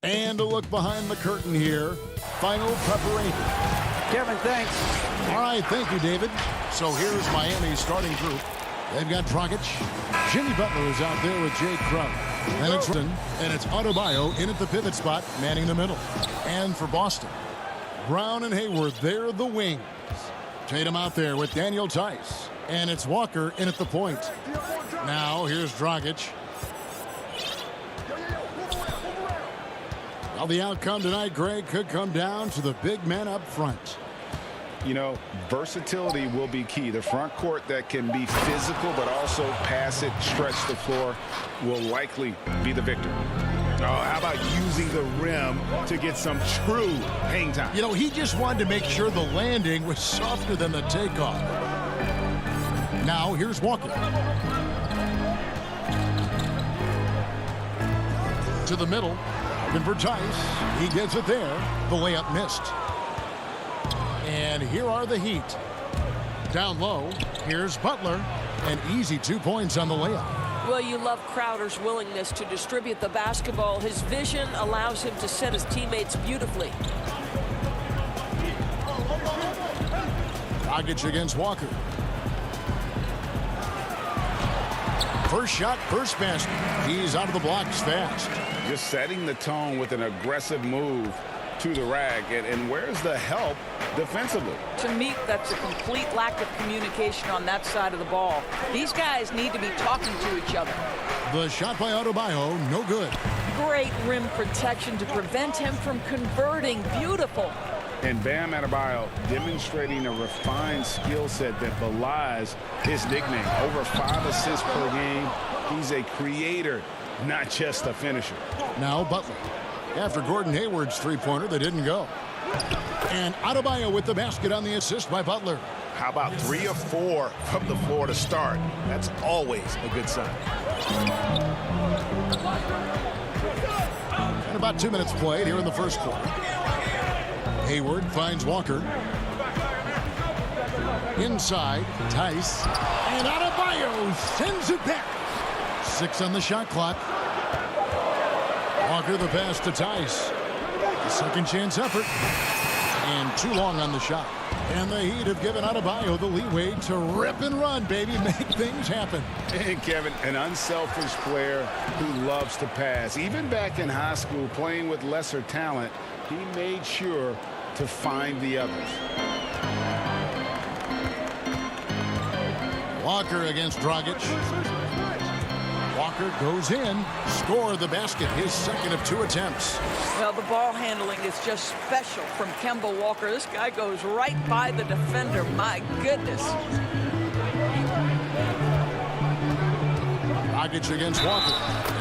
And a look behind the curtain here. Final preparation. Kevin, thanks. All right, thank you, David. So here's Miami's starting group. They've got Dragic. Jimmy Butler is out there with Jay Crowder. And it's Adebayo in at the pivot spot, manning the middle. And for Boston, Brown and Hayward, they're the wings. Tatum out there with Daniel Tice. And it's Walker in at the point. Now here's Dragic. Well, the outcome tonight, Greg, could come down to the big men up front. You know, versatility will be key. The front court that can be physical but also pass it, stretch the floor, will likely be the victor. Oh, how about using the rim to get some true hang time? You know, he just wanted to make sure the landing was softer than the takeoff. Now, here's Walker. To the middle. Looking for Tice. He gets it there. The layup missed. And here are the Heat. Down low, here's Butler. An easy 2 points on the layup. Well, you love Crowder's willingness to distribute the basketball. His vision allows him to set his teammates beautifully. Dragic against Walker. First shot, first basket. He's out of the blocks fast. Just setting the tone with an aggressive move to the rack. And where's the help defensively? To me, that's a complete lack of communication on that side of the ball. These guys need to be talking to each other. The shot by Adebayo, no good. Great rim protection to prevent him from converting. Beautiful. And Bam Adebayo demonstrating a refined skill set that belies his nickname. Over 5 assists per game. He's a creator, not just a finisher. Now Butler. After Gordon Hayward's three-pointer, they didn't go. And Adebayo with the basket on the assist by Butler. How about 3 or 4 from the floor to start? That's always a good sign. And about 2 minutes played here in the first quarter. Hayward finds Walker. Inside, Tice. And Adebayo sends it back. 6 on the shot clock. Walker the pass to Tice. Second chance effort. And too long on the shot. And the Heat have given Adebayo the leeway to rip and run, baby. Make things happen. And Kevin, an unselfish player who loves to pass. Even back in high school, playing with lesser talent, he made sure to find the others. Walker against Dragic. Walker goes in, score the basket, his second of 2 attempts. Well, the ball handling is just special from Kemba Walker. This guy goes right by the defender. My goodness. Dragic against Walker.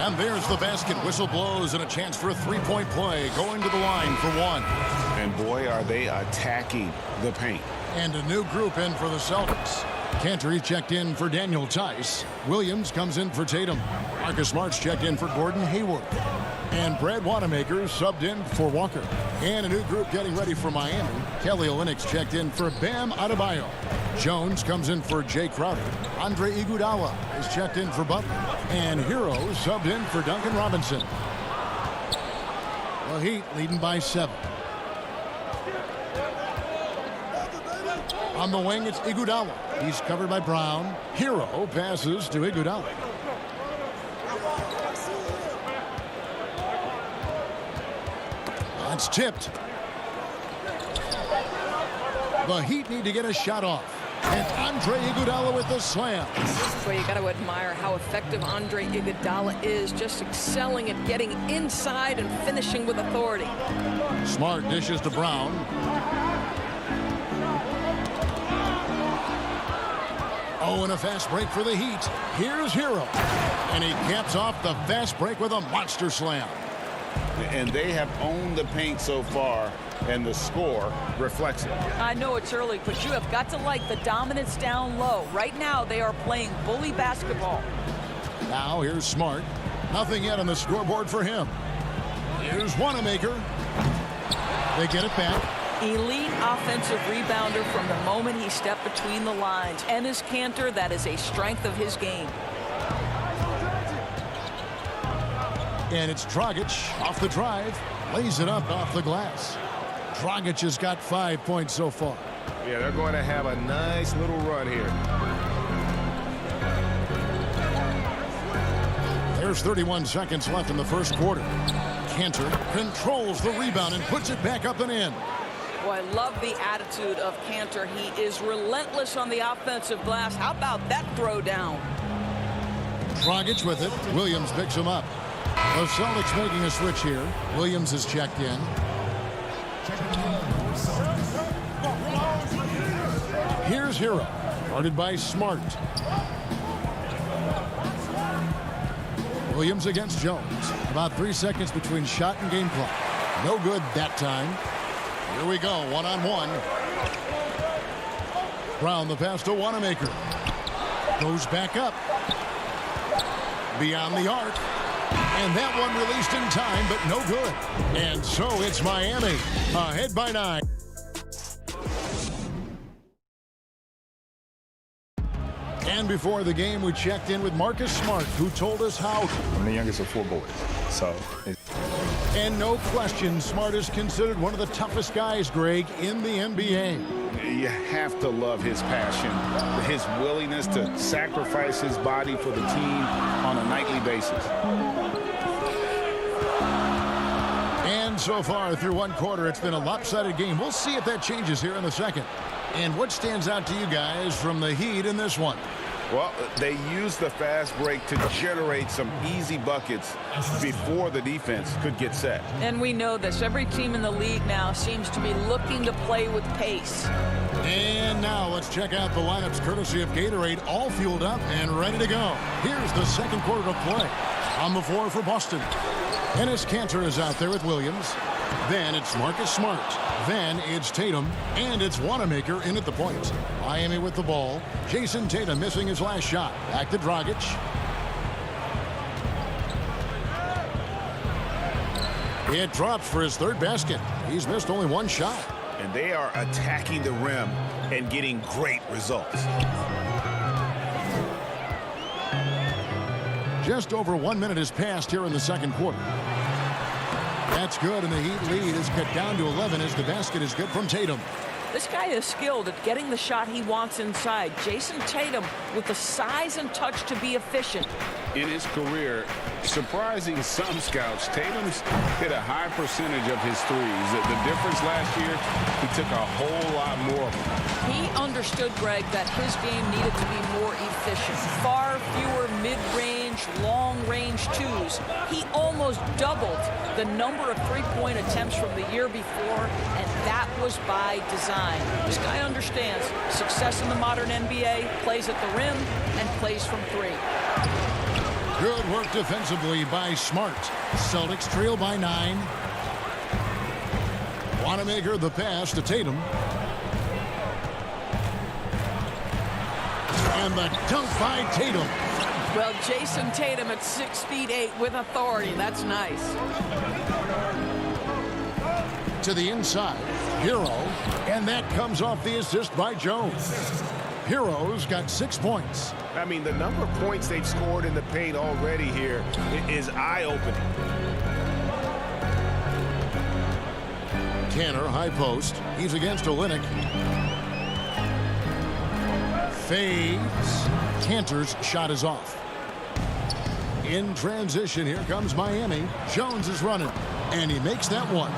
And there's the basket. Whistle blows and a chance for a three-point play. Going to the line for 1. And boy, are they attacking the paint. And a new group in for the Celtics. Cantor checked in for Daniel Tice. Williams comes in for Tatum. Marcus Smart's checked in for Gordon Hayward. And Brad Wanamaker subbed in for Walker. And a new group getting ready for Miami. Kelly Olynyk's checked in for Bam Adebayo. Jones comes in for Jay Crowder. Andre Iguodala is checked in for Butler. And Hero subbed in for Duncan Robinson. The Heat leading by 7. On the wing, it's Iguodala. He's covered by Brown. Hero passes to Iguodala. That's tipped. The Heat need to get a shot off. And Andre Iguodala with the slam. This is where you got to admire how effective Andre Iguodala is, just excelling at getting inside and finishing with authority. Smart dishes to Brown. Oh, and a fast break for the Heat. Here's Hero. And he caps off the fast break with a monster slam. And they have owned the paint so far, and the score reflects it. I know it's early, but you have got to like the dominance down low. Right now, they are playing bully basketball. Now here's Smart. Nothing yet on the scoreboard for him. Here's Wanamaker. They get it back. Elite offensive rebounder from the moment he stepped between the lines. Enes Kanter, that is a strength of his game. And it's Dragic off the drive. Lays it up off the glass. Dragic has got 5 points so far. Yeah, they're going to have a nice little run here. There's 31 seconds left in the first quarter. Cantor controls the rebound and puts it back up and in. Boy, I love the attitude of Cantor. He is relentless on the offensive glass. How about that throw down? Dragic with it. Williams picks him up. The Celtics making a switch here. Williams is checked in. Here's Hero, guarded by Smart. Williams against Jones. About 3 seconds between shot and game clock. No good that time. Here we go, one-on-one. Brown the pass to Wanamaker. Goes back up. Beyond the arc. And that one released in time, but no good. And so it's Miami, ahead by 9. And before the game, we checked in with Marcus Smart, who told us how. I'm the youngest of 4 boys, so. And no question, Smart is considered one of the toughest guys, Greg, in the NBA. You have to love his passion, his willingness to sacrifice his body for the team on a nightly basis. And so far through one quarter, it's been a lopsided game. We'll see if that changes here in the second. And what stands out to you guys from the Heat in this one? Well, they used the fast break to generate some easy buckets before the defense could get set. And we know this. Every team in the league now seems to be looking to play with pace. And now let's check out the lineups courtesy of Gatorade, all fueled up and ready to go. Here's the second quarter of play. On the floor for Boston. Enes Kanter is out there with Williams. Then it's Marcus Smart. Then it's Tatum. And it's Wanamaker in at the point. Miami with the ball. Jason Tatum missing his last shot. Back to Dragic. It drops for his third basket. He's missed only one shot. And they are attacking the rim and getting great results. Just over 1 minute has passed here in the second quarter. That's good, and the Heat lead is cut down to 11 as the basket is good from Tatum. This guy is skilled at getting the shot he wants inside. Jason Tatum with the size and touch to be efficient. In his career, surprising some scouts, Tatum's hit a high percentage of his threes. The difference last year, he took a whole lot more of them. He understood, Greg, that his game needed to be more efficient. Far fewer mid-range, long-range twos. He almost doubled the number of three-point attempts from the year before, and that was by design. This guy understands success in the modern NBA, plays at the rim, and plays from three. Good work defensively by Smart. Celtics trail by 9. Wanamaker the pass to Tatum. And the dunk by Tatum. Well, Jason Tatum at 6'8" with authority. That's nice. To the inside. Hero. And that comes off the assist by Jones. Hero's got 6 points. I mean, the number of points they've scored in the paint already here is eye-opening. Tanner, high post. He's against Olynyk. Fades. Cantor's shot is off. In transition, here comes Miami. Jones is running, and he makes that one.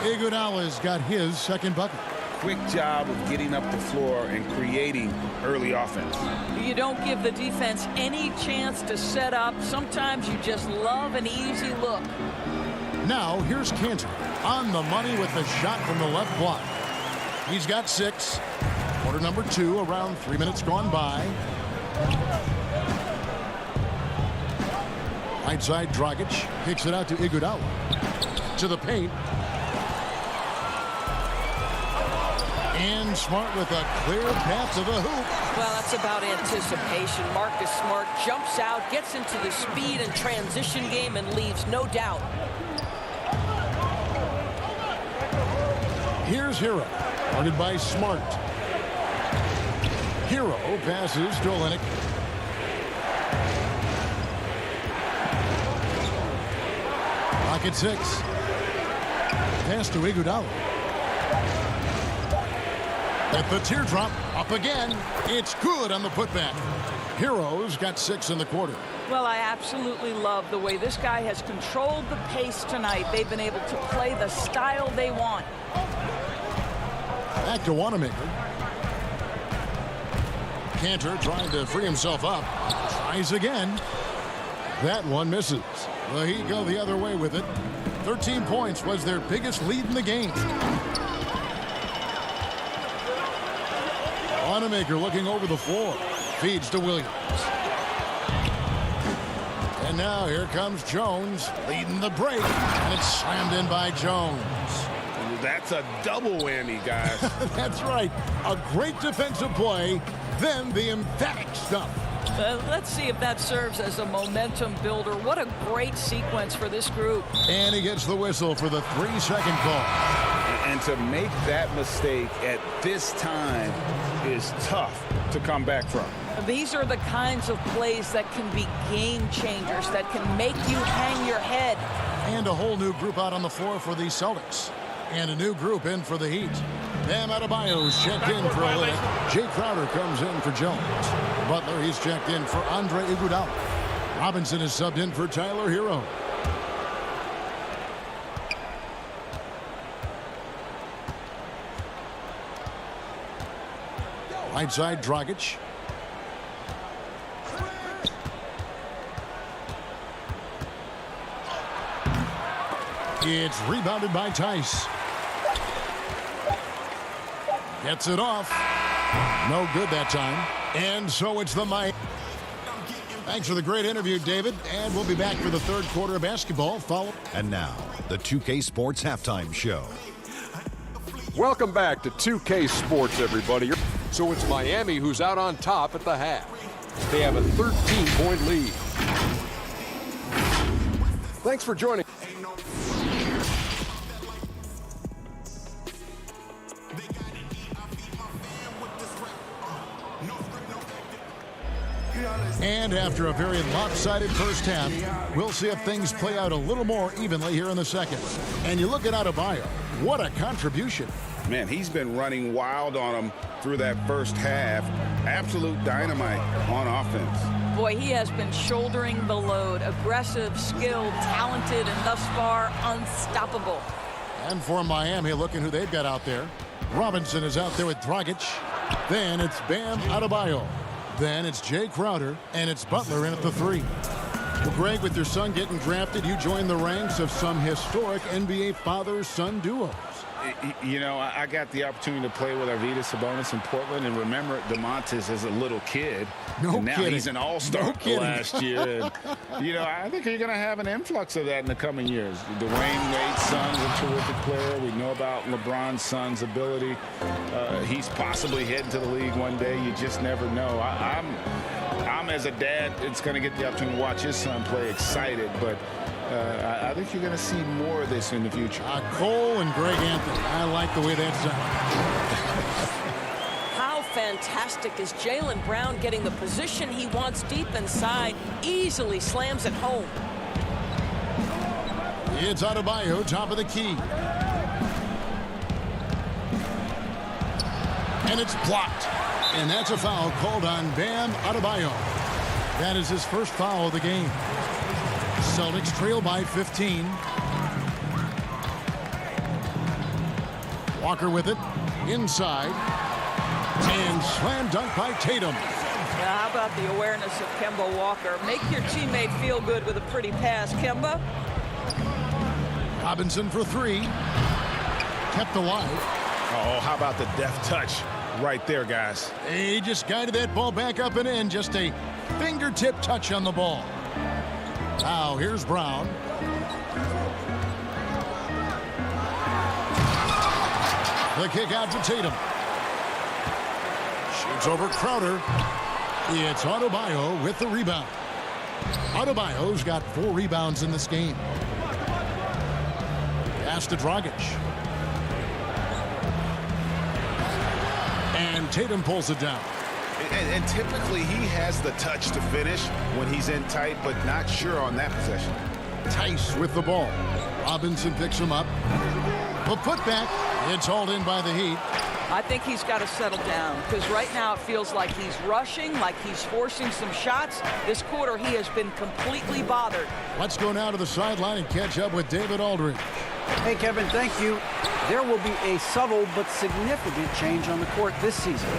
Iguodala's got his second bucket. Quick job of getting up the floor and creating early offense. You don't give the defense any chance to set up. Sometimes you just love an easy look. Now, here's Cantor on the money with the shot from the left block. He's got 6. Quarter number 2, around 3 minutes gone by. Right side, Dragic kicks it out to Iguodala. To the paint. And Smart with a clear path to the hoop. Well, that's about anticipation. Marcus Smart jumps out, gets into the speed and transition game, and leaves no doubt. Here's Hero, guarded by Smart. Hero passes to Olynyk. Clock at 6. Pass to Iguodala. At the teardrop, up again. It's good on the putback. Heroes got 6 in the quarter. Well, I absolutely love the way this guy has controlled the pace tonight. They've been able to play the style they want. Back to Wanamaker. Cantor trying to free himself up. Tries again. That one misses. The Heat go the other way with it. 13 points was their biggest lead in the game. Wanamaker looking over the floor. Feeds to Williams. And now here comes Jones leading the break. And it's slammed in by Jones. That's a double whammy, guys. That's right. A great defensive play, then the emphatic stuff. Let's see if that serves as a momentum builder. What a great sequence for this group. And he gets the whistle for the 3-second call. And to make that mistake at this time is tough to come back from. These are the kinds of plays that can be game changers, that can make you hang your head. And a whole new group out on the floor for the Celtics. And a new group in for the Heat. Bam Adebayo's checked in for Olynyk. Jay Crowder comes in for Jones. Butler, he's checked in for Andre Iguodala. Robinson is subbed in for Tyler Hero. Right side, Dragic. It's rebounded by Tice. Gets it off. No good that time. And so it's the Miami. Thanks for the great interview, David. And we'll be back for the third quarter of basketball. And now, the 2K Sports Halftime Show. Welcome back to 2K Sports, everybody. So it's Miami who's out on top at the half. They have a 13-point lead. Thanks for joining. And after a very lopsided first half, we'll see if things play out a little more evenly here in the second. And you look at Adebayo, what a contribution. Man, he's been running wild on him through that first half. Absolute dynamite on offense. Boy, he has been shouldering the load. Aggressive, skilled, talented, and thus far unstoppable. And for Miami, looking who they've got out there. Robinson is out there with Dragic. Then it's Bam Adebayo. Then it's Jay Crowder, and it's Butler in at the 3. Well, Greg, with your son getting drafted, you joined the ranks of some historic NBA father-son duos. You know, I got the opportunity to play with Arvydas Sabonis in Portland, and remember DeMontis as a little kid. No and now kidding. He's an all-star last year. And, you know, I think you're going to have an influx of that in the coming years. Dwayne Wade's son's a terrific player. We know about LeBron's son's ability. He's possibly heading to the league one day. You just never know. I'm as a dad, it's going to get the opportunity to watch his son play excited, but I think you're going to see more of this in the future. Cole and Greg Anthony. I like the way that sounds. How fantastic is Jaylen Brown getting the position he wants deep inside, easily slams it home. It's Adebayo, top of the key. And it's blocked. And that's a foul called on Bam Adebayo. That is his first foul of the game. Celtics trail by 15. Walker with it. Inside. And slam dunk by Tatum. Now, how about the awareness of Kemba Walker? Make your teammate feel good with a pretty pass, Kemba. Robinson for 3. Kept alive. Oh, how about the deft touch right there, guys? He just guided that ball back up and in. Just a fingertip touch on the ball. Now, here's Brown. The kick out to Tatum. Shoots over Crowder. It's Adebayo with the rebound. Adebayo's got 4 rebounds in this game. Pass to Dragic. And Tatum pulls it down. And typically he has the touch to finish when he's in tight, but not sure on that possession. Tice with the ball. Robinson picks him up. The putback. It's hauled in by the Heat. I think he's got to settle down because right now it feels like he's rushing, like he's forcing some shots. This quarter he has been completely bothered. Let's go now to the sideline and catch up with David Aldridge. Hey, Kevin, thank you. There will be a subtle but significant change on the court this season.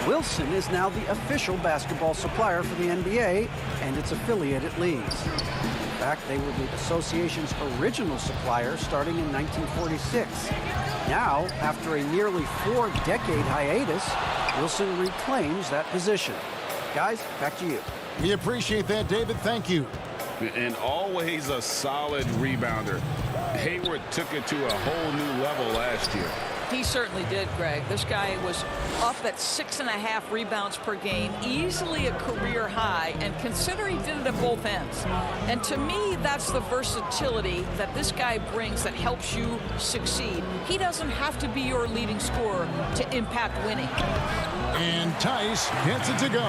Wilson is now the official basketball supplier for the NBA and its affiliated leagues. In fact, they were the association's original supplier starting in 1946. Now, after a nearly 4-decade hiatus, Wilson reclaims that position. Guys, back to you. We appreciate that, David. Thank you. And always a solid rebounder. Hayward took it to a whole new level last year. He certainly did, Greg. This guy was up at 6.5 rebounds per game, easily a career high, and consider he did it at both ends. And to me, that's the versatility that this guy brings that helps you succeed. He doesn't have to be your leading scorer to impact winning. And Tice gets it to go.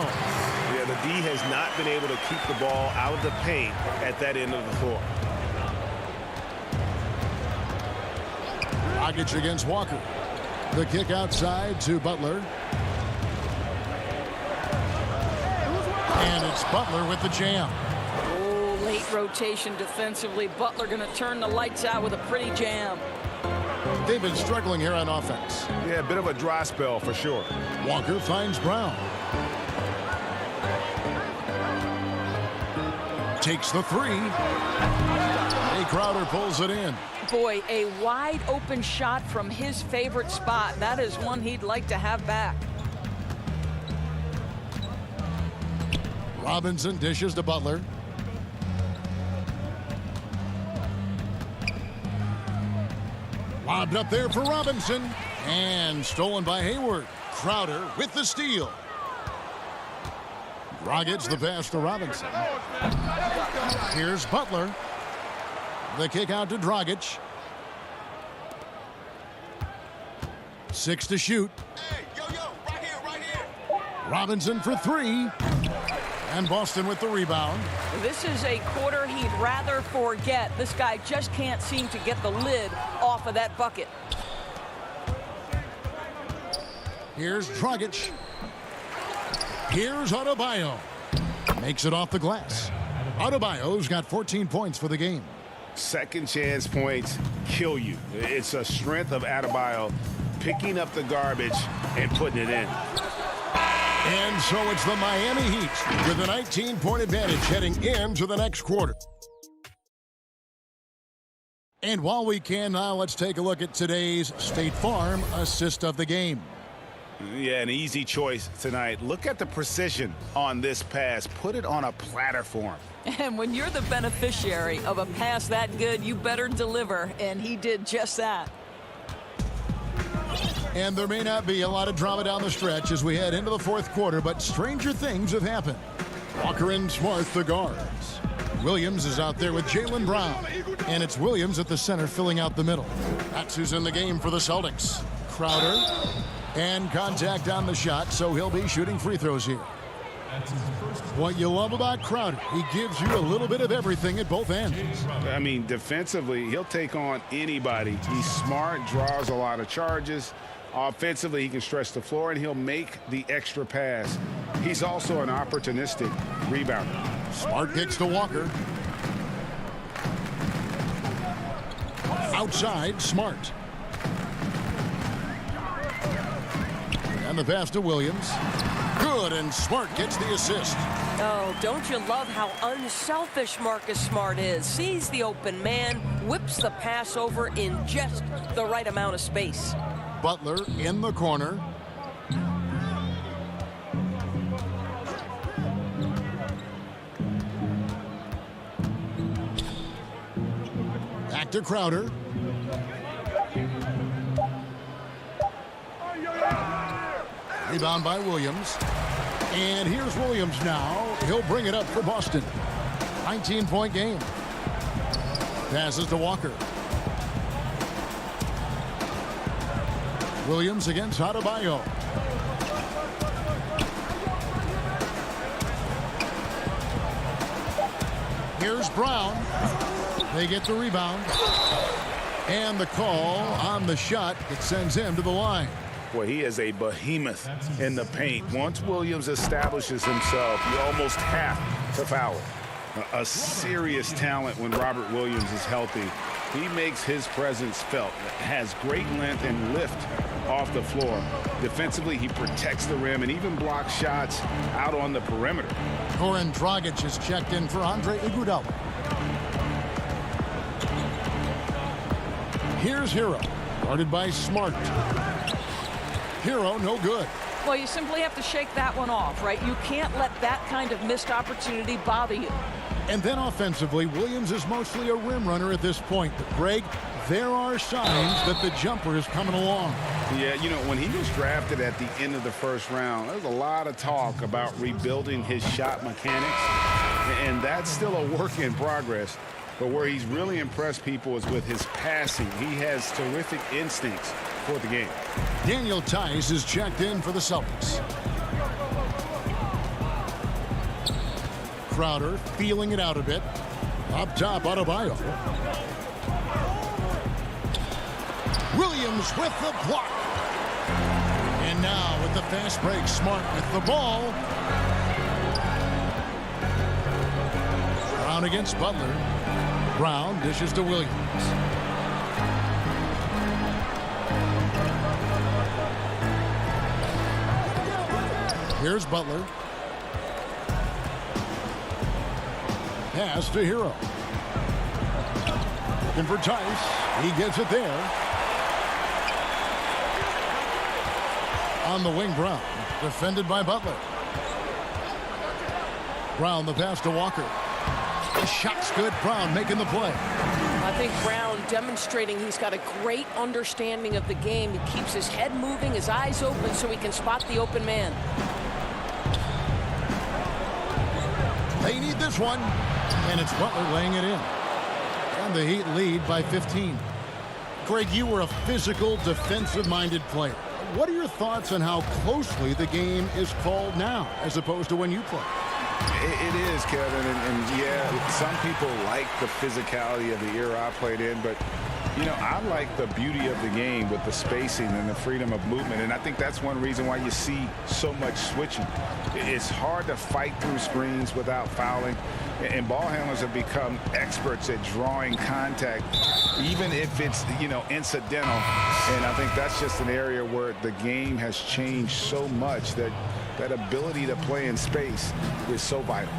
Yeah, the D has not been able to keep the ball out of the paint at that end of the floor. Dragic against Walker. The kick outside to Butler. And it's Butler with the jam. Oh, late rotation defensively. Butler going to turn the lights out with a pretty jam. They've been struggling here on offense. Yeah, a bit of a dry spell for sure. Walker finds Brown. Takes the three. Jay Crowder pulls it in. Boy, a wide open shot from his favorite spot. That is one he'd like to have back. Robinson dishes to Butler. Lobbed up there for Robinson. And stolen by Hayward. Crowder with the steal. Dragic the pass to Robinson. Here's Butler. The kick out to Dragic. 6 to shoot. Hey, right here. Robinson for 3. And Boston with the rebound. This is a quarter he'd rather forget. This guy just can't seem to get the lid off of that bucket. Here's Dragic. Here's Adebayo. Makes it off the glass. Adebayo's got 14 points for the game. Second chance points kill you. It's a strength of Adebayo picking up the garbage and putting it in. And so it's the Miami Heat with a 19-point advantage heading into the next quarter. And while we can now, let's take a look at today's State Farm assist of the game. Yeah, an easy choice tonight. Look at the precision on this pass. Put it on a platter for him. And when you're the beneficiary of a pass that good, you better deliver, and he did just that. And there may not be a lot of drama down the stretch as we head into the fourth quarter, but stranger things have happened. Walker and Smart, the guards. Williams is out there with Jaylen Brown. And it's Williams at the center filling out the middle. That's who's in the game for the Celtics. Crowder. And contact on the shot, so he'll be shooting free throws here. What you love about Crowder, he gives you a little bit of everything at both ends. I mean, defensively, he'll take on anybody. He's smart, draws a lot of charges. Offensively, he can stretch the floor, and he'll make the extra pass. He's also an opportunistic rebounder. Smart kicks to Walker. Outside, Smart. And the pass to Williams. Good, and Smart gets the assist. Oh, don't you love how unselfish Marcus Smart is? Sees the open man, whips the pass over in just the right amount of space. Butler in the corner. Back to Crowder. Rebound by Williams. And here's Williams now. He'll bring it up for Boston. 19-point game. Passes to Walker. Williams against Adebayo. Here's Brown. They get the rebound. And the call on the shot that sends him to the line. Well, he is a behemoth in the paint. Once Williams establishes himself, you almost have to foul him. A serious talent when Robert Williams is healthy. He makes his presence felt. Has great length and lift off the floor. Defensively, he protects the rim and even blocks shots out on the perimeter. Goran Dragic is checked in for Andre Iguodala. Here's Hero, guarded by Smart. Hero, no good. Well, you simply have to shake that one off, right? You can't let that kind of missed opportunity bother you. And then offensively, Williams is mostly a rim runner at this point. But Greg, there are signs that the jumper is coming along. Yeah, you know, when he was drafted at the end of the first round, there's a lot of talk about rebuilding his shot mechanics. And that's still a work in progress. But where he's really impressed people is with his passing. He has terrific instincts for the game. Daniel Tice is checked in for the Celtics. Crowder feeling it out a bit. Up top, Adebayo. Williams with the block. And now with the fast break, Smart with the ball. Brown against Butler. Brown dishes to Williams. Here's Butler. Pass to Hero. Looking for Tice. He gets it there. On the wing, Brown. Defended by Butler. Brown, the pass to Walker. The shot's good. Brown making the play. I think Brown demonstrating he's got a great understanding of the game. He keeps his head moving, his eyes open so he can spot the open man. They need this one. And it's Butler laying it in. And the Heat lead by 15. Greg, you were a physical, defensive-minded player. What are your thoughts on how closely the game is called now as opposed to when you played? It is, Kevin, and yeah, some people like the physicality of the era I played in, but you know, I like the beauty of the game with the spacing and the freedom of movement, and I think that's one reason why you see so much switching. It's hard to fight through screens without fouling, and ball handlers have become experts at drawing contact, even if it's, you know, incidental, and I think that's just an area where the game has changed so much that that ability to play in space is so vital.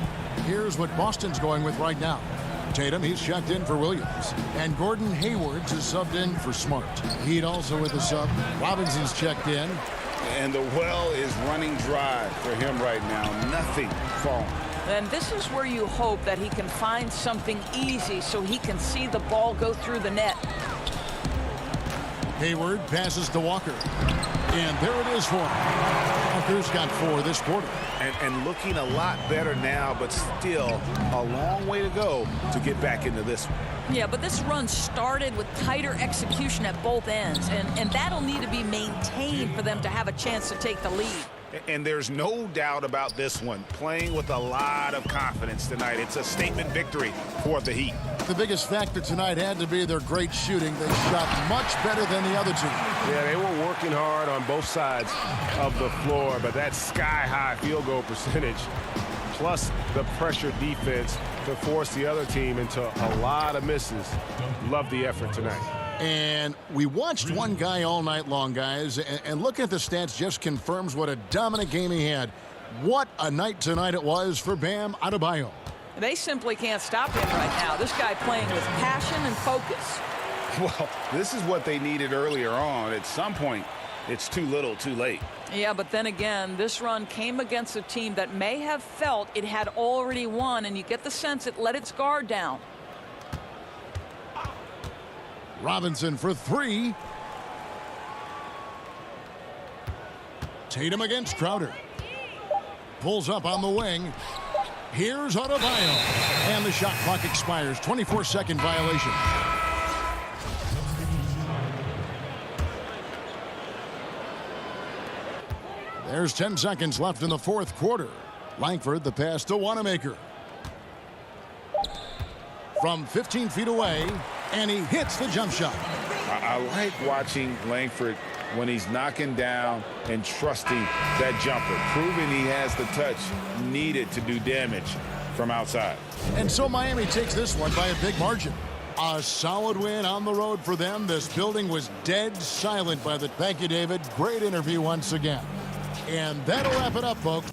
Here's what Boston's going with right now. Tatum, he's checked in for Williams. And Gordon Hayward is subbed in for Smart. Heat also with a sub. Robinson's checked in. And the well is running dry for him right now. Nothing falling. And this is where you hope that he can find something easy so he can see the ball go through the net. Hayward passes to Walker. And there it is for him. Walker's got 4 this quarter. And looking a lot better now, but still a long way to go to get back into this one. Yeah, but this run started with tighter execution at both ends, and that'll need to be maintained for them to have a chance to take the lead. And there's no doubt about this one. Playing with a lot of confidence tonight. It's a statement victory for the Heat. The biggest factor tonight had to be their great shooting. They shot much better than the other two. Yeah, they were working hard on both sides of the floor, but that sky-high field goal percentage plus the pressure defense to force the other team into a lot of misses. Love the effort tonight. And we watched one guy all night long, guys, and looking at the stats just confirms what a dominant game he had. What a night tonight it was for Bam Adebayo. They simply can't stop him right now. This guy playing with passion and focus. Well, this is what they needed earlier on. At some point, it's too little, too late. Yeah, but then again, this run came against a team that may have felt it had already won, and you get the sense it let its guard down. Robinson for 3. Tatum against Crowder. Pulls up on the wing. Here's Adebayo. And the shot clock expires. 24-second violation. There's 10 seconds left in the fourth quarter. Langford the pass to Wanamaker. from 15 feet away, and he hits the jump shot. I like watching Langford when he's knocking down and trusting that jumper, proving he has the touch needed to do damage from outside. And so Miami takes this one by a big margin. A solid win on the road for them. This building was dead silent by the... Thank you, David. Great interview once again. And that'll wrap it up, folks.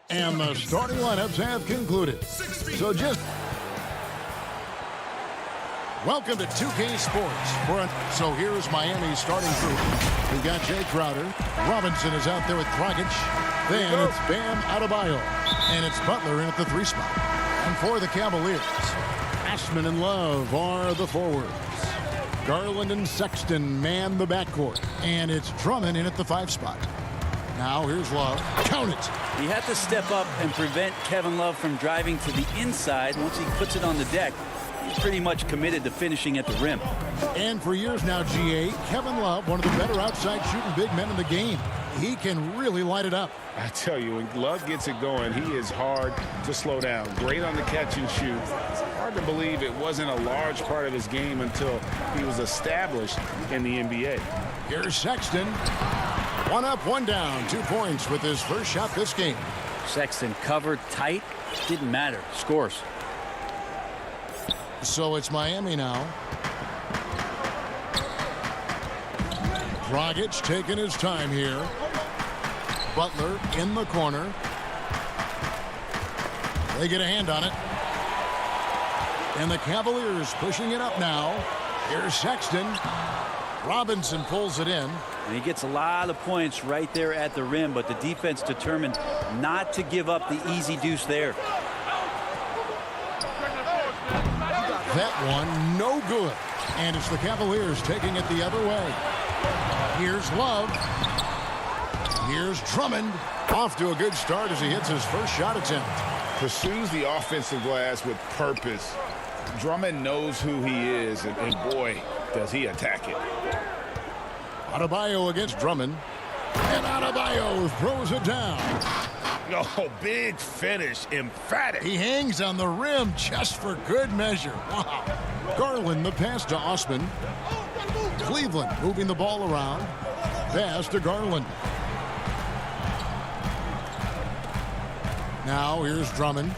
And the starting lineups have concluded. So just welcome to 2K Sports. So here's Miami's starting group. We've got Jay Crowder. Robinson is out there with Dragic. Then it's Bam Adebayo. And it's Butler in at the 3 spot. And for the Cavaliers, Ashman and Love are the forwards. Garland and Sexton man the backcourt. And it's Drummond in at the 5 spot. Now here's Love. Count it. He had to step up and prevent Kevin Love from driving to the inside. Once he puts it on the deck, he's pretty much committed to finishing at the rim. And for years now, GA, Kevin Love, one of the better outside shooting big men in the game. He can really light it up. I tell you, when Love gets it going, he is hard to slow down. Great on the catch and shoot. Hard to believe it wasn't a large part of his game until he was established in the NBA. Here's Sexton. 1 up, 1 down. 2 points with his first shot this game. Sexton covered tight. Didn't matter. Scores. So it's Miami now. Dragic taking his time here. Butler in the corner. They get a hand on it. And the Cavaliers pushing it up now. Here's Sexton. Robinson pulls it in. And he gets a lot of points right there at the rim, but the defense determined not to give up the easy deuce there. That one, no good. And it's the Cavaliers taking it the other way. Here's Love. Here's Drummond. Off to a good start as he hits his first shot attempt. Pursues the offensive glass with purpose. Drummond knows who he is, and boy, does he attack it. Adebayo against Drummond. And Adebayo throws it down. Oh, big finish, emphatic. He hangs on the rim just for good measure. Wow. Garland the pass to Osman. Cleveland moving the ball around. Pass to Garland. Now here's Drummond.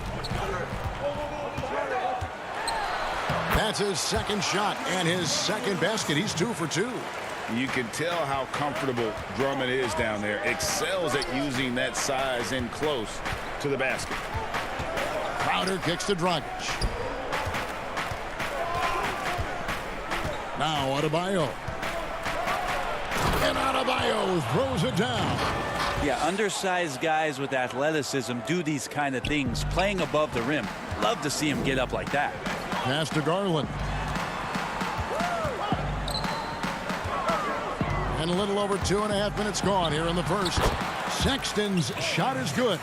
That's his second shot and his second basket. He's 2 for 2. You can tell how comfortable Drummond is down there. Excels at using that size in close to the basket. Crowder kicks to Dragic. Now Adebayo. And Adebayo throws it down. Yeah, undersized guys with athleticism do these kind of things, playing above the rim. Love to see him get up like that. Pass to Garland. And a little over 2.5 minutes gone here in the first. Sexton's shot is good.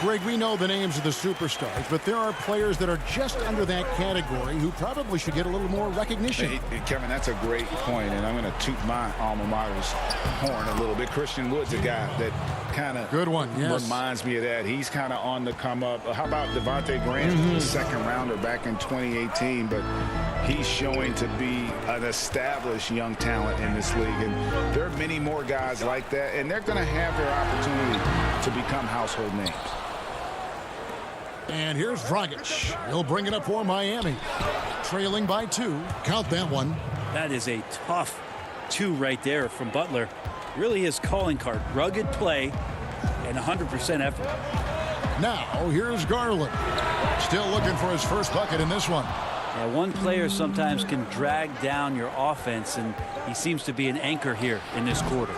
Greg, we know the names of the superstars, but there are players that are just under that category who probably should get a little more recognition. Hey, Kevin, that's a great point, and I'm going to toot my alma mater's horn a little bit. Christian Wood's a guy that kind of reminds me of that. He's kind of on the come up. How about Devontae Graham, the second rounder back in 2018, but he's showing to be an established young talent in this league, and there are many more guys like that, and they're going to have their opportunity to become household names. And here's Dragic. He'll bring it up for Miami. Trailing by 2. Count that one. That is a tough 2 right there from Butler. Really his calling card. Rugged play and 100% effort. Now here's Garland. Still looking for his first bucket in this one. Yeah, one player sometimes can drag down your offense, and he seems to be an anchor here in this quarter.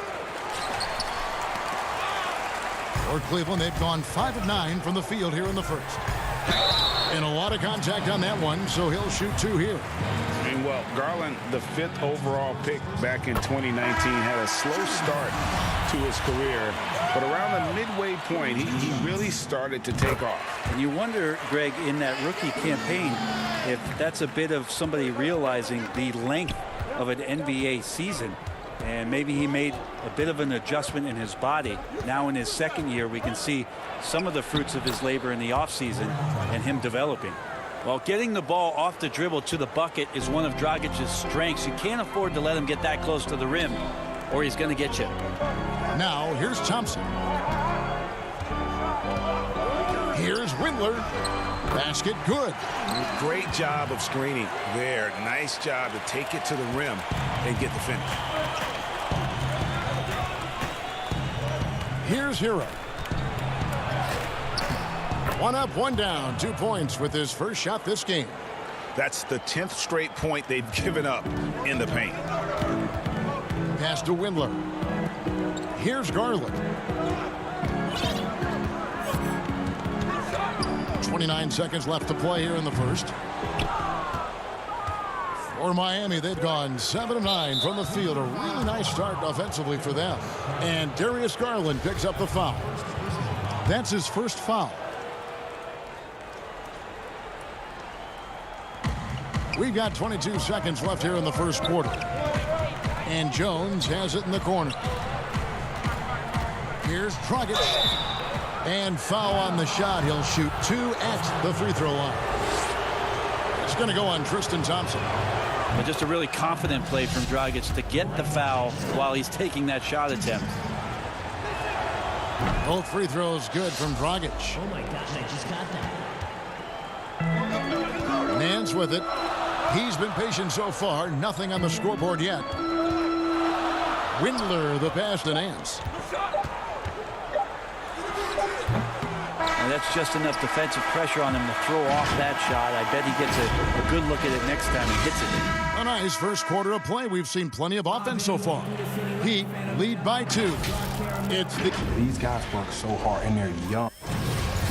For Cleveland, they've gone 5 of 9 from the field here in the first. And a lot of contact on that one, so he'll shoot 2 here. And well, Garland, the 5th overall pick back in 2019, had a slow start to his career, but around the midway point, he really started to take off. And you wonder, Greg, in that rookie campaign, if that's a bit of somebody realizing the length of an NBA season. And maybe he made a bit of an adjustment in his body. Now in his second year, we can see some of the fruits of his labor in the offseason and him developing. Well, getting the ball off the dribble to the bucket is one of Dragic's strengths. You can't afford to let him get that close to the rim, or he's going to get you. Now, here's Thompson. Here's Windler. Basket good. Great job of screening there. Nice job to take it to the rim and get the finish. Here's Hero. One up, one down, 2 points with his first shot this game. That's the 10th straight point they've given up in the paint. Pass to Windler. Here's Garland. 29 seconds left to play here in the first. For Miami, they've gone 7 of 9 from the field. A really nice start offensively for them. And Darius Garland picks up the foul. That's his first foul. We've got 22 seconds left here in the first quarter. And Jones has it in the corner. Here's Dragic. And foul on the shot. He'll shoot 2 at the free throw line. It's going to go on Tristan Thompson. But just a really confident play from Dragic to get the foul while he's taking that shot attempt. Both free throws good from Dragic. Oh my gosh, I just got that. Nance with it. He's been patient so far. Nothing on the scoreboard yet. Windler the pass to Nance. And that's just enough defensive pressure on him to throw off that shot. I bet he gets a good look at it next time he hits it. A nice first quarter of play. We've seen plenty of offense so far. Heat lead by 2. These guys work so hard and they're young.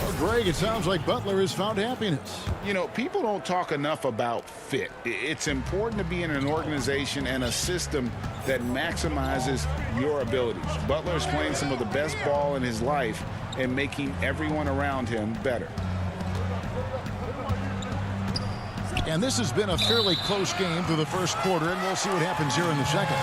Well, Greg, it sounds like Butler has found happiness. You know, people don't talk enough about fit. It's important to be in an organization and a system that maximizes your abilities. Butler is playing some of the best ball in his life and making everyone around him better. And this has been a fairly close game through the first quarter, and we'll see what happens here in the second.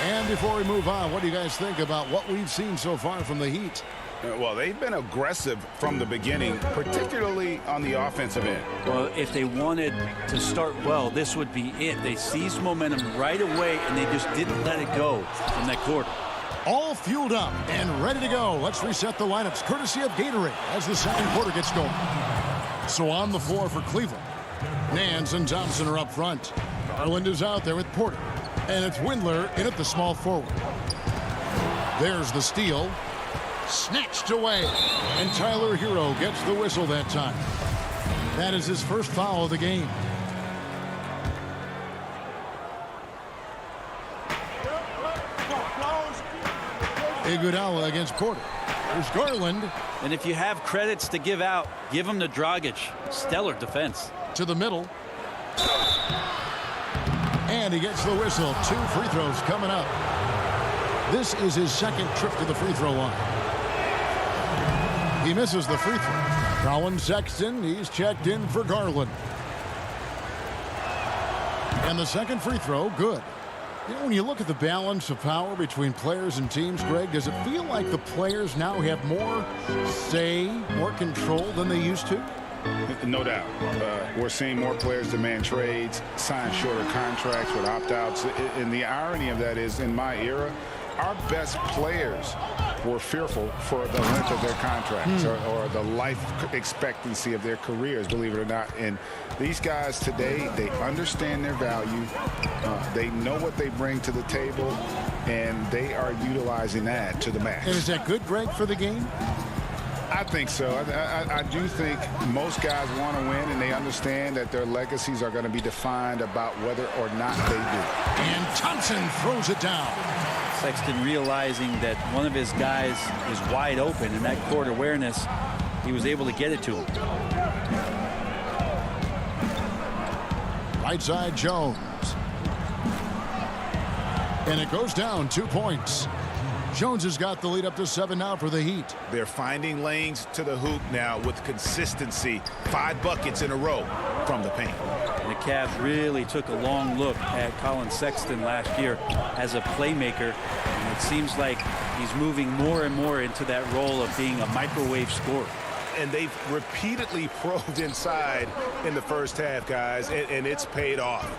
And before we move on, what do you guys think about what we've seen so far from the Heat? Well, they've been aggressive from the beginning, particularly on the offensive end. Well, if they wanted to start well, this would be it. They seized momentum right away, and they just didn't let it go from that quarter. All fueled up and ready to go. Let's reset the lineups courtesy of Gatorade as the second quarter gets going. So on the floor for Cleveland, Nance and Thompson are up front. Garland is out there with Porter. And it's Windler in at the small forward. There's the steal. Snatched away. And Tyler Hero gets the whistle that time. That is his first foul of the game. Iguodala against Porter. There's Garland. And if you have credits to give out, give them to Dragic. Stellar defense. To the middle. And he gets the whistle. 2 free throws coming up. This is his second trip to the free throw line. He misses the free throw. Colin Sexton, he's checked in for Garland. And the second free throw, good. You know, when you look at the balance of power between players and teams, Greg, does it feel like the players now have more say, more control than they used to? No doubt. We're seeing more players demand trades, sign shorter contracts with opt-outs. And the irony of that is, in my era, our best players were fearful for the length of their contracts or the life expectancy of their careers, believe it or not. And these guys today, they understand their value. They know what they bring to the table, and they are utilizing that to the max. And is that good, Greg, for the game? I think so. I do think most guys want to win, and they understand that their legacies are going to be defined about whether or not they do. And Thompson throws it down. Sexton realizing that one of his guys is wide open in that court awareness, he was able to get it to him. Right side Jones. And it goes down 2 points. Jones has got the lead up to 7 now for the Heat. They're finding lanes to the hoop now with consistency. 5 buckets in a row from the paint. And the Cavs really took a long look at Colin Sexton last year as a playmaker. And it seems like he's moving more and more into that role of being a microwave scorer. And they've repeatedly probed inside in the first half, guys, and it's paid off.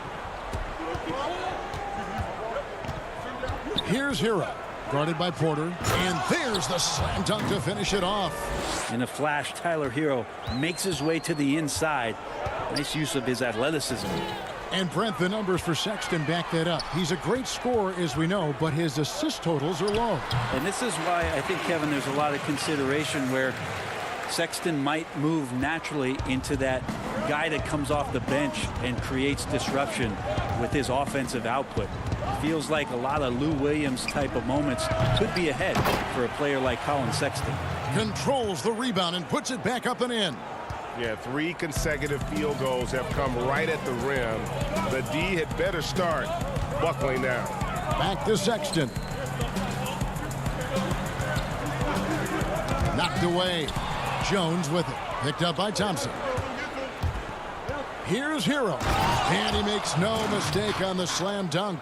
Here's Hero. Guarded by Porter. And there's the slam dunk to finish it off. In a flash, Tyler Hero makes his way to the inside. Nice use of his athleticism. And Brent, the numbers for Sexton back that up. He's a great scorer, as we know, but his assist totals are low. And this is why I think, Kevin, there's a lot of consideration where Sexton might move naturally into that guy that comes off the bench and creates disruption with his offensive output. Feels like a lot of Lou Williams type of moments could be ahead for a player like Colin Sexton. Controls the rebound and puts it back up and in. Yeah, 3 consecutive field goals have come right at the rim. The D had better start buckling down. Back to Sexton. Knocked away. Jones with it. Picked up by Thompson. Here's Hero. And he makes no mistake on the slam dunk.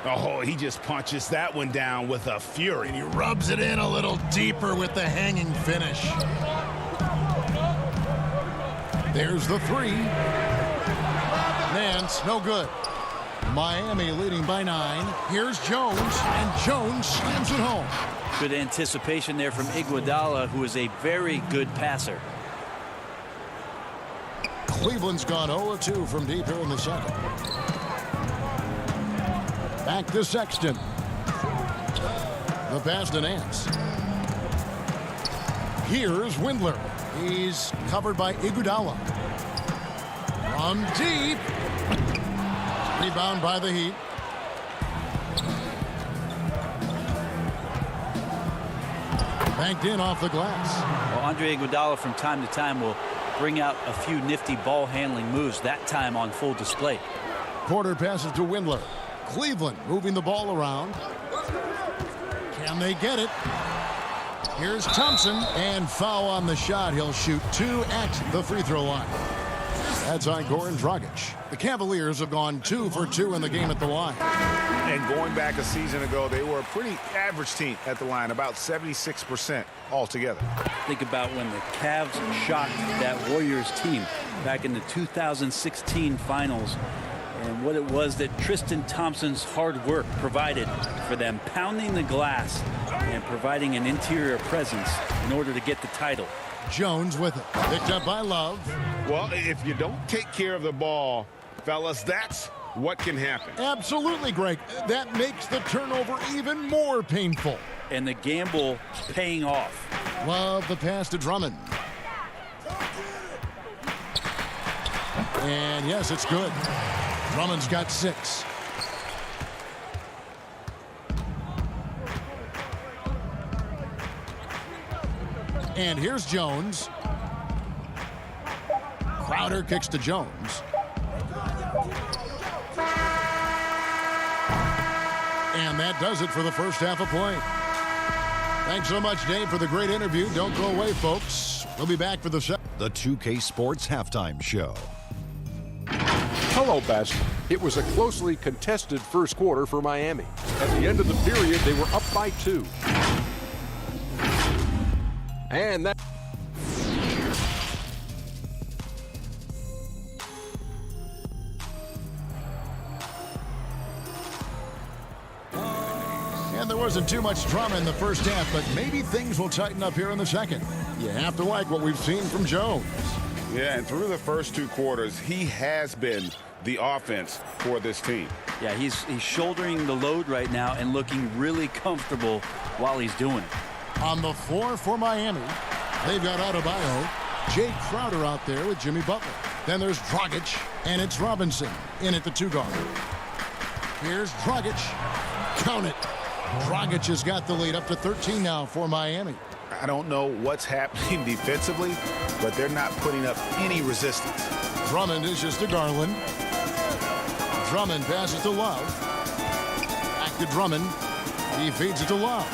Oh, he just punches that one down with a fury. And he rubs it in a little deeper with the hanging finish. There's the 3. Nance, no good. Miami leading by 9. Here's Jones, and Jones slams it home. Good anticipation there from Iguodala, who is a very good passer. Cleveland's gone 0-2 from deep here in the second. Back to Sexton. The pass to Nance. Here's Windler. He's covered by Iguodala. From deep. Rebound by the Heat. Banked in off the glass. Well, Andre Iguodala from time to time will bring out a few nifty ball handling moves, that time on full display. Porter passes to Windler. Cleveland moving the ball around. Can they get it? Here's Thompson, and foul on the shot. He'll shoot 2 at the free throw line. That's on Goran Dragic. The Cavaliers have gone 2 for 2 in the game at the line. And going back a season ago, they were a pretty average team at the line, about 76% altogether. Think about when the Cavs shocked that Warriors team back in the 2016 finals, and what it was that Tristan Thompson's hard work provided for them, pounding the glass and providing an interior presence in order to get the title. Jones with it. Picked up by Love. Well, if you don't take care of the ball, fellas, that's what can happen. Absolutely, Greg. That makes the turnover even more painful. And the gamble paying off. Love the pass to Drummond. And yes, it's good. Drummond's got 6. And here's Jones. Crowder kicks to Jones. And that does it for the first half of play. Thanks so much, Dave, for the great interview. Don't go away, folks. We'll be back for the 2K Sports Halftime Show. Hello, Best. It was a closely contested first quarter for Miami. At the end of the period, they were up by 2. And that... And there wasn't too much drama in the first half, but maybe things will tighten up here in the second. You have to like what we've seen from Jones. Yeah, and through the first 2 quarters, he has been the offense for this team. Yeah, he's shouldering the load right now and looking really comfortable while he's doing it. On the floor for Miami, they've got Adebayo, Jay Crowder out there with Jimmy Butler. Then there's Dragic, and it's Robinson in at the 2 guard. Here's Dragic. Count it. Dragic has got the lead up to 13 now for Miami. I don't know what's happening defensively, but they're not putting up any resistance. Drummond is just to Garland. Drummond passes to Love. Back to Drummond. He feeds it to Love.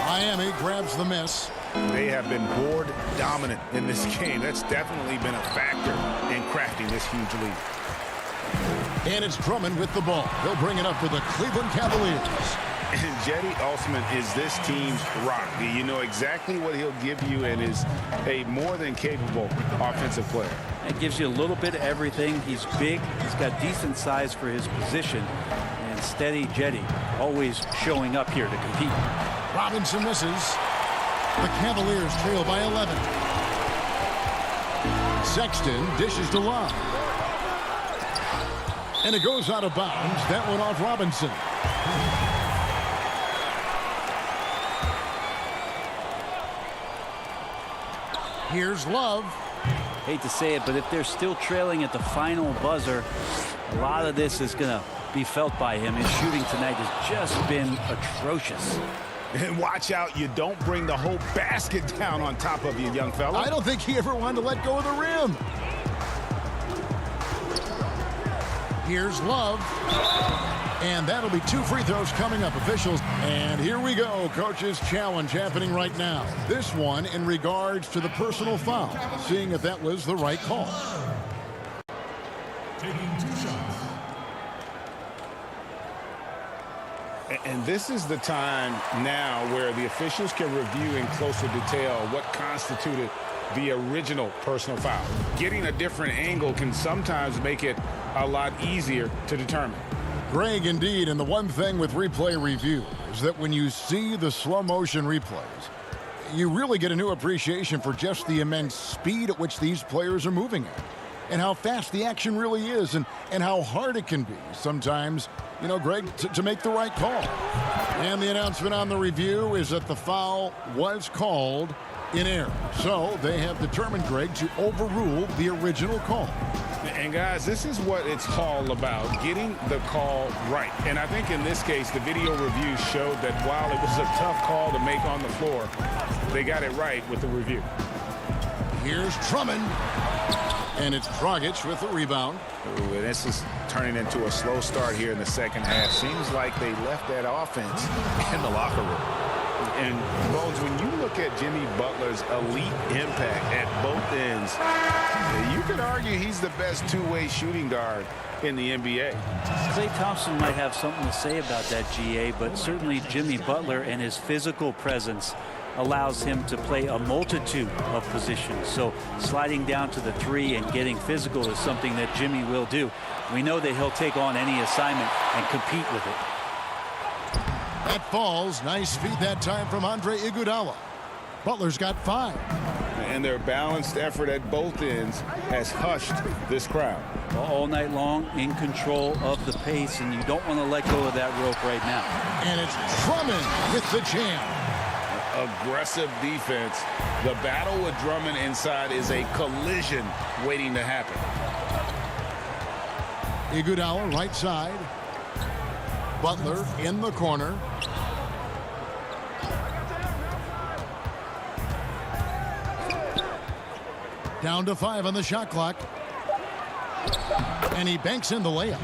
Miami grabs the miss. They have been board dominant in this game. That's definitely been a factor in crafting this huge lead. And it's Drummond with the ball. He'll bring it up for the Cleveland Cavaliers. And Cedi Osman is this team's rock. You know exactly what he'll give you and is a more than capable offensive player. It gives you a little bit of everything. He's big. He's got decent size for his position. And steady Cedi always showing up here to compete. Robinson misses. The Cavaliers trail by 11. Sexton dishes to Love. And it goes out of bounds. That one off Robinson. Here's Love. Hate to say it, but if they're still trailing at the final buzzer, a lot of this is going to be felt by him. His shooting tonight has just been atrocious. And watch out, you don't bring the whole basket down on top of you, young fella. I don't think he ever wanted to let go of the rim. Here's Love. And that'll be 2 free throws coming up, officials. And here we go, coach's challenge happening right now. This one in regards to the personal foul, seeing if that was the right call. Taking 2 shots. And this is the time now where the officials can review in closer detail what constituted the original personal foul. Getting a different angle can sometimes make it a lot easier to determine. Greg, indeed, and the one thing with replay review is that when you see the slow motion replays, you really get a new appreciation for just the immense speed at which these players are moving at, and how fast the action really is, and how hard it can be sometimes, you know, Greg, to make the right call. And the announcement on the review is that the foul was called in error. So they have determined, Greg, to overrule the original call. And guys, this is what it's all about, getting the call right. And I think in this case, the video review showed that while it was a tough call to make on the floor, they got it right with the review. Here's Drummond. And it's Dragic with the rebound. Ooh, and this is turning into a slow start here in the second half. Seems like they left that offense in the locker room. And, Bones, when you look at Jimmy Butler's elite impact at both ends, you could argue he's the best two-way shooting guard in the NBA. Klay Thompson might have something to say about that, GA, but certainly Jimmy Butler and his physical presence allows him to play a multitude of positions. So sliding down to the 3 and getting physical is something that Jimmy will do. We know that he'll take on any assignment and compete with it. That falls. Nice feed that time from Andre Iguodala. Butler's got 5. And their balanced effort at both ends has hushed this crowd. All night long, in control of the pace, and you don't want to let go of that rope right now. And it's Drummond with the jam. Aggressive defense. The battle with Drummond inside is a collision waiting to happen. Iguodala right side. Butler in the corner. Down to 5 on the shot clock. And he banks in the layup.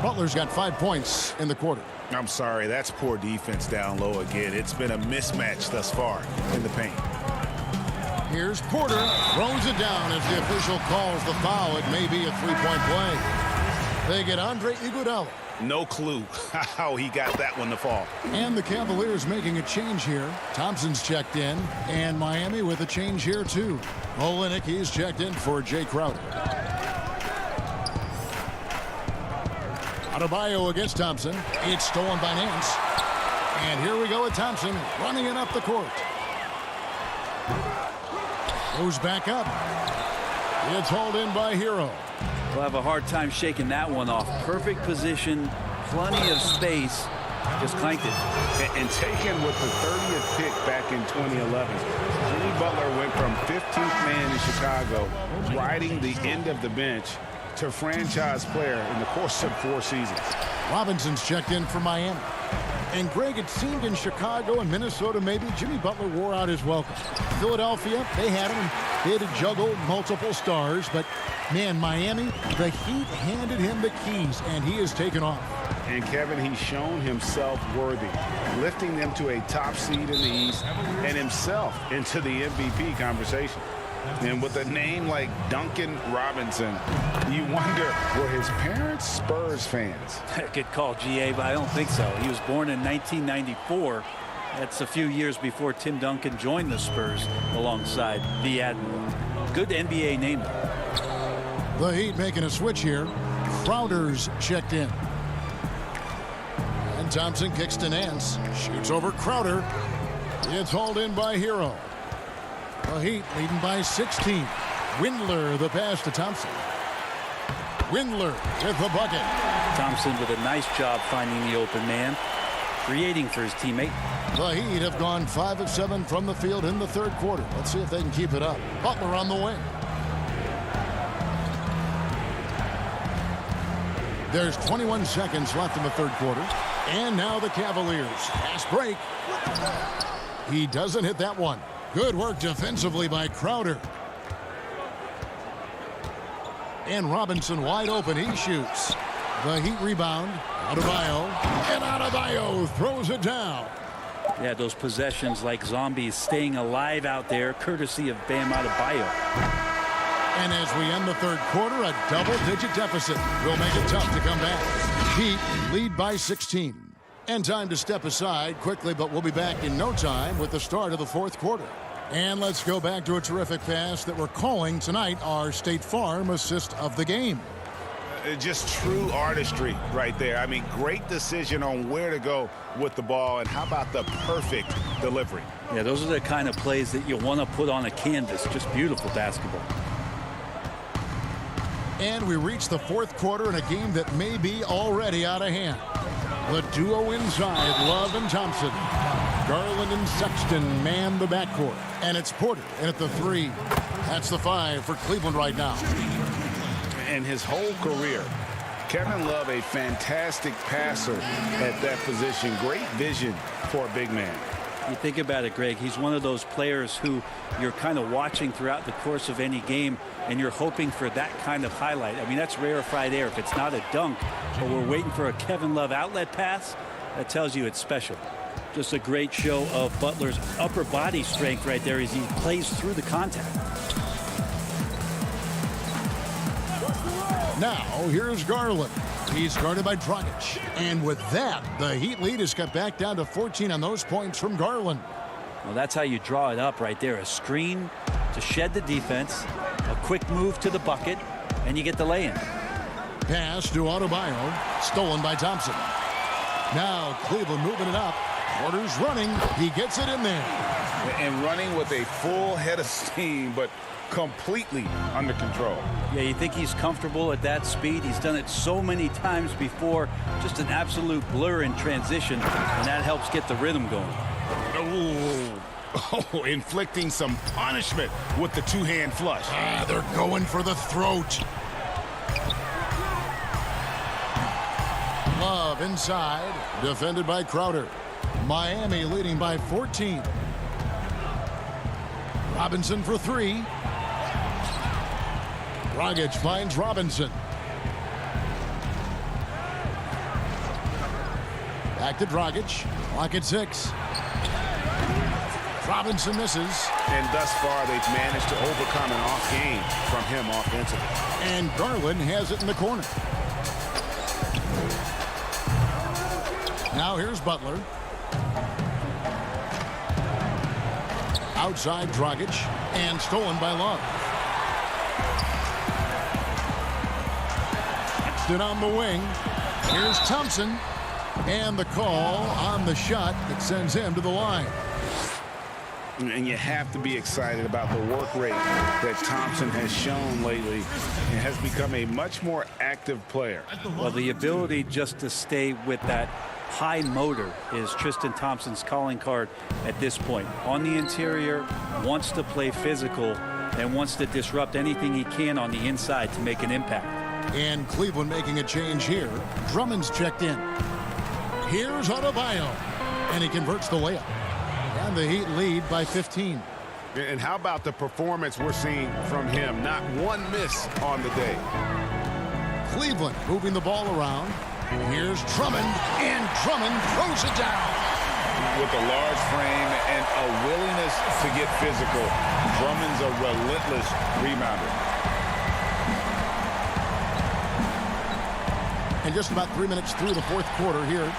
Butler's got 5 points in the quarter. I'm sorry, that's poor defense down low again. It's been a mismatch thus far in the paint. Here's Porter. Throws it down as the official calls the foul. It may be a 3-point play. They get Andre Iguodala. No clue how he got that one to fall. And the Cavaliers making a change here. Thompson's checked in, and Miami with a change here too. Olynyk, he's checked in for Jay Crowder. Adebayo against Thompson. It's stolen by Nance. And here we go with Thompson running it up the court. Goes back up. It's hauled in by Hero. We'll have a hard time shaking that one off. Perfect position, plenty of space. Just clanked it. And taken with the 30th pick back in 2011. Jimmy Butler went from 15th man in Chicago, riding the end of the bench, to franchise player in the course of 4 seasons. Robinson's checked in for Miami. And Greg, it seemed in Chicago and Minnesota maybe Jimmy Butler wore out his welcome. Philadelphia, they had him. They had to juggle multiple stars. But, man, Miami, the Heat handed him the keys, and he has taken off. And, Kevin, he's shown himself worthy, lifting them to a top seed in the East and himself into the MVP conversation. And with a name like Duncan Robinson, you wonder, were his parents Spurs fans? Good call, GA, but I don't think so. He was born in 1994. That's a few years before Tim Duncan joined the Spurs alongside the Admiral. Good NBA name. The Heat making a switch here. Crowder's checked in. And Thompson kicks to Nance. Shoots over Crowder. It's hauled in by Hero. The Heat leading by 16. Windler the pass to Thompson. Windler with the bucket. Thompson with a nice job finding the open man. creating for his teammate. The Heat have gone 5 of 7 from the field in the third quarter. Let's see if they can keep it up. Butler on the wing. There's 21 seconds left in the third quarter. And now the Cavaliers. Fast break. He doesn't hit that one. Good work defensively by Crowder. And Robinson wide open. He shoots. The Heat rebound. Adebayo. And Adebayo throws it down. Yeah, those possessions like zombies staying alive out there, courtesy of Bam Adebayo. And as we end the third quarter, a double-digit deficit will make it tough to come back. Heat lead by 16. And time to step aside quickly, but we'll be back in no time with the start of the fourth quarter. And let's go back to a terrific pass that we're calling tonight our State Farm assist of the game. Just true artistry right there. I mean, great decision on where to go with the ball, and how about the perfect delivery? Yeah, those are the kind of plays that you want to put on a canvas. Just beautiful basketball. And we reach the fourth quarter in a game that may be already out of hand. The duo inside, Love and Thompson. Garland and Sexton man the backcourt. And it's Porter in at the 3. That's the 5 for Cleveland right now. In his whole career, Kevin Love, a fantastic passer at that position. Great vision for a big man. You think about it, Greg, he's one of those players who you're kind of watching throughout the course of any game, and you're hoping for that kind of highlight. I mean, that's rarefied air. If it's not a dunk, but we're waiting for a Kevin Love outlet pass, that tells you it's special. Just a great show of Butler's upper body strength right there as he plays through the contact. Now, here's Garland. He's guarded by Dragic. And with that, the Heat lead is cut back down to 14 on those points from Garland. Well, that's how you draw it up right there. A screen to shed the defense, a quick move to the bucket, and you get the lay-in. Pass to Adebayo, stolen by Thompson. Now Cleveland moving it up. Porter's running. He gets it in there. And running with a full head of steam, but completely under control. Yeah, you think he's comfortable at that speed. He's done it so many times before. Just an absolute blur in transition, and that helps get the rhythm going. Oh, inflicting some punishment with the two-hand flush. They're going for the throat. Love inside, defended by Crowder. Miami leading by 14. Robinson for 3. Dragic finds Robinson. Back to Dragic. Clock at 6. Robinson misses. And thus far, they've managed to overcome an off game from him offensively. And Garland has it in the corner. Now here's Butler. Outside Dragic, and stolen by Love. Sexton on the wing. Here's Thompson. And the call on the shot that sends him to the line. And you have to be excited about the work rate that Thompson has shown lately and has become a much more active player. Well, the ability just to stay with that high motor is Tristan Thompson's calling card at this point. On the interior, wants to play physical and wants to disrupt anything he can on the inside to make an impact. And Cleveland making a change here. Drummond's checked in. Here's Adebayo, and he converts the layup. And the Heat lead by 15. And how about the performance we're seeing from him? Not one miss on the day. Cleveland moving the ball around. Here's Drummond, and Drummond throws it down. With a large frame and a willingness to get physical, Drummond's a relentless rebounder. And just about 3 minutes through the fourth quarter here.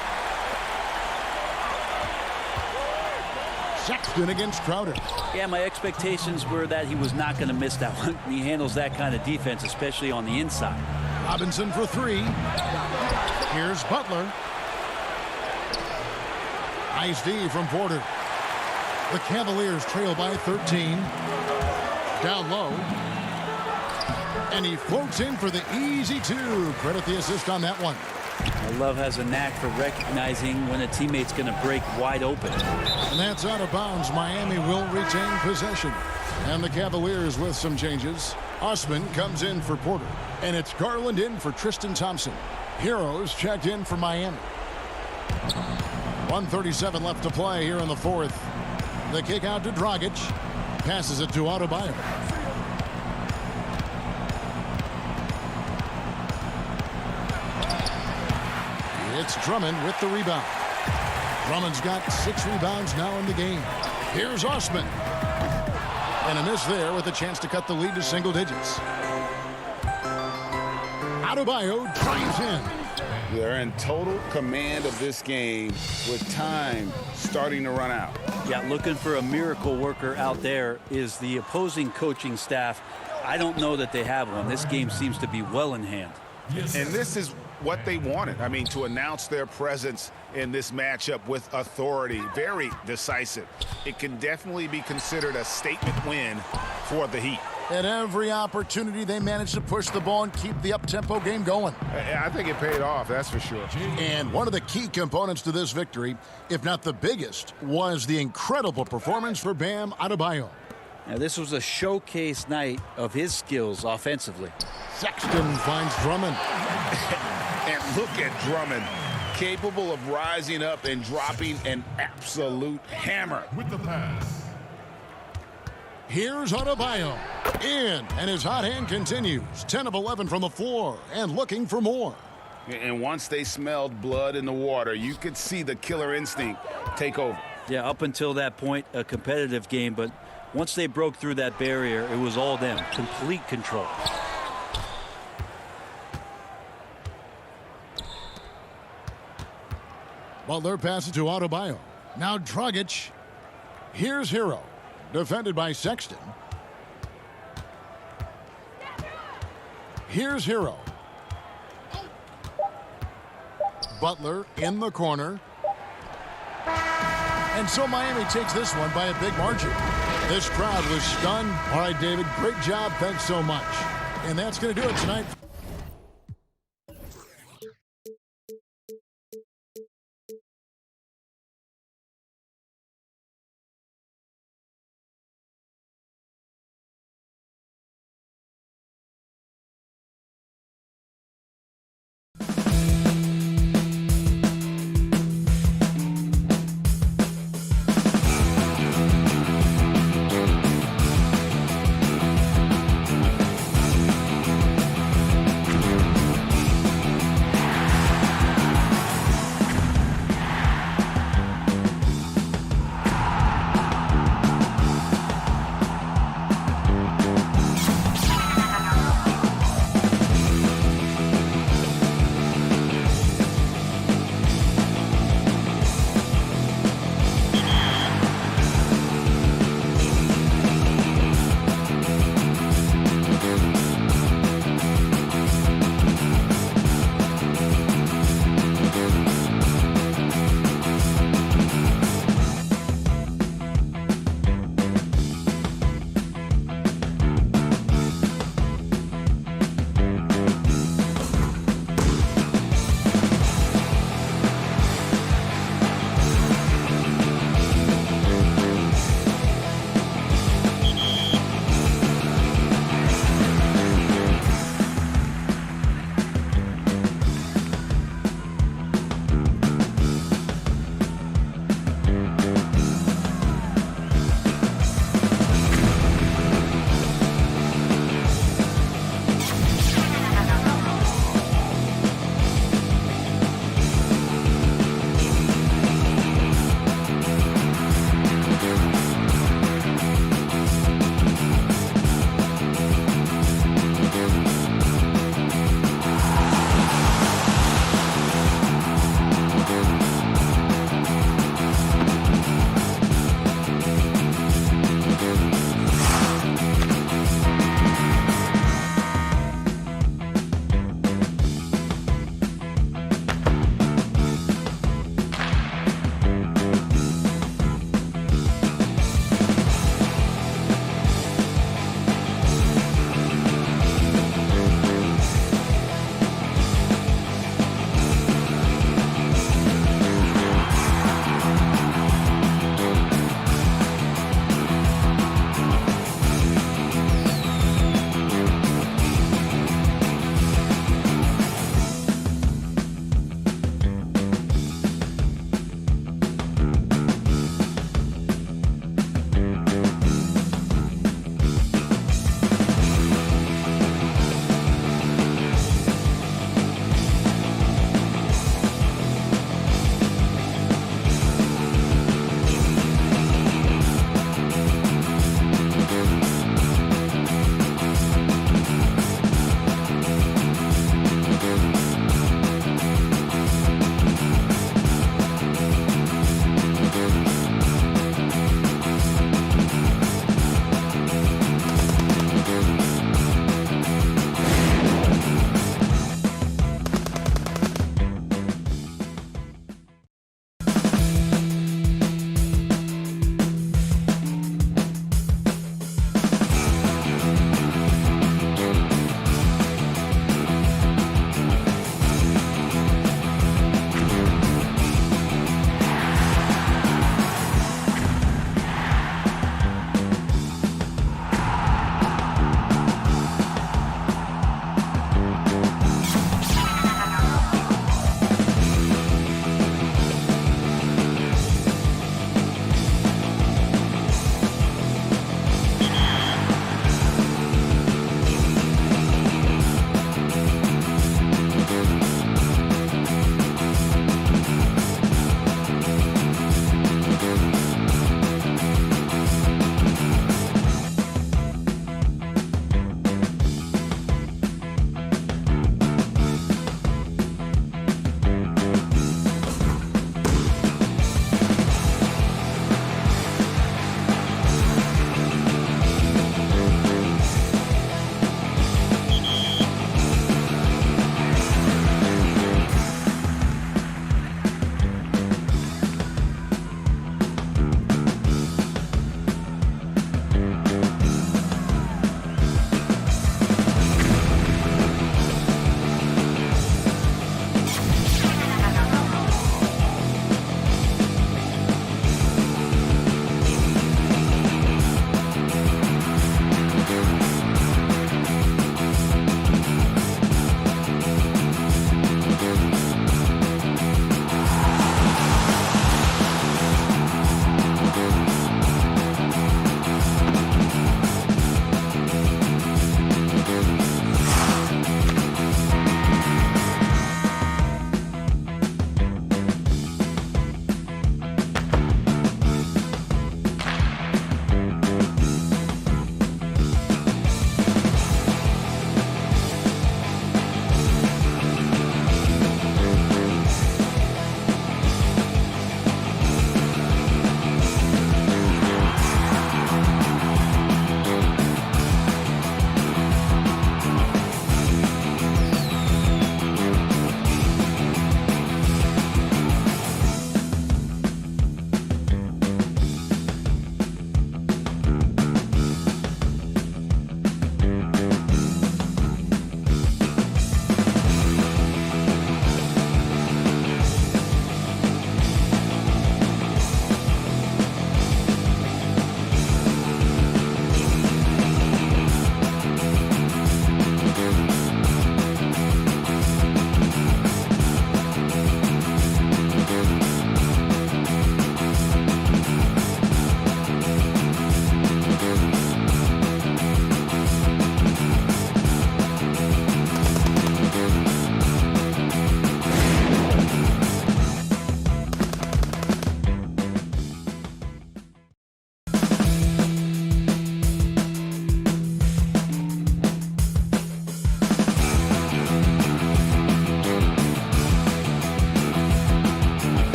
Sexton against Crowder. Yeah, my expectations were that he was not going to miss that one. He handles that kind of defense, especially on the inside. Robinson for 3. Here's Butler. Nice D from Porter. The Cavaliers trail by 13. Down low. And he floats in for the easy 2. Credit the assist on that one. Love has a knack for recognizing when a teammate's going to break wide open. And that's out of bounds. Miami will retain possession. And the Cavaliers with some changes. Osman comes in for Porter. And it's Garland in for Tristan Thompson. Heroes checked in for Miami. 1:37 left to play here in the fourth. The kick out to Dragic. Passes it to Adebayo. It's Drummond with the rebound. Drummond's got 6 rebounds now in the game. Here's Osman. And a miss there with a chance to cut the lead to single digits. Adebayo drives in. They're in total command of this game with time starting to run out. Yeah, looking for a miracle worker out there is the opposing coaching staff. I don't know that they have one. This game seems to be well in hand. And this is what they wanted. I mean, to announce their presence in this matchup with authority, very decisive. It can definitely be considered a statement win for the Heat. At every opportunity, they managed to push the ball and keep the up-tempo game going. I think it paid off, that's for sure. And one of the key components to this victory, if not the biggest, was the incredible performance for Bam Adebayo. Now, this was a showcase night of his skills offensively. Sexton finds Drummond. And look at Drummond, capable of rising up and dropping an absolute hammer. With the pass. Here's Adebayo. In, and his hot hand continues. 10 of 11 from the floor, and looking for more. And once they smelled blood in the water, you could see the killer instinct take over. Yeah, up until that point, a competitive game, but once they broke through that barrier, it was all them. Complete control. Butler passes to Adebayo. Now Dragic. Here's Hero. Defended by Sexton. Here's Hero. Butler in the corner. And so Miami takes this one by a big margin. This crowd was stunned. All right, David, great job. Thanks so much. And that's going to do it tonight.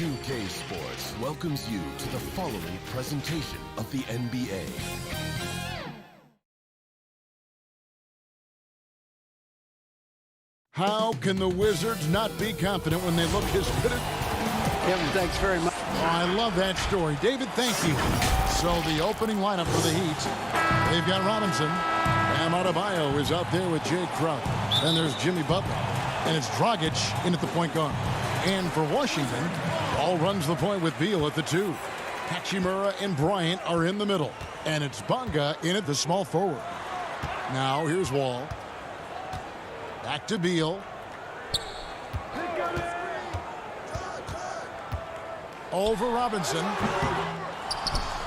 2K Sports welcomes you to the following presentation of the NBA. How can the Wizards not be confident when they look as good as... Kevin, thanks very much. Oh, I love that story. David, thank you. So the opening lineup for the Heat, they've got Robinson. Bam Adebayo is out there with Jay Crowder. Then there's Jimmy Butler. And it's Dragic in at the point guard. And for Washington, Ball runs the point with Beal at the 2. Hachimura and Bryant are in the middle. And it's Bonga in at the small forward. Now here's Wall. Back to Beal. Over Robinson.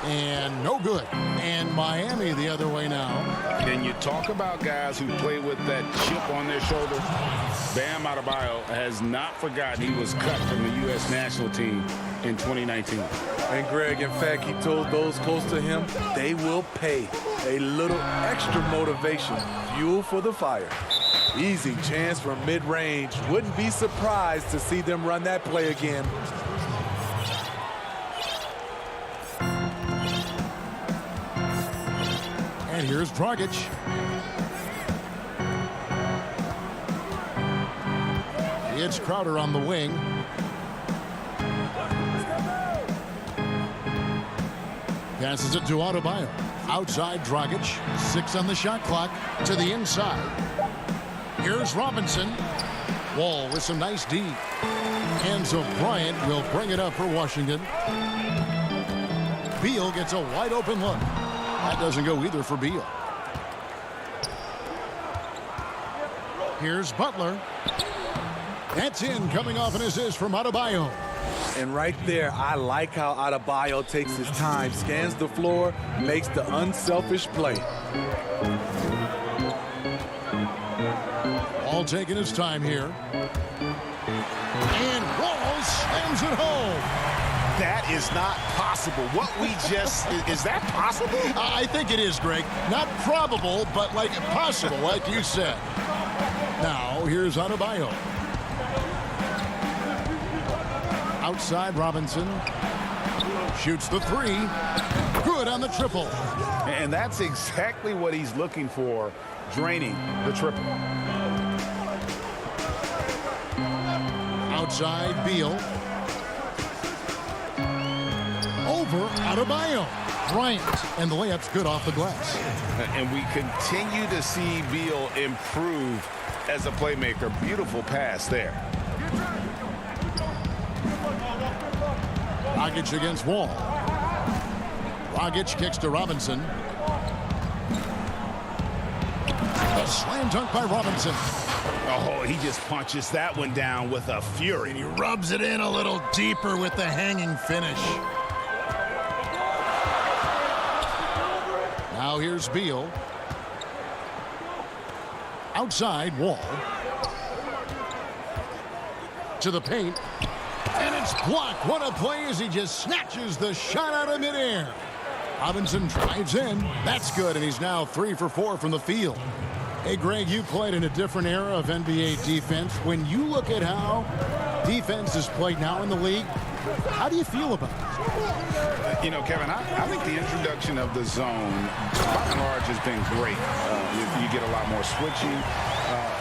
And no good. And Miami the other way now. And you talk about guys who play with that chip on their shoulder. Bam Adebayo has not forgotten he was cut from the U.S. national team in 2019. And Greg, in fact, he told those close to him, they will pay. A little extra motivation, fuel for the fire. Easy chance from mid-range. Wouldn't be surprised to see them run that play again. And here's Dragic. It's Crowder on the wing. Passes it to Adebayo. Outside Dragic. 6 on the shot clock. To the inside. Here's Robinson. Wall with some nice D. And so Bryant will bring it up for Washington. Beal gets a wide open look. That doesn't go either for Beal. Here's Butler. That's in, coming off an assist from Adebayo. And right there, I like how Adebayo takes his time, scans the floor, makes the unselfish play. All taking his time here. And Wall slams it home. That is not possible. What we just, is that possible? I think it is, Greg. Not probable, but like possible, like you said. Now, here's Adebayo. Outside Robinson. Shoots the 3. Good on the triple. And that's exactly what he's looking for, draining the triple. Outside Beal. Over Adebayo. Bryant. And the layup's good off the glass. And we continue to see Beal improve as a playmaker. Beautiful pass there. Dragic against Wall. Dragic kicks to Robinson. A slam dunk by Robinson. Oh, he just punches that one down with a fury. And he rubs it in a little deeper with the hanging finish. Now here's Beal. Outside Wall. To the paint. And it's blocked. What a play as he just snatches the shot out of midair. Robinson drives in. That's good, and he's now 3 for 4 from the field. Hey, Greg, you played in a different era of NBA defense. When you look at how defense is played now in the league, how do you feel about it? You know, Kevin, I think the introduction of the zone, by and large, has been great. You get a lot more switching.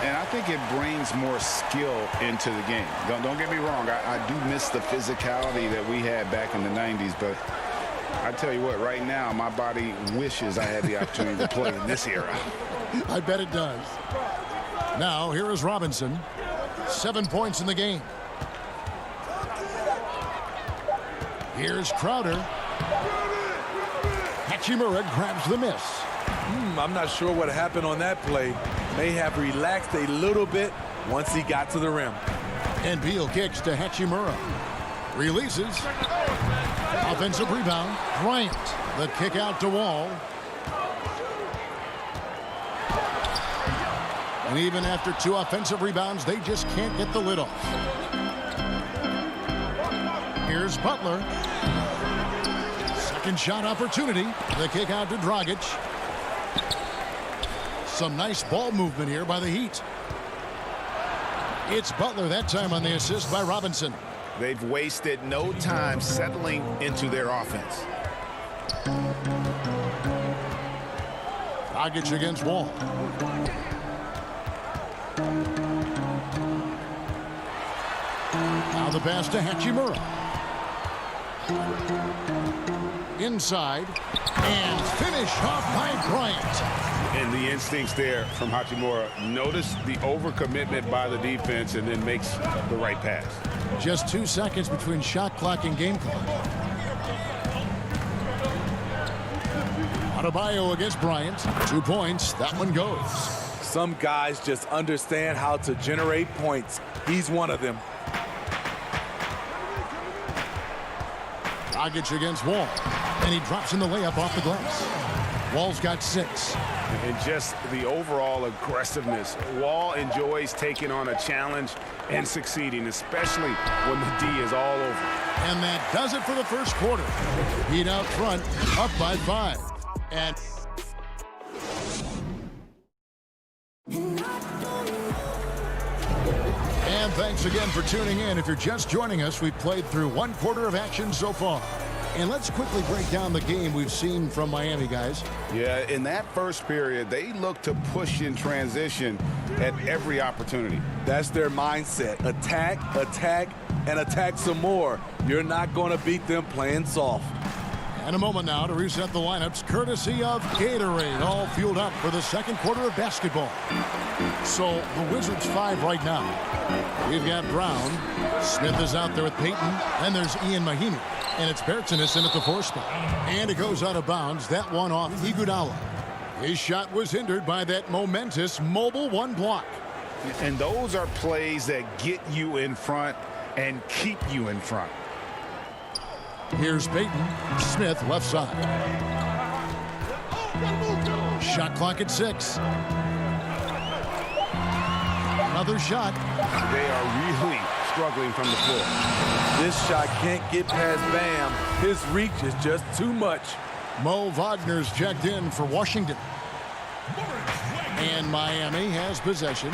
And I think it brings more skill into the game. Don't get me wrong. I do miss the physicality that we had back in the 90s. But I tell you what, right now, my body wishes I had the opportunity to play in this era. I bet it does. Now, here is Robinson. 7 points in the game. Here's Crowder. Hachimura grabs the miss. I'm not sure what happened on that play. May have relaxed a little bit once he got to the rim. And Beal kicks to Hachimura. Releases. Offensive rebound. Bryant. The kick out to Wall. And even after 2 offensive rebounds, they just can't get the lid off. Here's Butler. Second shot opportunity. The kick out to Dragic. Some nice ball movement here by the Heat. It's Butler that time on the assist by Robinson. They've wasted no time settling into their offense. Dragic against Wall. Now the pass to Hachimura. Inside. And finish off by Bryant. And the instincts there from Hachimura. Notice the overcommitment by the defense and then makes the right pass. Just 2 seconds between shot clock and game clock. Adebayo against Bryant. 2 points. That one goes. Some guys just understand how to generate points. He's one of them. Dragic against Wall. And he drops in the layup off the glass. Wall's got 6. And just the overall aggressiveness. Wall enjoys taking on a challenge and succeeding, especially when the D is all over. And that does it for the first quarter. Heat out front, up by 5. And thanks again for tuning in. If you're just joining us, we've played through 1 quarter of action so far. And let's quickly break down the game we've seen from Miami, guys. Yeah, in that first period, they looked to push in transition at every opportunity. That's their mindset. Attack, attack, and attack some more. You're not going to beat them playing soft. And a moment now to reset the lineups, courtesy of Gatorade, all fueled up for the second quarter of basketball. So the Wizards 5 right now. We've got Brown. Smith is out there with Payton. Then there's Ian Mahinmi. And it's Bertsinus in at the 4 spot. And it goes out of bounds. That one off Iguodala. His shot was hindered by that momentous mobile 1 block. And those are plays that get you in front and keep you in front. Here's Payton. Smith left side. Shot clock at 6. Another shot. They are really struggling from the floor. This shot can't get past Bam. His reach is just too much. Mo Wagner's checked in for Washington. And Miami has possession.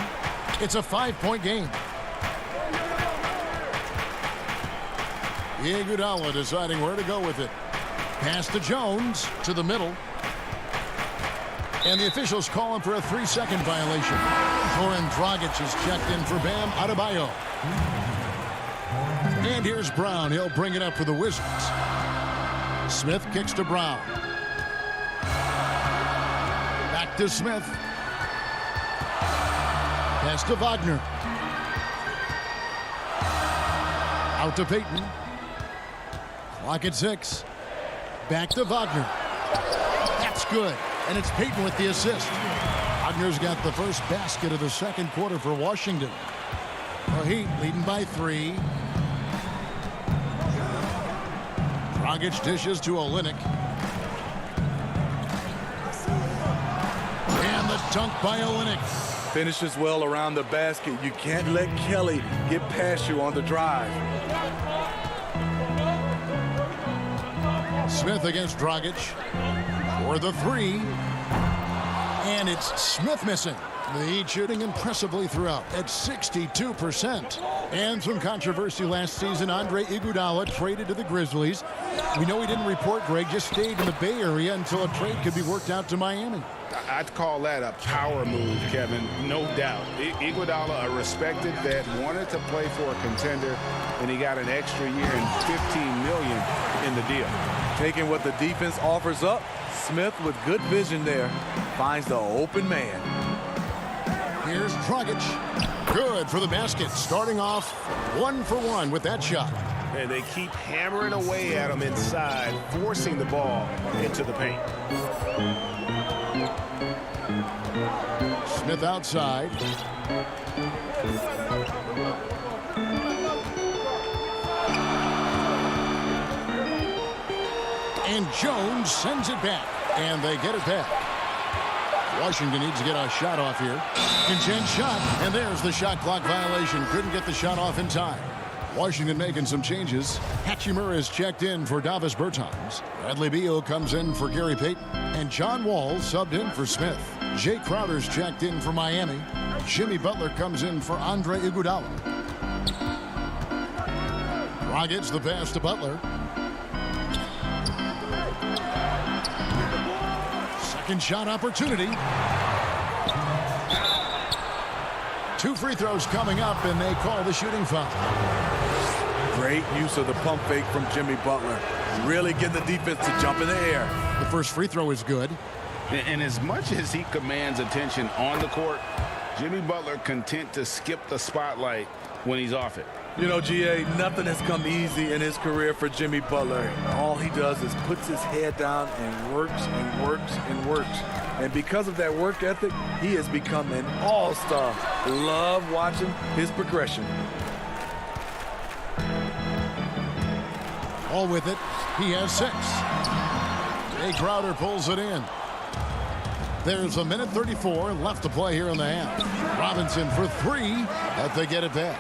It's a 5-point game. Iguodala deciding where to go with it. Pass to Jones to the middle. And the officials calling for a 3-second violation. Goran Dragic is checked in for Bam Adebayo. And here's Brown. He'll bring it up for the Wizards. Smith kicks to Brown. Back to Smith. Pass to Wagner. Out to Payton. Clock at 6. Back to Wagner. That's good. And it's Payton with the assist. Wagner's got the first basket of the second quarter for Washington. The Heat leading by 3. Dragic dishes to Olynyk. And the dunk by Olynyk. Finishes well around the basket. You can't let Kelly get past you on the drive. Smith against Dragic for the 3. And it's Smith missing. The Heat shooting impressively throughout at 62%. And some controversy last season. Andre Iguodala traded to the Grizzlies. We know he didn't report, Greg, just stayed in the Bay Area until a trade could be worked out to Miami. I'd call that a power move, Kevin, no doubt. Iguodala, a respected vet, wanted to play for a contender, and he got an extra year and $15 million in the deal. Taking what the defense offers up, Smith with good vision there finds the open man. Here's Dragic. Good for the basket. Starting off 1 for 1 with that shot. And they keep hammering away at him inside, forcing the ball into the paint. Smith outside. And Jones sends it back. And they get it back. Washington needs to get a shot off here. Consent shot. And there's the shot clock violation. Couldn't get the shot off in time. Washington making some changes. Hachimura is checked in for Davis Bertans. Bradley Beal comes in for Gary Payton. And John Wall subbed in for Smith. Jay Crowder's checked in for Miami. Jimmy Butler comes in for Andre Iguodala. Dragic's the pass to Butler. Second shot opportunity. 2 free throws coming up, and they call the shooting foul. Great use of the pump fake from Jimmy Butler. Really getting the defense to jump in the air. The first free throw is good. And as much as he commands attention on the court, Jimmy Butler content to skip the spotlight when he's off it. You know, GA, nothing has come easy in his career for Jimmy Butler. All he does is puts his head down and works and works and works. And because of that work ethic, he has become an all-star. Love watching his progression. All with it. He has 6. Jay Crowder pulls it in. There's a minute 34 left to play here in the half. Robinson for 3, but they get it back.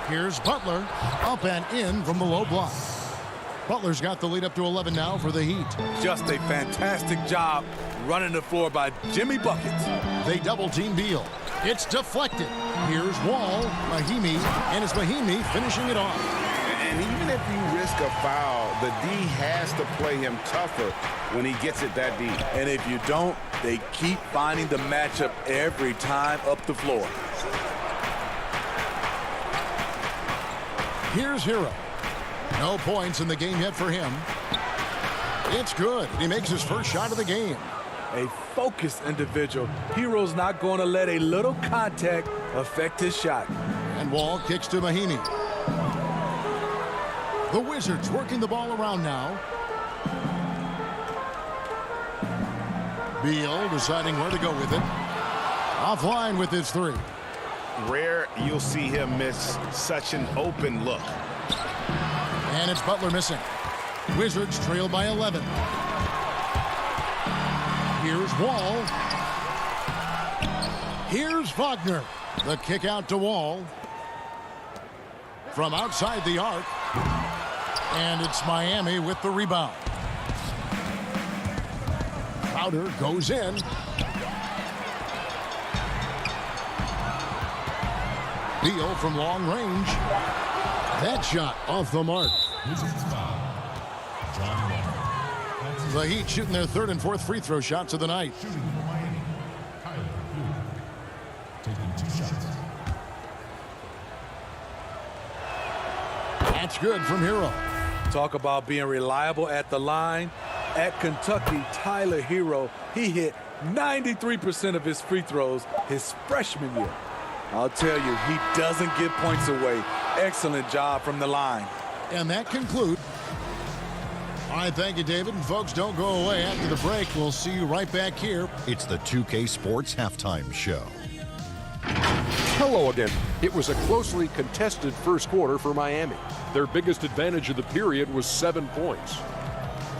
Here's Butler, up and in from the low block. Butler's got the lead up to 11 now for the Heat. Just a fantastic job running the floor by Jimmy Buckets. They double-team Beal. It's deflected. Here's Wall, Mahimi, and it's Mahimi finishing it off. And even if you risk a foul, the D has to play him tougher when he gets it that deep. And if you don't, they keep finding the matchup every time up the floor. Here's Hero. No points in the game yet for him. It's good. He makes his first shot of the game. A focused individual. Hero's not going to let a little contact affect his shot. And Wall kicks to Mahimi. The Wizards working the ball around now. Beal deciding where to go with it. Offline with his 3. Rare you'll see him miss such an open look. And it's Butler missing. Wizards trail by 11. Here's Wall. Here's Wagner. The kick out to Wall. From outside the arc. And it's Miami with the rebound. Crowder goes in. Beal from long range. That shot off the mark. The Heat shooting their 3rd and 4th free throw shots of the night. That's good from Hero. Talk about being reliable at the line. At Kentucky, Tyler Hero, he hit 93% of his free throws his freshman year. I'll tell you, he doesn't give points away. Excellent job from the line. And that concludes. All right, thank you, David. And folks, don't go away. After the break, we'll see you right back here. It's the 2K Sports Halftime Show. Hello again. It was a closely contested first quarter for Miami. Their biggest advantage of the period was 7 points.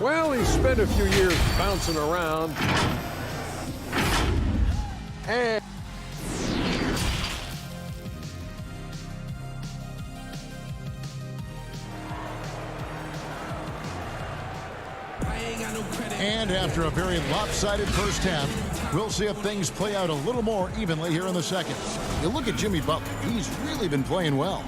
Well, he spent a few years bouncing around. And after a very lopsided first half, we'll see if things play out a little more evenly here in the second. You look at Jimmy Butler. He's really been playing well.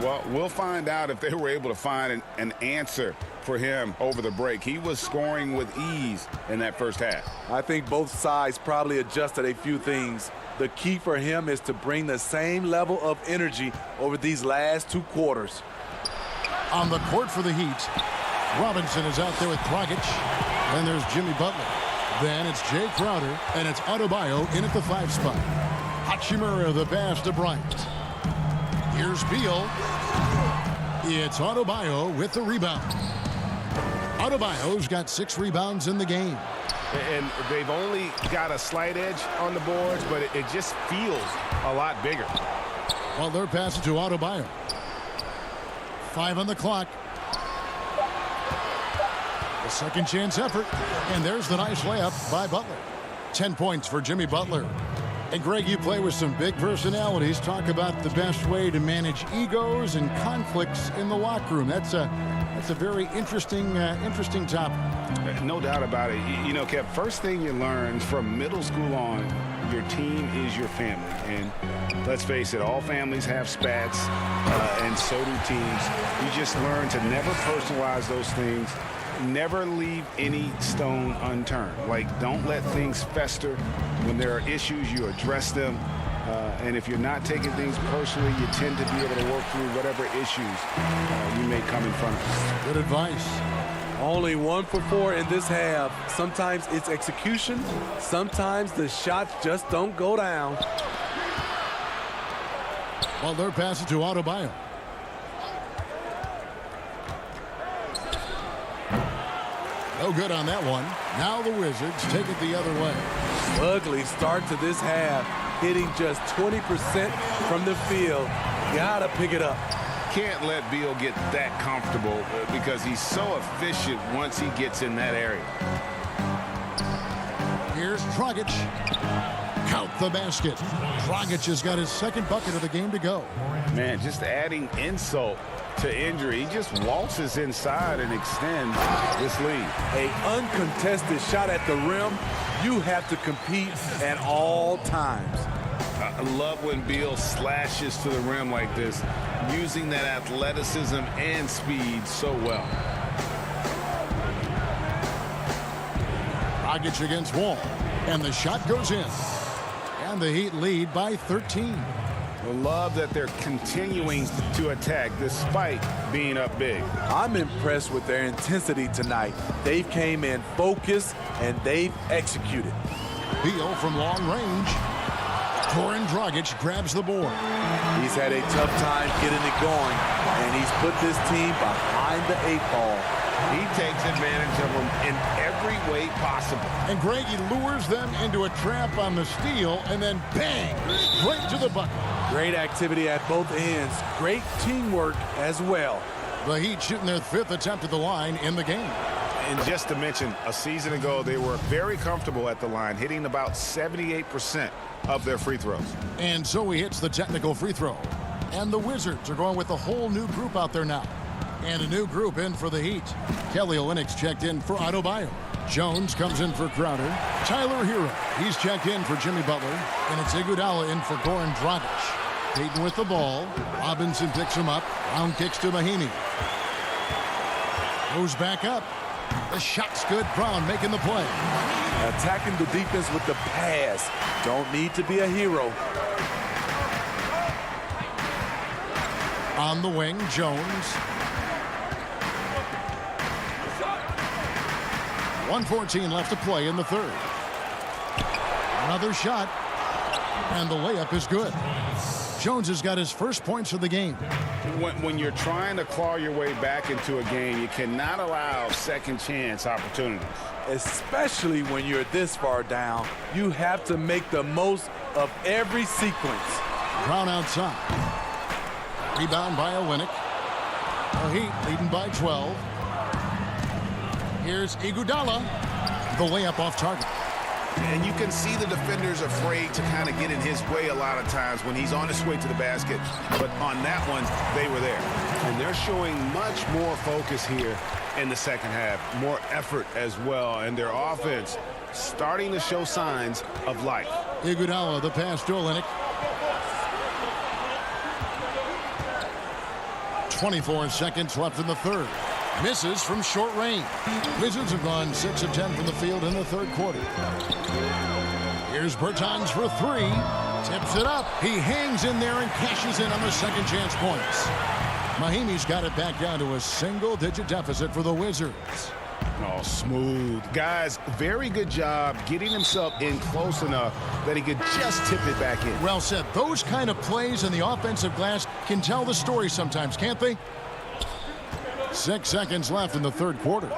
Well, we'll find out if they were able to find an answer for him over the break. He was scoring with ease in that first half. I think both sides probably adjusted a few things. The key for him is to bring the same level of energy over these last 2 quarters. On the court for the Heat, Robinson is out there with Dragic. Then there's Jimmy Butler. Then it's Jay Crowder, and it's Adebayo in at the 5 spot. Hachimura the pass to Bryant. Here's Beal. It's Adebayo with the rebound. Adebayo's got 6 rebounds in the game. And they've only got a slight edge on the boards, but it just feels a lot bigger. Well, they're passing to Adebayo. 5 on the clock. A second chance effort, and there's the nice layup by Butler. 10 points for Jimmy Butler. And Greg, you play with some big personalities. Talk about the best way to manage egos and conflicts in the locker room. That's a very interesting topic. No doubt about it. You know, Kev, first thing you learn from middle school on, your team is your family. And let's face it, all families have spats, and so do teams. You just learn to never personalize those things. Never leave any stone unturned. Like, don't let things fester. When there are issues, you address them. And if you're not taking things personally, you tend to be able to work through whatever issues you may come in front of. Good advice. Only 1 for 4 in this half. Sometimes it's execution. Sometimes the shots just don't go down. Butler passes to Adebayo. No good on that one. Now the Wizards take it the other way. Ugly start to this half. Hitting just 20% from the field. Gotta pick it up. Can't let Beal get that comfortable because he's so efficient once he gets in that area. Here's Dragic. Count the basket. Dragic has got his second bucket of the game to go. Man, just adding insult to injury. He just waltzes inside and extends this lead. A uncontested shot at the rim. You have to compete at all times. I love when Beal slashes to the rim like this, using that athleticism and speed so well. Dragic against Wall, and the shot goes in. And the Heat lead by 13. I love that they're continuing to attack despite being up big. I'm impressed with their intensity tonight. They came in focused and they've executed. Beal from long range. Goran Dragic grabs the board. He's had a tough time getting it going, and he's put this team behind the 8 ball. He takes advantage of them in every way possible. And Greg, he lures them into a trap on the steal, and then bang, straight to the bucket. Great activity at both ends. Great teamwork as well. The Heat shooting their 5th attempt at the line in the game. And just to mention, a season ago, they were very comfortable at the line, hitting about 78% of their free throws. And so he hits the technical free throw. And the Wizards are going with a whole new group out there now. And a new group in for the Heat. Kelly Olynyk's checked in for Adebayo. Jones comes in for Crowder. Tyler Hero, he's checked in for Jimmy Butler. And it's Iguodala in for Goran Dragic. Payton with the ball. Robinson picks him up. Round kicks to Mahinmi. Goes back up. The shot's good. Brown making the play. Attacking the defense with the pass. Don't need to be a hero. On the wing, Jones. 1:14 left to play in the third. Another shot. And the layup is good. Jones has got his first points of the game. When you're trying to claw your way back into a game, you cannot allow second chance opportunities. Especially when you're this far down, you have to make the most of every sequence. Brown outside. Rebound by Oleynik. The Heat leading by 12. Here's Iguodala. The layup off target. And you can see the defenders afraid to kind of get in his way a lot of times when he's on his way to the basket. But on that one, they were there. And they're showing much more focus here in the second half. More effort as well. And their offense starting to show signs of life. Iguodala, the pass to Oleynik. 24 seconds left in the third. Misses from short range. Wizards have gone 6 of 10 from the field in the third quarter. Here's Bertans for 3. Tips it up. He hangs in there and cashes in on the second chance points. Mahinmi's got it back down to a single-digit deficit for the Wizards. Oh, smooth. Guys, very good job getting himself in close enough that he could just tip it back in. Well said. Those kind of plays in the offensive glass can tell the story sometimes, can't they? 6 seconds left in the third quarter.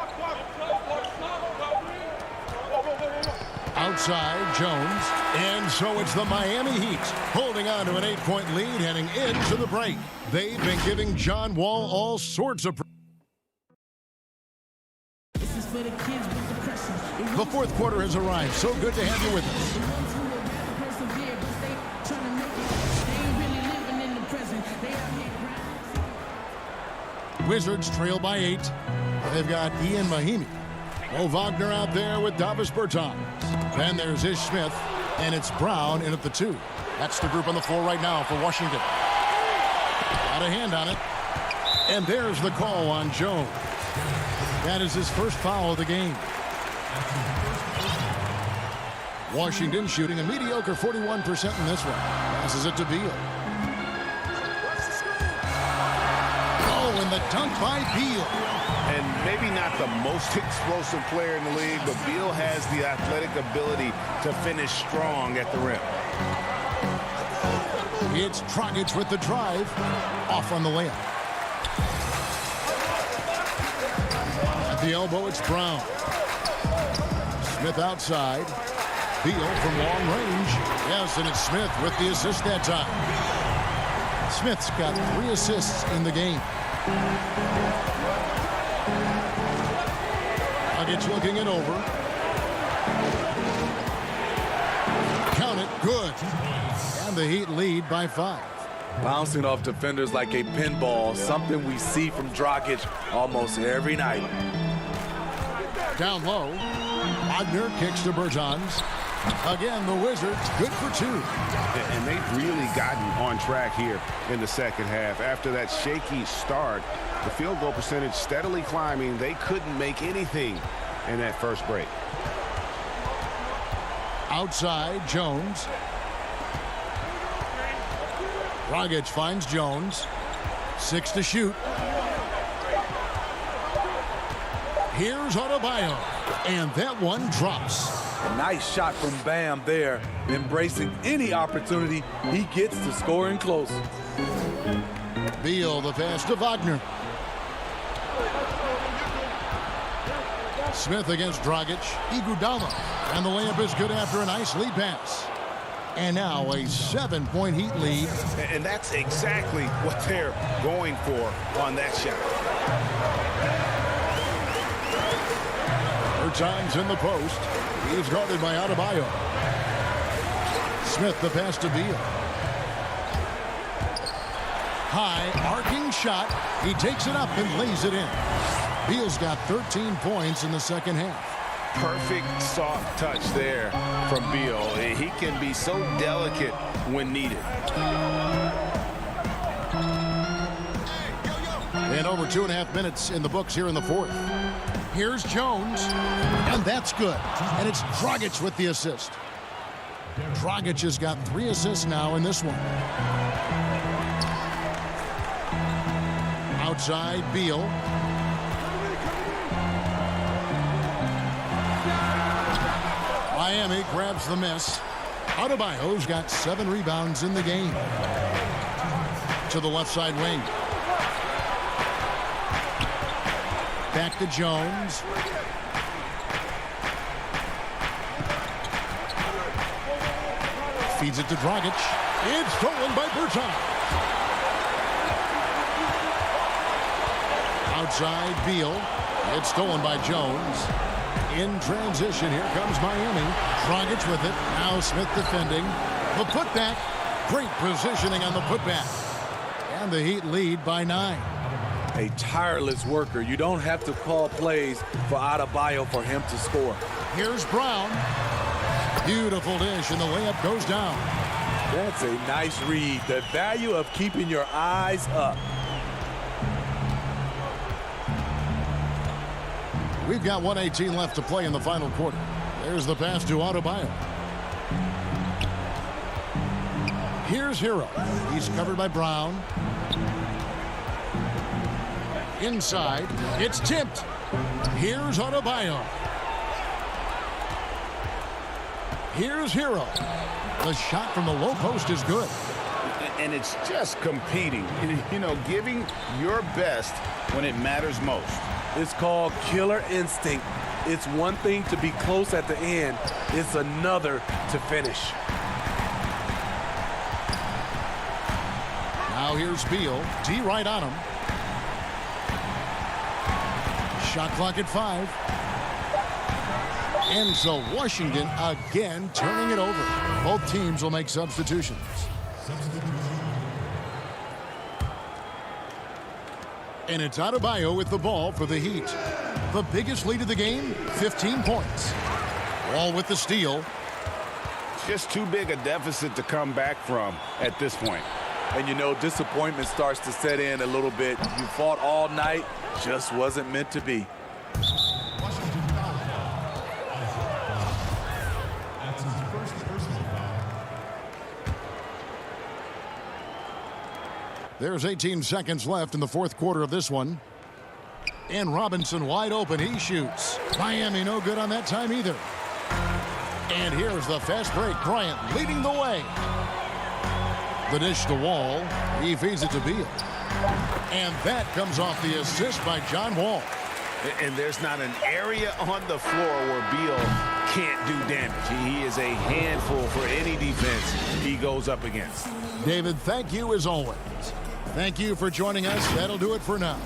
Outside, Jones. And so it's the Miami Heat holding on to an 8-point lead heading into the break. They've been giving John Wall all sorts of... The fourth quarter has arrived. So good to have you with us. Wizards trail by 8. They've got Ian Mahinmi. Mo Wagner out there with Davis Bertans. Then there's Ish Smith. And it's Brown in at the 2. That's the group on the floor right now for Washington. Got a hand on it. And there's the call on Jones. That is his first foul of the game. Washington shooting a mediocre 41% in this one. Passes it to Beal. Oh, and the dunk by Beal. And maybe not the most explosive player in the league, but Beal has the athletic ability to finish strong at the rim. It's Dragic with the drive. Off on the layup. At the elbow, it's Brown. Smith outside. Beal from long range. Yes, and it's Smith with the assist that time. Smith's got 3 assists in the game. Dragic looking it over. Count it, good. And the Heat lead by 5. Bouncing off defenders like a pinball, something we see from Dragic almost every night. Down low. Wagner kicks to Bertans. Again, the Wizards good for 2. And they've really gotten on track here in the second half. After that shaky start, the field goal percentage steadily climbing. They couldn't make anything in that first break. Outside, Jones. Dragic finds Jones. 6 to shoot. Here's Adebayo. And that one drops. A nice shot from Bam there, embracing any opportunity he gets to score in close. Beal, the pass to Wagner. Smith against Dragic. Iguodala. And the layup is good after a nice lead pass. And now a 7-point Heat lead. And that's exactly what they're going for on that shot. Bertans in the post. He's guarded by Adebayo. Smith the pass to Beal. High arcing shot. He takes it up and lays it in. Beal's got 13 points in the second half. Perfect soft touch there from Beal. He can be so delicate when needed. And over 2.5 minutes in the books here in the fourth. Here's Jones, and that's good. And it's Dragic with the assist. Dragic has got 3 assists now in this one. Outside, Beal. Miami grabs the miss. Adebayo's got 7 rebounds in the game. To the left side wing. Back to Jones. Feeds it to Dragic. It's stolen by Bertans. Outside, Beal. It's stolen by Jones. In transition, here comes Miami. Dragic with it. Now Smith defending. The putback. Great positioning on the putback. And the Heat lead by 9. A tireless worker. You don't have to call plays for Adebayo for him to score. Here's Brown. Beautiful dish, and the layup goes down. That's a nice read. The value of keeping your eyes up. We've got 1:18 left to play in the final quarter. There's the pass to Adebayo. Here's Hero. He's covered by Brown. Inside, it's tipped. Here's Adebayo. Here's Hero. The shot from the low post is good. And it's just competing, you know, giving your best when it matters most. It's called killer instinct. It's one thing to be close at the end. It's another to finish. Now here's Beal. D right on him. Shot clock at 5. And so Washington again turning it over. Both teams will make substitutions. And it's Adebayo with the ball for the Heat. The biggest lead of the game, 15 points. Wall with the steal. just too big a deficit to come back from at this point. And you know, disappointment starts to set in a little bit. You fought all night, just wasn't meant to be. There's 18 seconds left in the fourth quarter of this one. And Robinson wide open. He shoots. Miami no good on that time either. And here's the fast break. Bryant leading the way. The dish to Wall. He feeds it to Beal. And that comes off the assist by John Wall. And there's not an area on the floor where Beal can't do damage. He is a handful for any defense he goes up against. David, thank you as always. Thank you for joining us. That'll do it for now.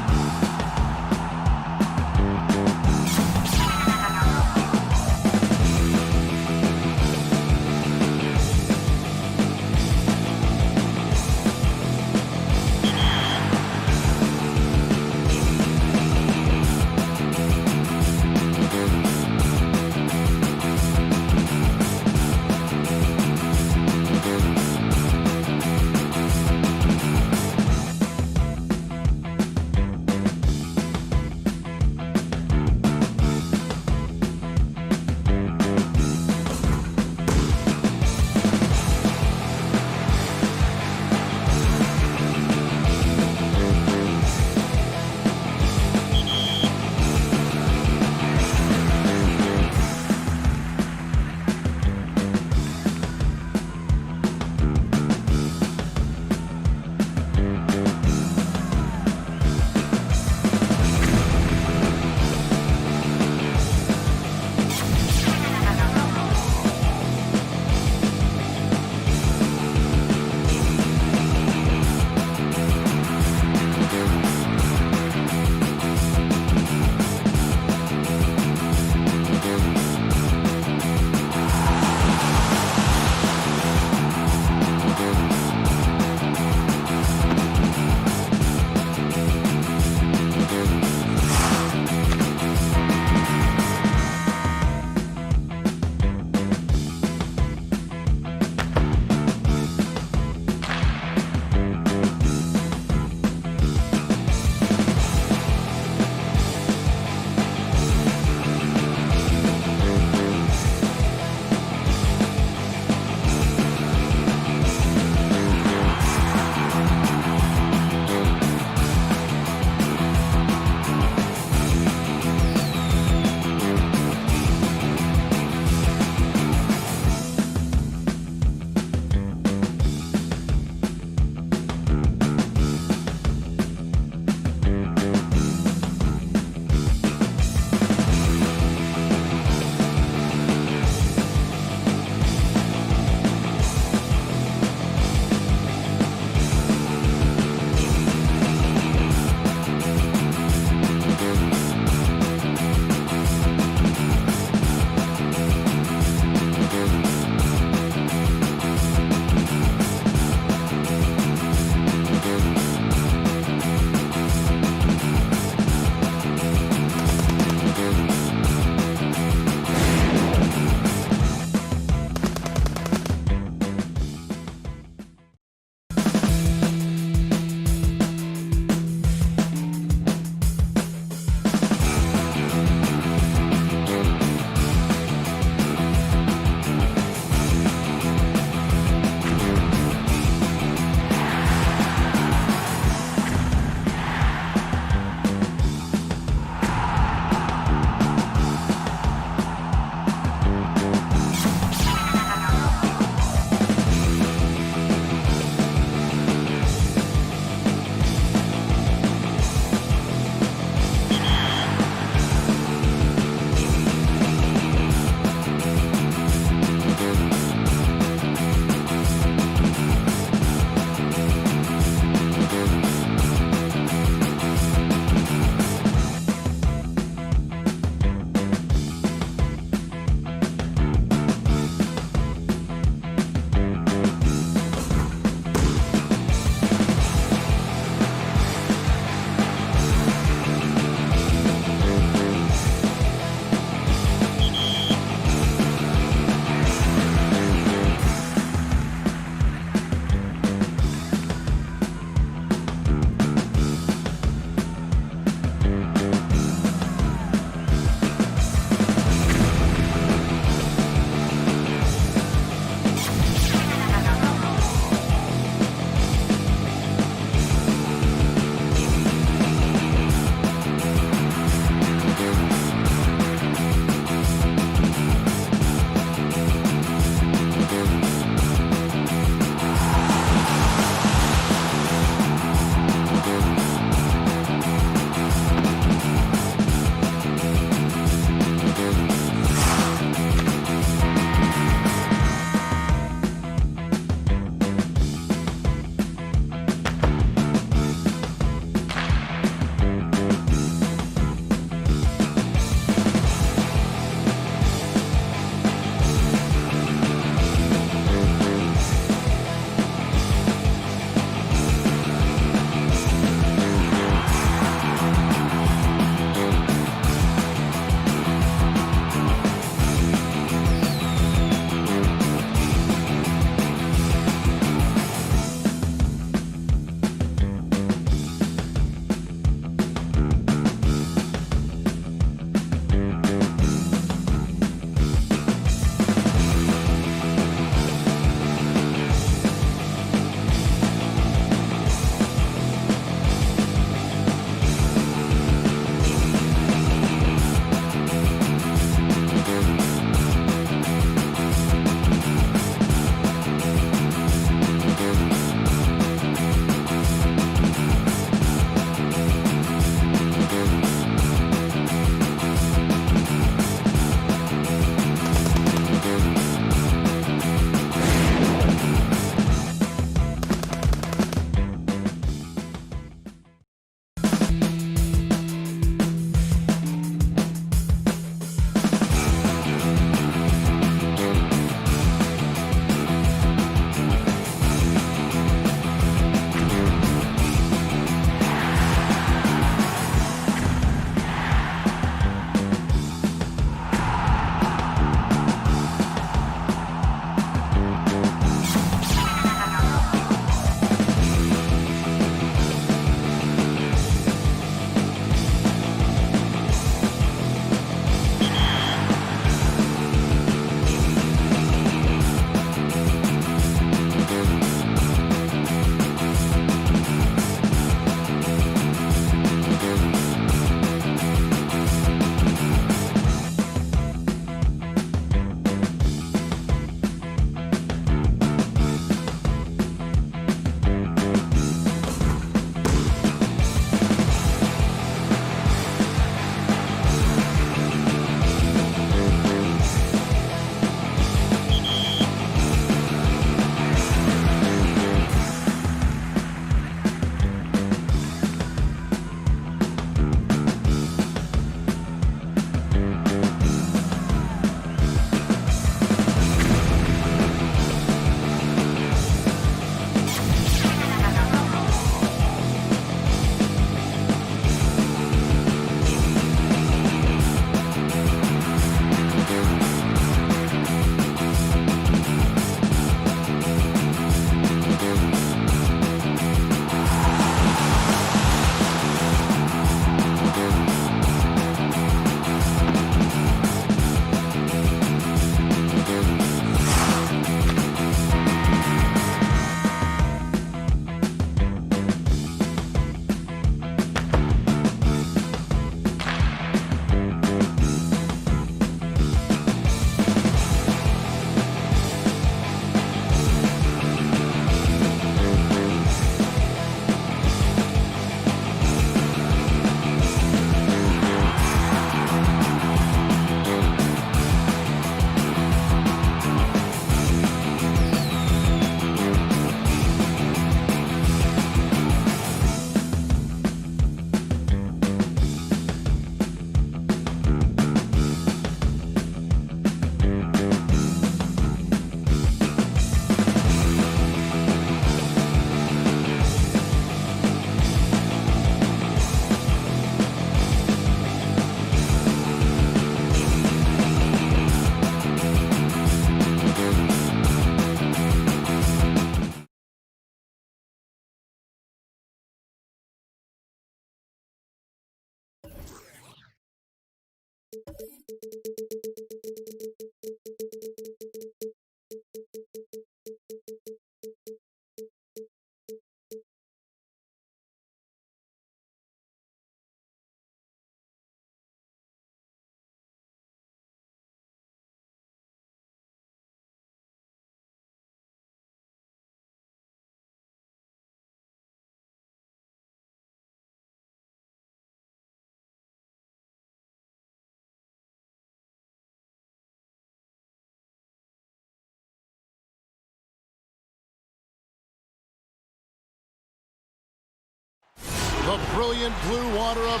The brilliant blue water of...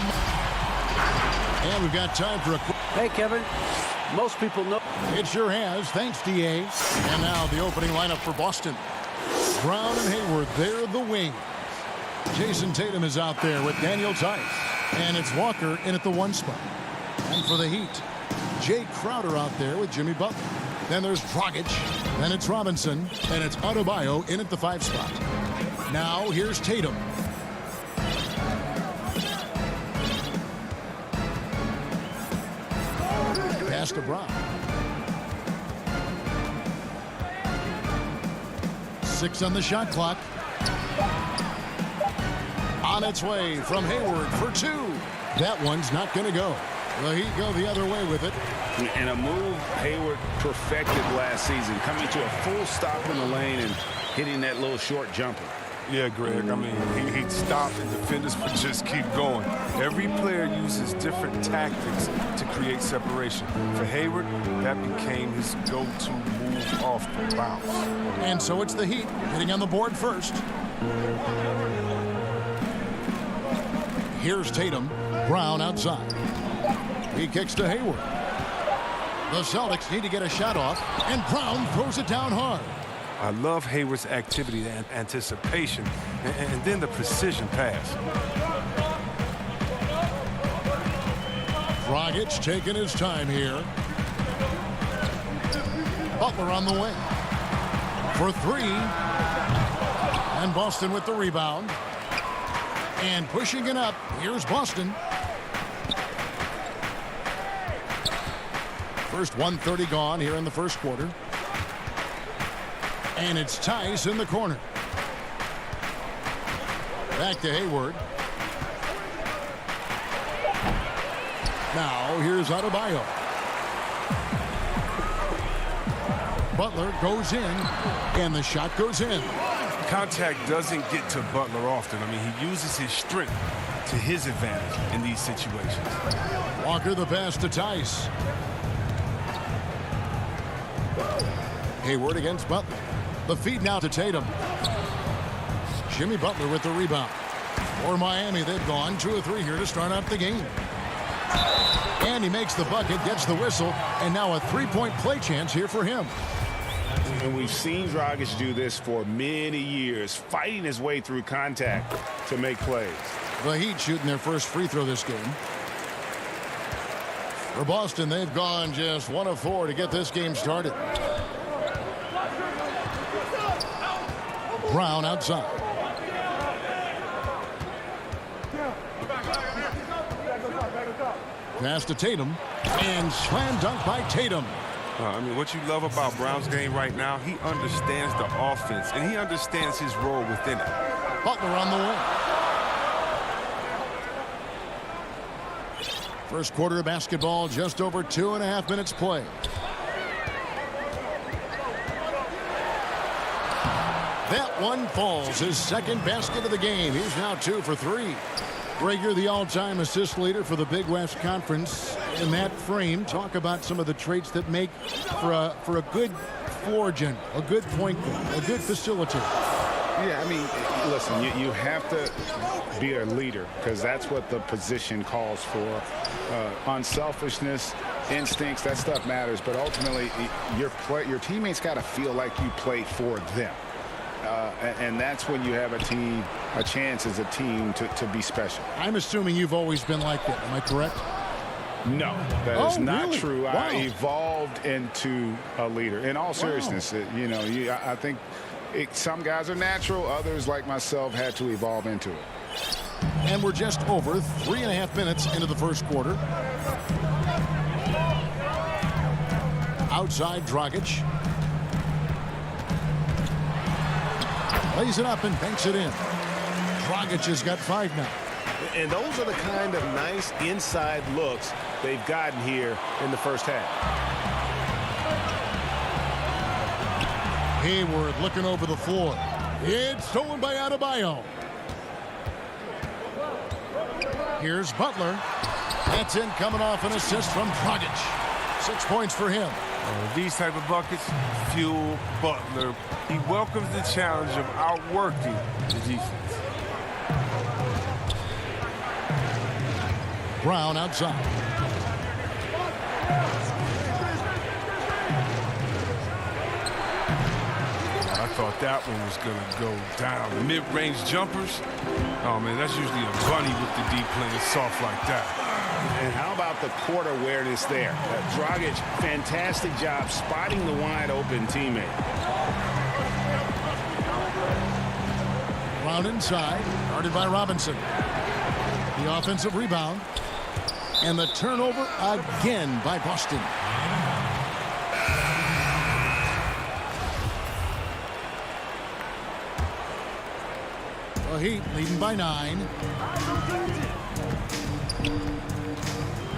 And we've got time for a... Hey, Kevin. Most people know... It sure has. Thanks, D.A. And now the opening lineup for Boston. Brown and Hayward, they're the wing. Jason Tatum is out there with Daniel Tice. And it's Walker in at the 1 spot. And for the Heat, Jay Crowder out there with Jimmy Butler. Then there's Dragic. Then it's Robinson. And it's Adebayo in at the 5 spot. Now here's Tatum. Pass to Brown. 6 on the shot clock. On its way from Hayward for 2. That one's not going to go. The Heat go the other way with it. And a move Hayward perfected last season, coming to a full stop in the lane and hitting that little short jumper. Yeah, Greg. I mean, he'd stop and defenders would just keep going. Every player uses different tactics to create separation. For Hayward, that became his go-to move off the bounce. And so it's the Heat getting on the board first. Here's Tatum. Brown outside. He kicks to Hayward. The Celtics need to get a shot off, and Brown throws it down hard. I love Hayward's activity and anticipation, and then the precision pass. Dragic taking his time here. Butler on the wing for 3. And Boston with the rebound. And pushing it up, here's Boston. First 1:30 gone here in the first quarter. And it's Tice in the corner. Back to Hayward. Now here's Adebayo. Butler goes in, and the shot goes in. Contact doesn't get to Butler often. I mean, he uses his strength to his advantage in these situations. Walker the pass to Tice. Hayward against Butler. The feed now to Tatum. Jimmy Butler with the rebound. For Miami, they've gone 2 of 3 here to start out the game. And he makes the bucket, gets the whistle, and now a 3-point play chance here for him. And we've seen Dragic do this for many years, fighting his way through contact to make plays. The Heat shooting their first free throw this game. For Boston, they've gone just 1 of 4 to get this game started. Brown outside. Pass to Tatum, and slam dunk by Tatum. I mean, what you love about Brown's game right now, he understands the offense, and he understands his role within it. Butler on the wing. First quarter of basketball, just over 2.5 minutes play. That one falls, his second basket of the game. He's now 2 for 3. Greg, you're the all-time assist leader for the Big West Conference. In that frame, talk about some of the traits that make for a good floor general, a good point guard, a good facilitator. Yeah, I mean, listen, you have to be a leader because that's what the position calls for. Unselfishness, instincts, that stuff matters. But ultimately, your teammates got to feel like you play for them. And that's when you have a chance as a team to be special. I'm assuming you've always been like that. Am I correct? No, that is not really? true. Wow. I evolved into a leader. In all seriousness, I think some guys are natural. Others, like myself, had to evolve into it. And we're just over 3.5 minutes into the first quarter. Outside Dragic. Lays it up and banks it in. Dragic has got 5 now. And those are the kind of nice inside looks they've gotten here in the first half. Hayward looking over the floor. It's stolen by Adebayo. Here's Butler. That's in, coming off an assist from Dragic. 6 points for him. These type of buckets fuel Butler. He welcomes the challenge of outworking the defense. Brown outside. I thought that one was going to go down. The mid-range jumpers, oh man, that's usually a bunny with the deep playing soft like that. And how about the court awareness there? Dragic, fantastic job spotting the wide open teammate. Brown inside, guarded by Robinson. The offensive rebound. And the turnover again by Boston. The Heat leading by 9.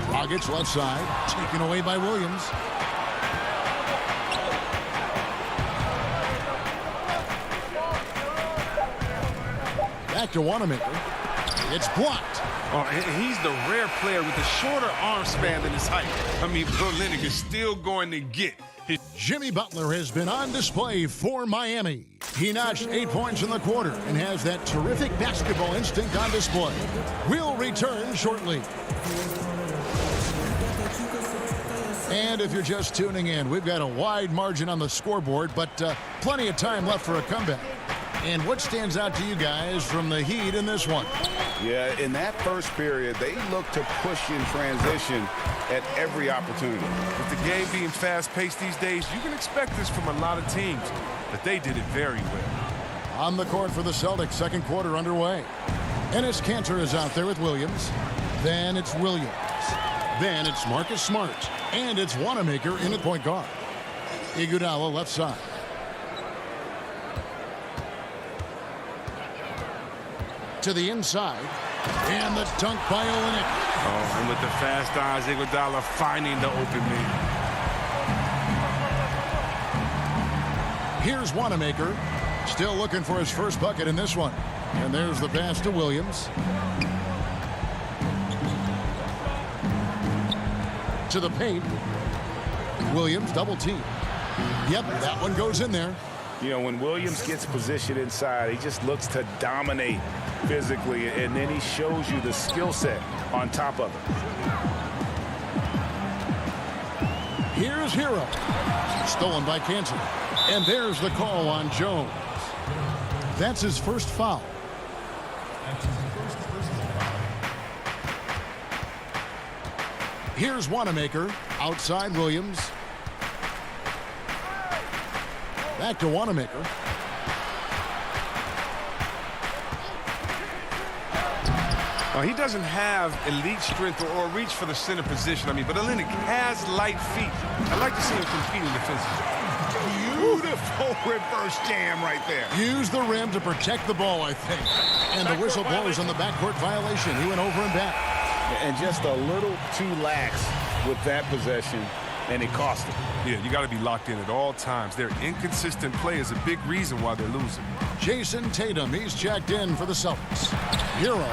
Dragic left side, taken away by Williams. Back to Wanamaker. It's blocked. Oh, he's the rare player with a shorter arm span than his height. I mean, Olynyk is still going to get his. Jimmy Butler has been on display for Miami. He notched 8 points in the quarter and has that terrific basketball instinct on display. We'll return shortly. And if you're just tuning in, we've got a wide margin on the scoreboard, but plenty of time left for a comeback. And what stands out to you guys from the Heat in this one? Yeah, in that first period, they look to push in transition at every opportunity. With the game being fast-paced these days, you can expect this from a lot of teams, but they did it very well. On the court for the Celtics, second quarter underway. Enes Kanter is out there with Williams. Then it's Williams. Then it's Marcus Smart. And it's Wanamaker in at point guard. Iguodala left side. To the inside. And the dunk by Olynyk. Oh, and with the fast eyes, Iguodala finding the open man. Here's Wanamaker. Still looking for his first bucket in this one. And there's the pass to Williams. To the paint. Williams double team. Yep, that one goes in there. You know, when Williams gets positioned inside, he just looks to dominate physically, and then he shows you the skill set on top of it. Here's Hero. Stolen by Kanter. And there's the call on Jones. That's his first foul. Here's Wanamaker. Outside Williams. Back to Wanamaker. He doesn't have elite strength or reach for the center position. I mean, but Olynyk has light feet. I'd like to see him competing defensively. Beautiful reverse jam right there. Use the rim to protect the ball, I think. And the whistle blows on the backcourt violation. He went over and back. And just a little too lax with that possession, and it cost him. Yeah, you got to be locked in at all times. Their inconsistent play is a big reason why they're losing. Jason Tatum, he's checked in for the Celtics. Hero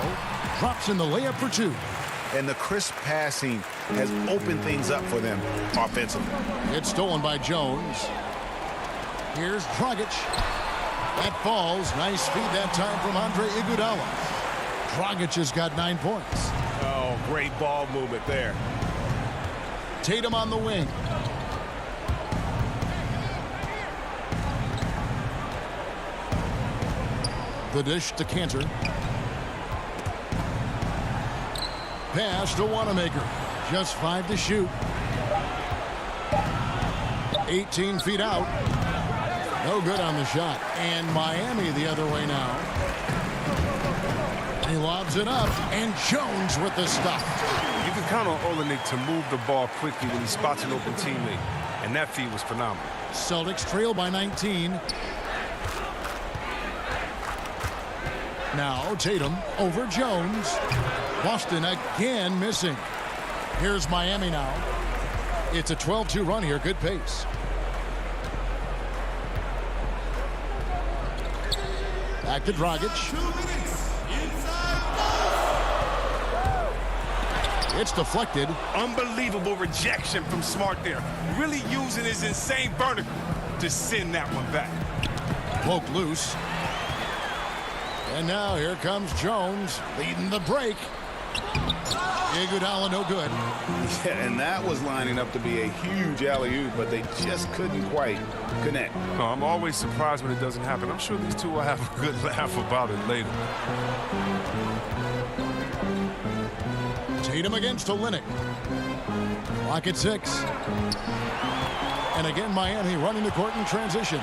drops in the layup for 2. And the crisp passing has opened things up for them offensively. It's stolen by Jones. Here's Dragic. That falls. Nice feed that time from Andre Iguodala. Dragic has got 9 points. Oh, great ball movement there. Tatum on the wing. The dish to Kanter. Pass to Wanamaker. Just 5 to shoot. 18 feet out. No good on the shot. And Miami the other way now. He lobs it up. And Jones with the stop. You can count on Olynyk to move the ball quickly when he spots an open teammate. and that feed was phenomenal. Celtics trail by 19. Now Tatum over Jones. Boston again missing. Here's Miami now. It's a 12-2 run here. Good pace. Back to Dragic. It's deflected. Unbelievable rejection from Smart there. Really using his insane vertical to send that one back. Poke loose. And now here comes Jones leading the break. Iguodala no good. Yeah, and that was lining up to be a huge alley-oop, but they just couldn't quite connect. No, I'm always surprised when it doesn't happen. I'm sure these two will have a good laugh about it later. Tatum against Olynyk. Clock at 6. And again, Miami running the court in transition.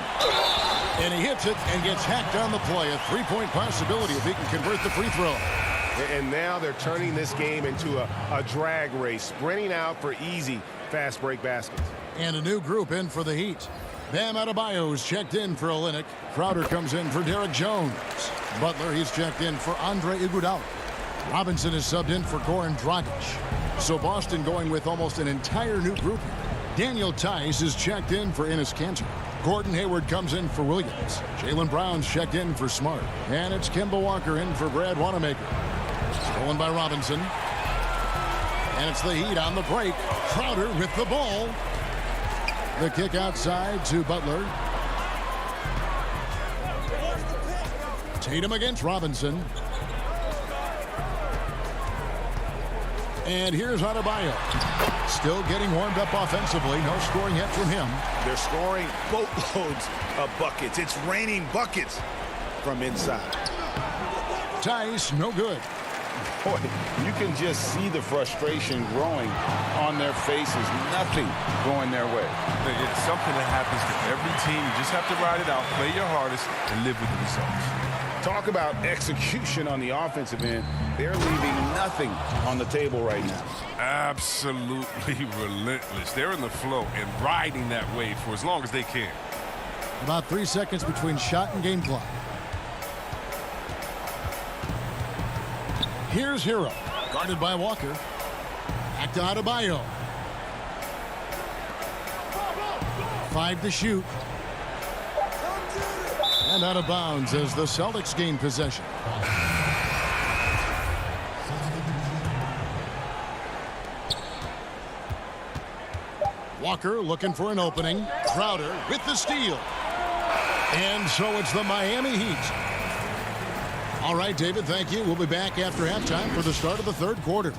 And he hits it and gets hacked on the play. A three-point possibility if he can convert the free throw. And now they're turning this game into a drag race, sprinting out for easy, fast break baskets. And a new group in for the Heat. Bam Adebayo's checked in for Olynyk. Crowder comes in for Derek Jones. Butler, he's checked in for Andre Iguodala. Robinson is subbed in for Goran Dragic. So Boston going with almost an entire new group. Daniel Tice is checked in for Enes Kanter. Gordon Hayward comes in for Williams. Jaylen Brown's checked in for Smart. And it's Kemba Walker in for Brad Wanamaker. Stolen by Robinson. And it's the Heat on the break. Crowder with the ball. The kick outside to Butler. Tatum against Robinson. And here's Adebayo. Still getting warmed up offensively. No scoring yet from him. They're scoring boatloads of buckets. It's raining buckets from inside. Tice, no good. Boy, you can just see the frustration growing on their faces. Nothing going their way. It's something that happens to every team. You just have to ride it out, play your hardest, and live with the results. Talk about execution on the offensive end. They're leaving nothing on the table right now. Absolutely relentless. They're in the flow and riding that wave for as long as they can. About 3 seconds between shot and game clock. Here's Hero, guarded by Walker. Back to Adebayo. 5 to shoot. And out of bounds as the Celtics gain possession. Walker looking for an opening. Crowder with the steal. And so it's the Miami Heat. All right, David, thank you. We'll be back after halftime for the start of the third quarter.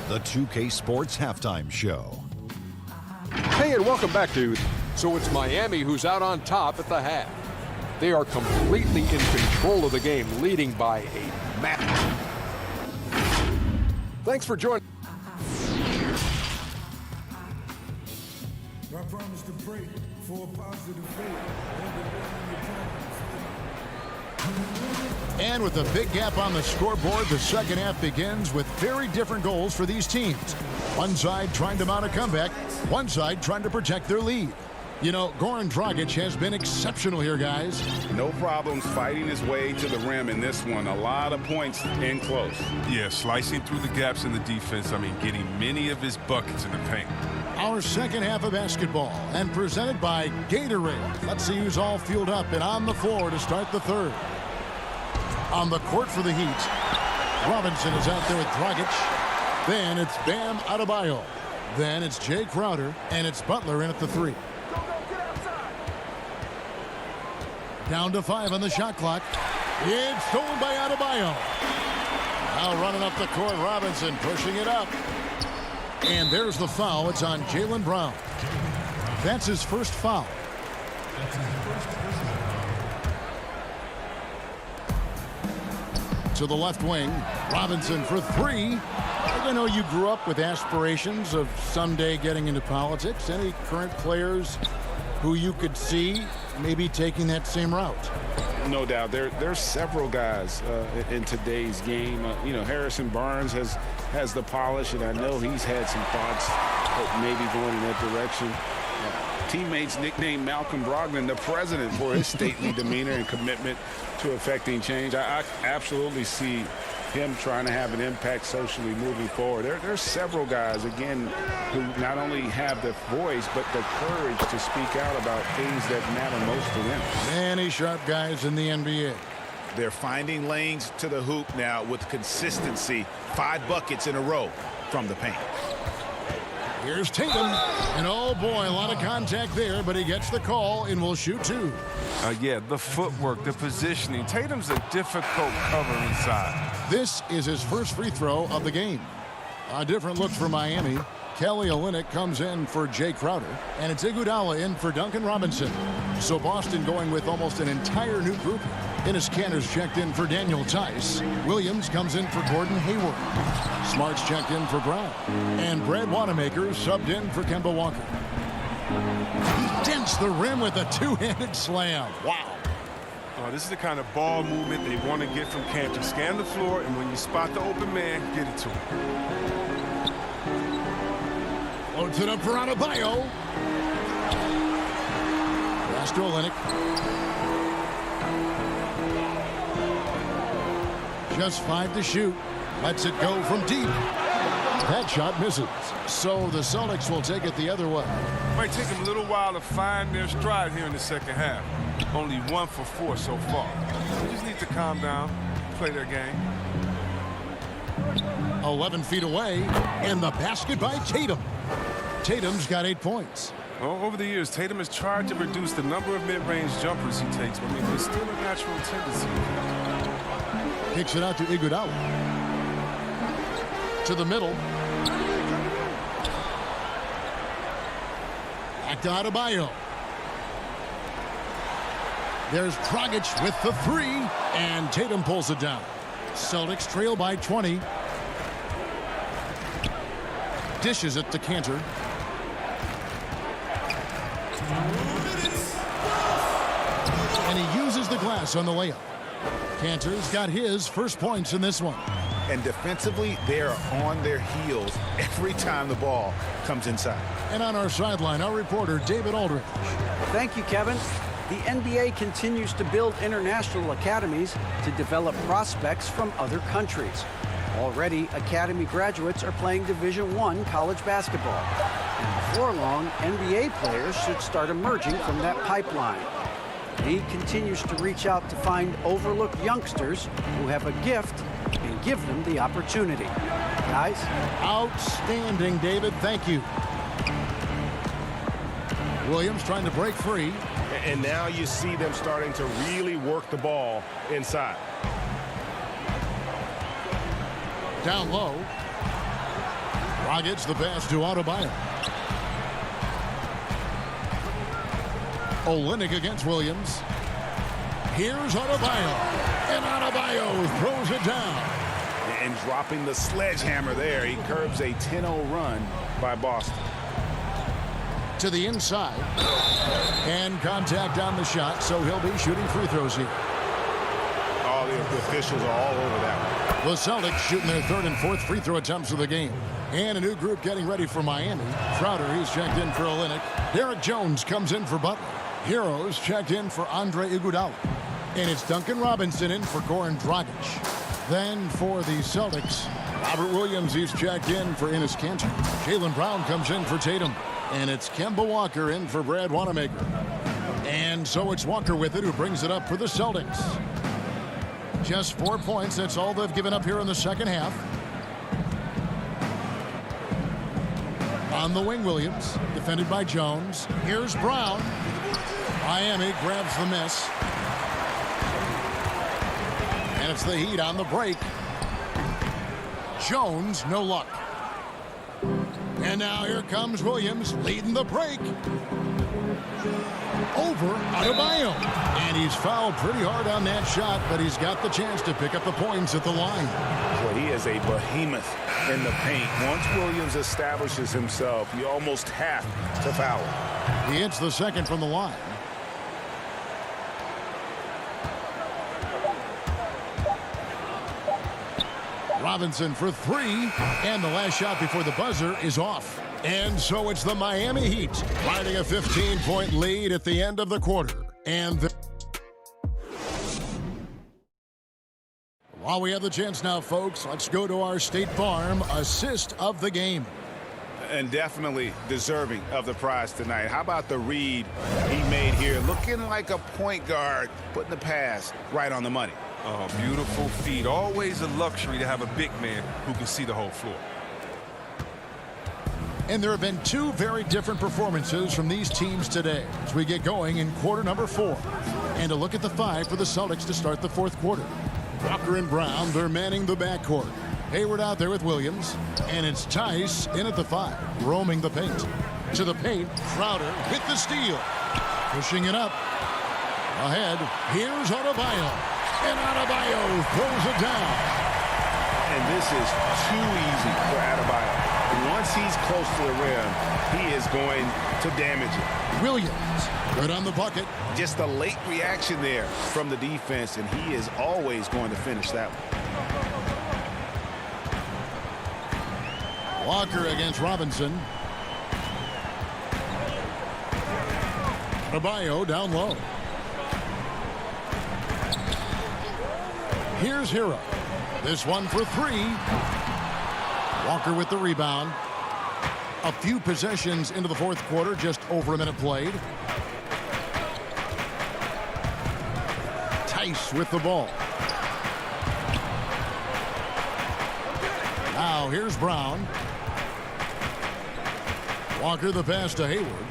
The 2K Sports Halftime Show. Hey, and welcome back, dude. So it's Miami who's out on top at the half. They are completely in control of the game, leading by a massive. Thanks for joining. I promise to pray for a positive fate. And with a big gap on the scoreboard, the second half begins with very different goals for these teams. One side trying to mount a comeback, one side trying to protect their lead. You know, Goran Dragic has been exceptional here, guys. No problems fighting his way to the rim in this one. A lot of points in close. Yeah, slicing through the gaps in the defense. I mean, getting many of his buckets in the paint. Our second half of basketball, and presented by Gatorade. Let's see who's all fueled up and on the floor to start the third. On the court for the Heat, Robinson is out there with Dragic. Then it's Bam Adebayo. Then it's Jay Crowder, and it's Butler in at the 3. Down to 5 on the shot clock. It's stolen by Adebayo. Now running up the court, Robinson pushing it up. And there's the foul. It's on Jaylen Brown. That's his first foul. To the left wing, Robinson for 3. I know you grew up with aspirations of someday getting into politics. Any current players who you could see maybe taking that same route? No doubt. There's several guys in today's game. You know, Harrison Barnes has the polish, and I know he's had some thoughts of maybe going in that direction. Teammates nicknamed Malcolm Brogdon the president for his stately demeanor and commitment to effecting change. I absolutely see him trying to have an impact socially moving forward. There's several guys, again, who not only have the voice, but the courage to speak out about things that matter most to them. Many sharp guys in the NBA. They're finding lanes to the hoop now with consistency. 5 buckets in a row from the paint. Here's Tatum, and oh boy, a lot of contact there, but he gets the call and will shoot 2. Yeah, the footwork, the positioning. Tatum's a difficult cover inside. This is his first free throw of the game. A different look for Miami. Kelly Olynyk comes in for Jay Crowder, and it's Iguodala in for Duncan Robinson. So Boston going with almost an entire new group. Enes Kanter's checked in for Daniel Tice. Williams comes in for Gordon Hayward. Smart's checked in for Brown. And Brad Wanamaker subbed in for Kemba Walker. He dents the rim with a two-handed slam. Wow. This is the kind of ball movement they want to get from Kanter. Scan the floor, and when you spot the open man, get it to him. Loads it up for Adebayo. Pass to Olynyk. Just 5 to shoot. Lets it go from deep. That shot misses. So the Celtics will take it the other way. Might take them a little while to find their stride here in the second half. Only 1 for 4 so far. They just need to calm down, play their game. 11 feet away, and the basket by Tatum. Tatum's got 8 points. Over the years, Tatum has tried to reduce the number of mid-range jumpers he takes, but there's still a natural tendency. Kicks it out to Iguodala. To the middle. Back to Adebayo. There's Dragic with the 3, and Tatum pulls it down. Celtics trail by 20. Dishes it to Kanter. And he uses the glass on the layup. Kanter's got his first points in this one. And defensively, they are on their heels every time the ball comes inside. And on our sideline, our reporter, David Aldridge. Thank you, Kevin. The NBA continues to build international academies to develop prospects from other countries. Already, academy graduates are playing Division I college basketball. And before long, NBA players should start emerging from that pipeline. He continues to reach out to find overlooked youngsters who have a gift and give them the opportunity. Guys? Outstanding, David. Thank you. Williams trying to break free. And now you see them starting to really work the ball inside. Down low. Dragic the pass to Adebayo. Olynyk against Williams. Here's Adebayo. And Adebayo throws it down. And dropping the sledgehammer there, he curbs a 10-0 run by Boston. To the inside. And contact on the shot, so he'll be shooting free throws here. All the officials are all over that one. The Celtics shooting their 3rd and 4th free throw attempts of the game. And a new group getting ready for Miami. Crowder, he's checked in for Olynyk. Derek Jones comes in for Butler. Heroes checked in for Andre Iguodala. And it's Duncan Robinson in for Goran Dragic. Then for the Celtics, Robert Williams, he's checked in for Enes Kanter. Jaylen Brown comes in for Tatum. And it's Kemba Walker in for Brad Wanamaker. And so it's Walker with it, who brings it up for the Celtics. Just 4 points. That's all they've given up here in the second half. On the wing, Williams, defended by Jones. Here's Brown. Miami grabs the miss. And it's the Heat on the break. Jones, no luck. And now here comes Williams leading the break. Over Adebayo. And he's fouled pretty hard on that shot, but he's got the chance to pick up the points at the line. Well, he is a behemoth in the paint. Once Williams establishes himself, you almost have to foul him. He hits the second from the line. Robinson for 3, and the last shot before the buzzer is off. And so it's the Miami Heat riding a 15-point lead at the end of the quarter. And while we have the chance now, folks, let's go to our State Farm assist of the game. And definitely deserving of the prize tonight. How about the read he made here? Looking like a point guard, putting the pass right on the money. Oh, beautiful feed. Always a luxury to have a big man who can see the whole floor. And there have been two very different performances from these teams today as we get going in quarter number 4. And a look at the 5 for the Celtics to start the 4th quarter. Walker and Brown, they're manning the backcourt. Hayward out there with Williams, and it's Tice in at the 5, roaming the paint. To the paint, Crowder with the steal. Pushing it up. Ahead, here's Adebayo. And Adebayo throws it down. And this is too easy for Adebayo. Once he's close to the rim, he is going to damage it. Williams, good on the bucket. Just a late reaction there from the defense, and he is always going to finish that one. Walker against Robinson. Adebayo down low. Here's Hero. This one for 3. Walker with the rebound. A few possessions into the 4th quarter, just over a minute played. Tice with the ball. Now here's Brown. Walker the pass to Hayward.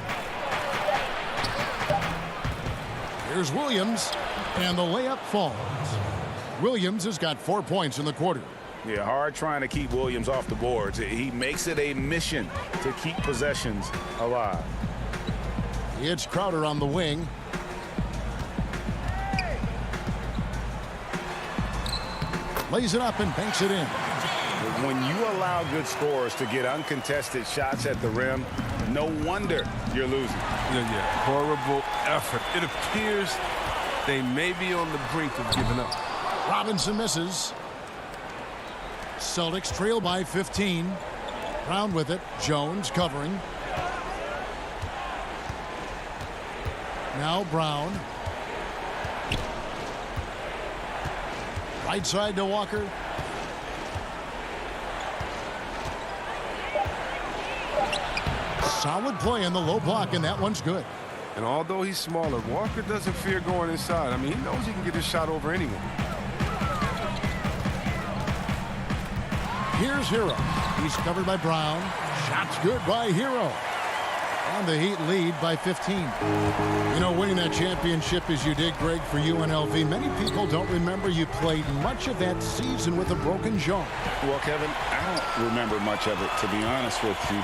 Here's Williams, and the layup falls. Williams has got 4 points in the quarter. Yeah, hard trying to keep Williams off the boards. He makes it a mission to keep possessions alive. It's Crowder on the wing. Lays it up and banks it in. When you allow good scorers to get uncontested shots at the rim, no wonder you're losing. Yeah, horrible effort. It appears they may be on the brink of giving up. Robinson misses. Celtics trail by 15. Brown with it. Jones covering. Now Brown. Right side to Walker. Solid play in the low block, and that one's good. And although he's smaller, Walker doesn't fear going inside. I mean, he knows he can get his shot over anyone. Here's Hero. He's covered by Brown. Shot's good by Hero. And the Heat lead by 15. You know, winning that championship as you did, Greg, for UNLV, many people don't remember you played much of that season with a broken jaw. Well, Kevin, I don't remember much of it, to be honest with you.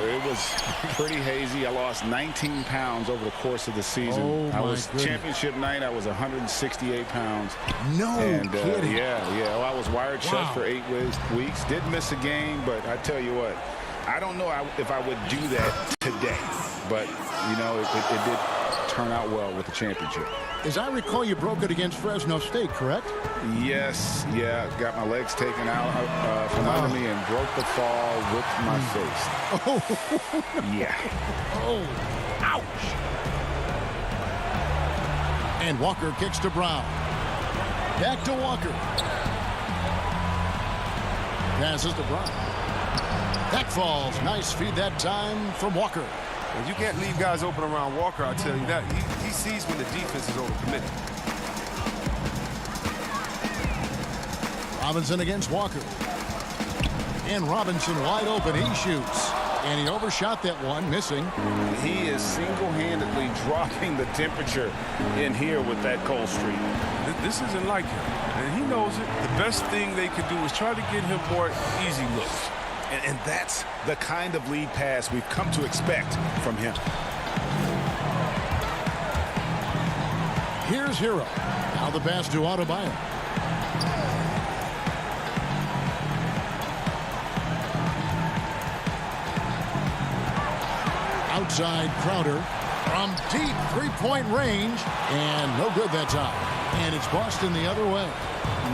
It was pretty hazy. I lost 19 pounds over the course of the season. Oh, I was goodness. Championship night. I was 168 pounds. No kidding. Yeah. Well, I was wired shut Wow. for 8 weeks. Didn't miss a game, but I tell you what, I don't know if I would do that today. But, you know, it did turn out well with the championship. As I recall, you broke it against Fresno State, correct? Yes, yeah. Got my legs taken out from under me and broke the fall with my face. Oh. Yeah. Oh, ouch. And Walker kicks to Brown. Back to Walker. Passes to Brown. That falls. Nice feed that time from Walker. And you can't leave guys open around Walker, I'll tell you that. He sees when the defense is overcommitted. Robinson against Walker. And Robinson wide open. He shoots. And he overshot that one, missing. He is single-handedly dropping the temperature in here with that cold streak. This isn't like him, and he knows it. The best thing they could do is try to get him more easy looks. And that's the kind of lead pass we've come to expect from him. Here's Hero. Now the pass to Adebayo. Outside Crowder from deep three-point range, and no good that time. And it's Boston the other way.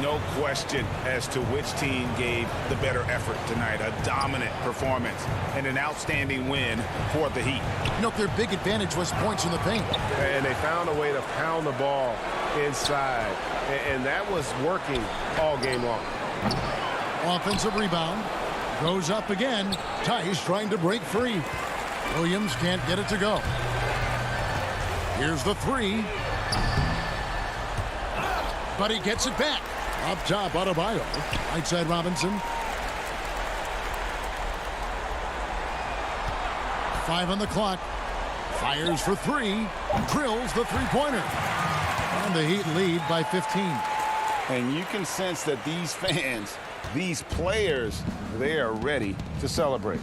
no question as to which team gave the better effort tonight. A dominant performance and an outstanding win for the Heat. You know, their big advantage was points in the paint. And they found a way to pound the ball inside. And that was working all game long. Offensive rebound. Goes up again. Tice trying to break free. Williams can't get it to go. Here's the three. But he gets it back. Up top, Adebayo. Right side, Robinson. 5 on the clock. Fires for three. Drills the three-pointer. And the Heat lead by 15. And you can sense that these fans, these players, they are ready to celebrate.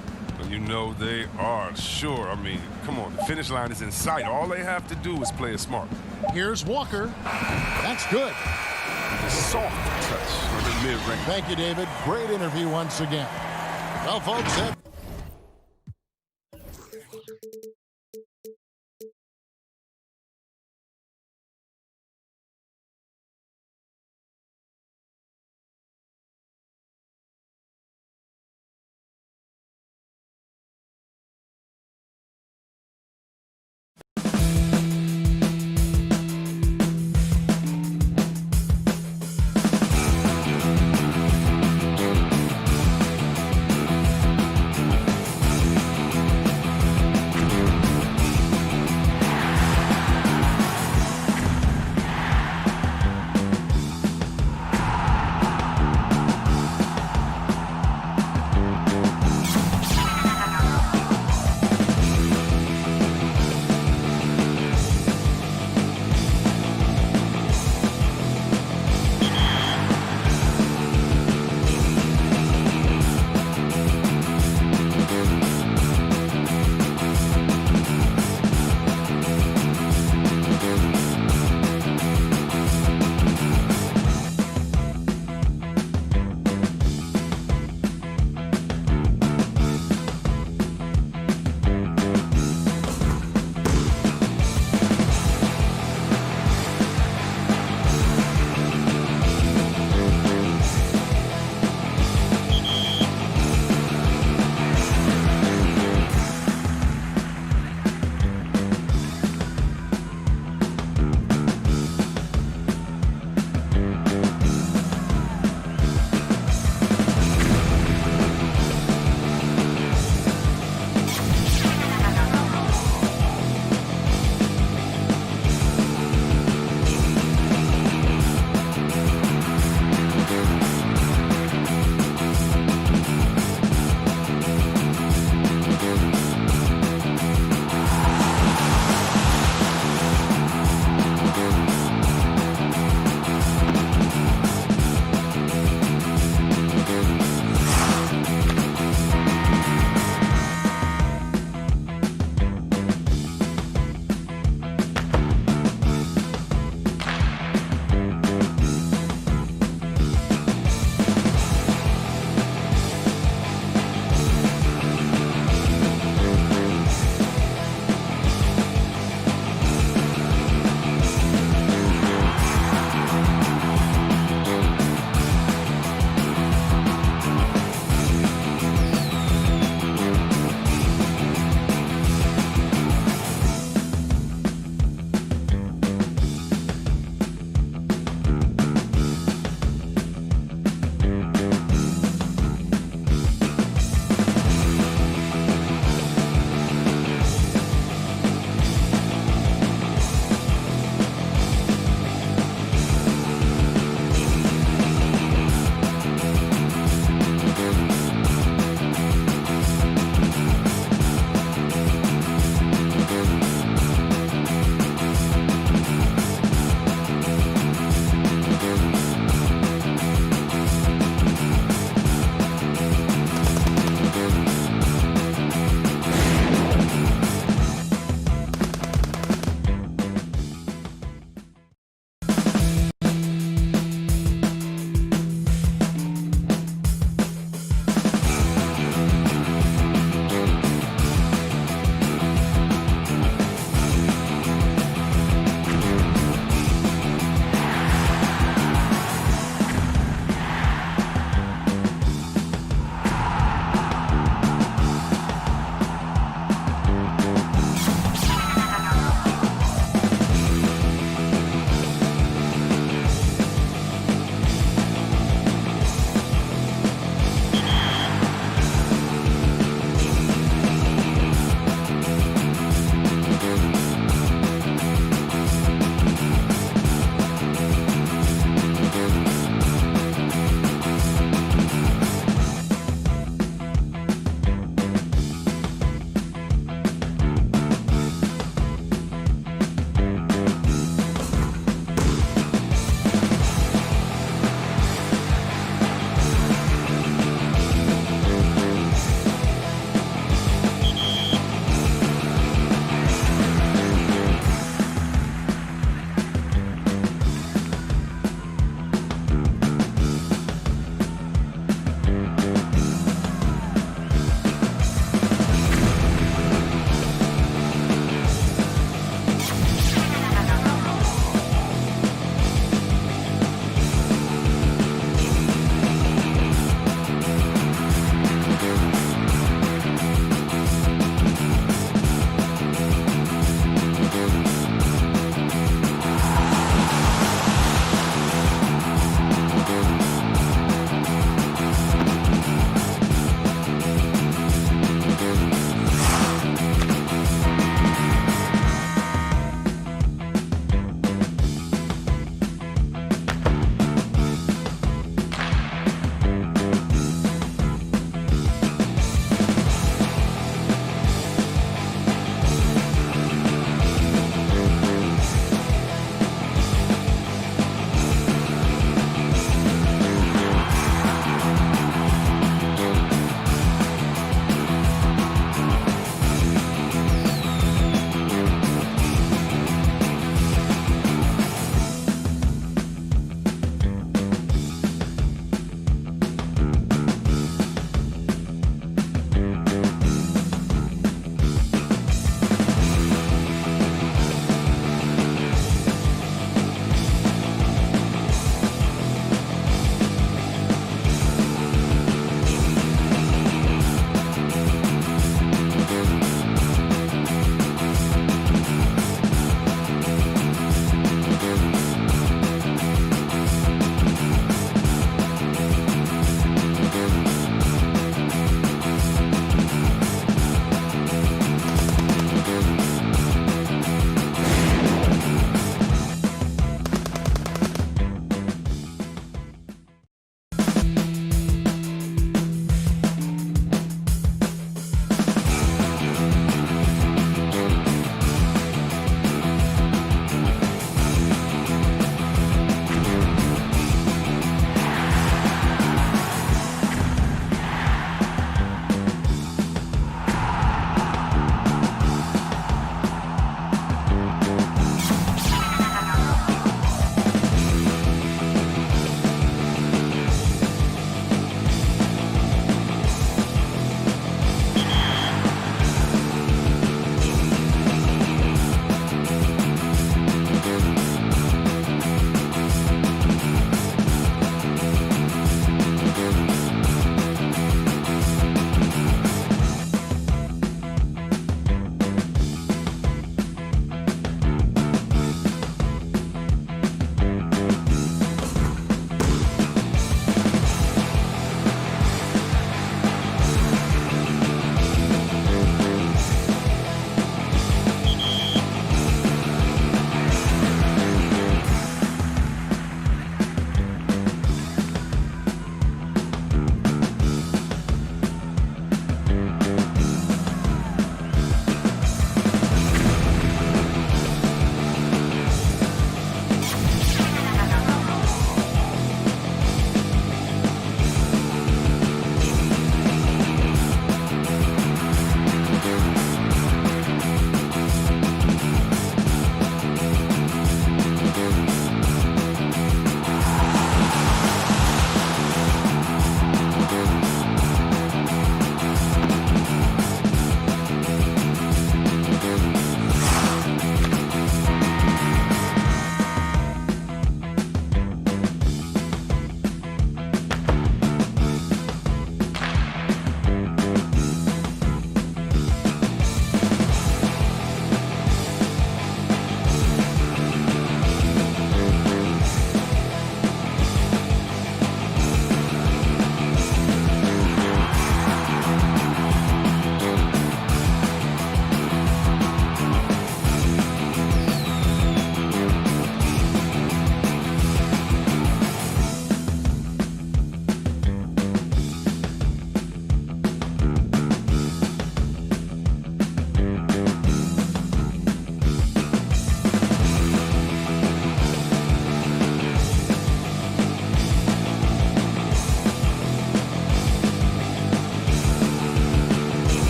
You know they are, sure. I mean, come on, the finish line is in sight. All they have to do is play it smart. Here's Walker. That's good. The soft touch from the mid-range. Thank you, David. Great interview once again. Well, folks, that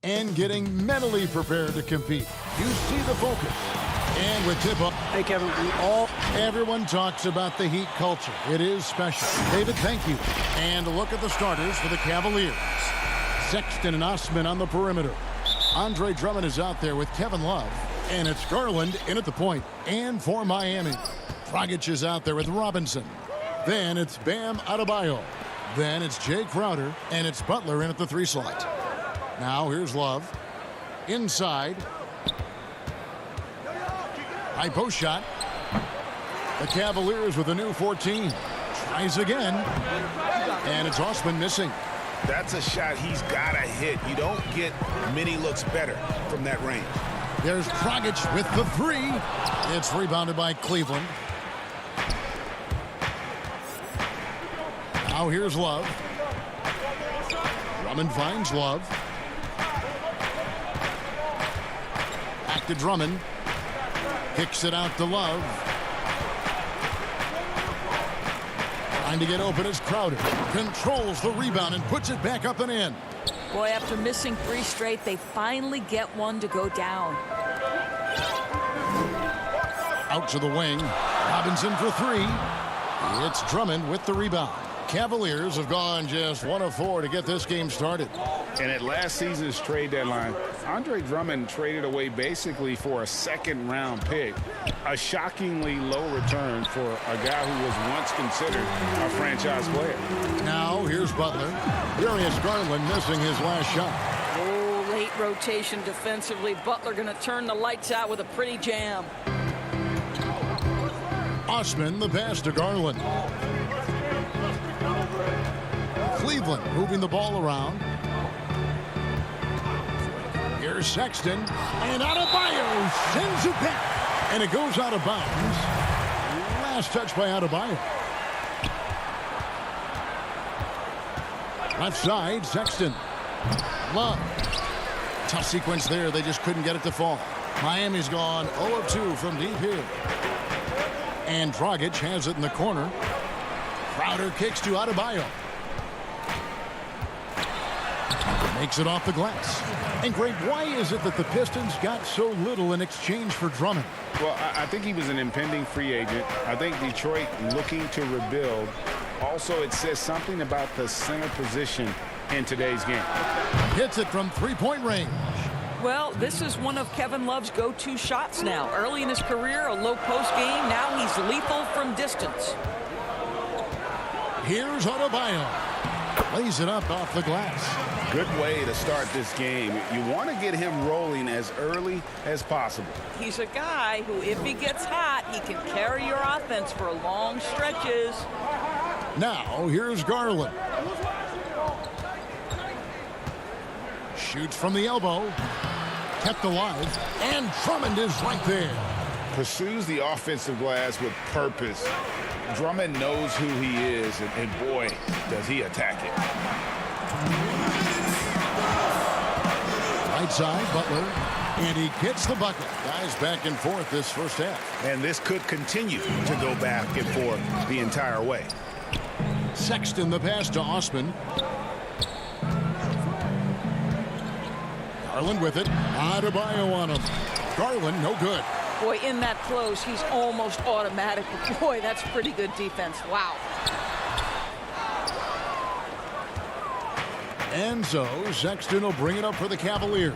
and getting mentally prepared to compete. You see the focus. And with tip-off. Hey, Kevin, everyone talks about the Heat culture. It is special. David, thank you. And a look at the starters for the Cavaliers. Sexton and Osman on the perimeter. Andre Drummond is out there with Kevin Love. And it's Garland in at the point. And for Miami, Dragic is out there with Robinson. Then it's Bam Adebayo. Then it's Jay Crowder. And it's Butler in at the 3 slot. Now here's Love. Inside. High post shot. The Cavaliers with a new 14. Tries again. And it's Osman missing. That's a shot he's got to hit. You don't get many looks better from that range. There's Dragic with the 3. It's rebounded by Cleveland. Now here's Love. Drummond finds Love. Back to Drummond. Kicks it out to Love. Trying to get open is Crowder. Controls the rebound and puts it back up and in. Boy, after missing 3 straight, they finally get one to go down. Out to the wing. Robinson for 3. It's Drummond with the rebound. Cavaliers have gone just 1 of 4 to get this game started. And at last season's trade deadline, Andre Drummond traded away basically for a second-round pick. A shockingly low return for a guy who was once considered a franchise player. Now here's Butler. Darius Garland missing his last shot. Oh, late rotation defensively. Butler going to turn the lights out with a pretty jam. Osman the pass to Garland. Cleveland moving the ball around. Here's Sexton. And Adebayo sends it back. And it goes out of bounds. Last touch by Adebayo. Left side, Sexton. Love. Tough sequence there. They just couldn't get it to fall. Miami's gone 0 of 2 from deep here. And Dragic has it in the corner. Crowder kicks to Adebayo. Makes it off the glass. And Greg, why is it that the Pistons got so little in exchange for Drummond? Well, I think he was an impending free agent. I think Detroit looking to rebuild. Also, it says something about the center position in today's game. Hits it from 3-point range. Well, this is one of Kevin Love's go-to shots now. Early in his career, a low post game. Now he's lethal from distance. Here's Adebayo. Lays it up off the glass. Good way to start this game. You want to get him rolling as early as possible. He's a guy who, if he gets hot, he can carry your offense for long stretches. Now, here's Garland. Shoots from the elbow. Kept alive. And Drummond is right there. Pursues the offensive glass with purpose. Drummond knows who he is, and boy, does he attack it. Right side, Butler. And he gets the bucket. Guys back and forth this first half. And this could continue to go back and forth the entire way. Sexton the pass to Osman. Garland with it. Adebayo on him. Garland, no good. Boy, in that close, he's almost automatic. Boy, that's pretty good defense. Wow. And so, Sexton will bring it up for the Cavaliers.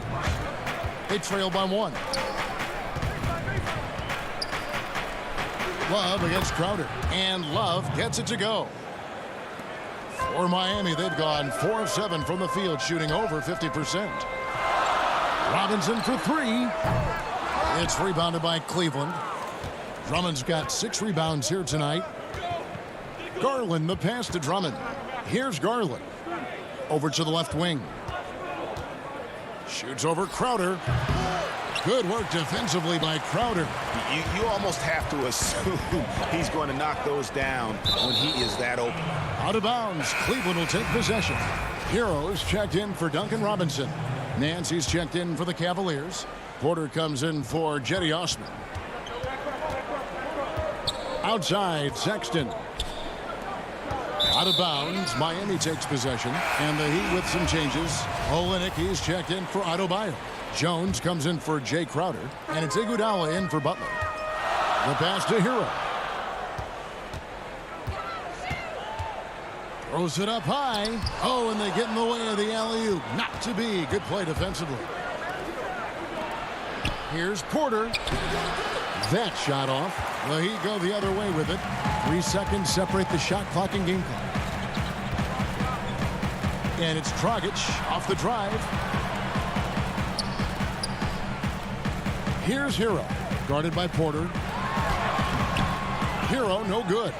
They trail by 1. Love against Crowder. And Love gets it to go. For Miami, they've gone 4 of 7 from the field, shooting over 50%. Robinson for 3. It's rebounded by Cleveland. Drummond's got 6 rebounds here tonight. Garland the pass to Drummond. Here's Garland. Over to the left wing. Shoots over Crowder. Good work defensively by Crowder. You almost have to assume he's going to knock those down when he is that open. Out of bounds. Cleveland will take possession. Heroes checked in for Duncan Robinson. Nancy's checked in for the Cavaliers. Porter comes in for Jetty Osman. Outside, Sexton. Out of bounds, Miami takes possession, and the Heat with some changes. Olynyk, he's checked in for Adebayo. Jones comes in for Jay Crowder, and it's Iguodala in for Butler. The pass to Hero. Throws it up high. Oh, and they get in the way of the alley-oop. Not to be. Good play defensively. Here's Porter. That shot off. The Heat go the other way with it. 3 seconds separate the shot clock and game clock. And it's Dragic off the drive. Here's Hero. Guarded by Porter. Hero, no good.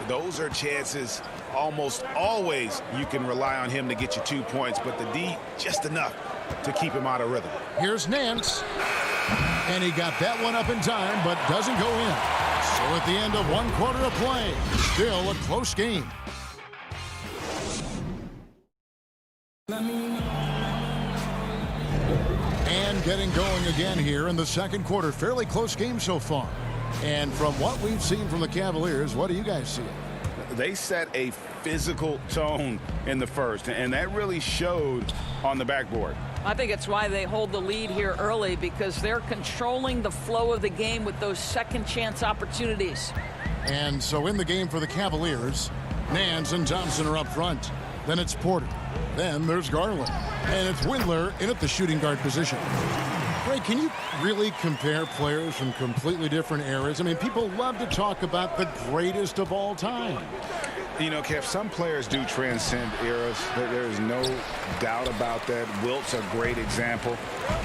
Those are chances almost always you can rely on him to get you 2 points, but the D just enough to keep him out of rhythm. Here's Nance. And he got that one up in time, but doesn't go in. So at the end of 1 quarter of play, still a close game. And getting going again here in the second quarter. Fairly close game so far. And from what we've seen from the Cavaliers, what do you guys see? They set a physical tone in the first, and that really showed on the backboard. I think it's why they hold the lead here early, because they're controlling the flow of the game with those second chance opportunities. And so in the game for the Cavaliers, Nance and Thompson are up front. Then it's Porter. Then there's Garland. And it's Windler in at the shooting guard position. Ray, can you really compare players from completely different eras? I mean, people love to talk about the greatest of all time. You know, Kev, some players do transcend eras. There is no doubt about that. Wilt's a great example,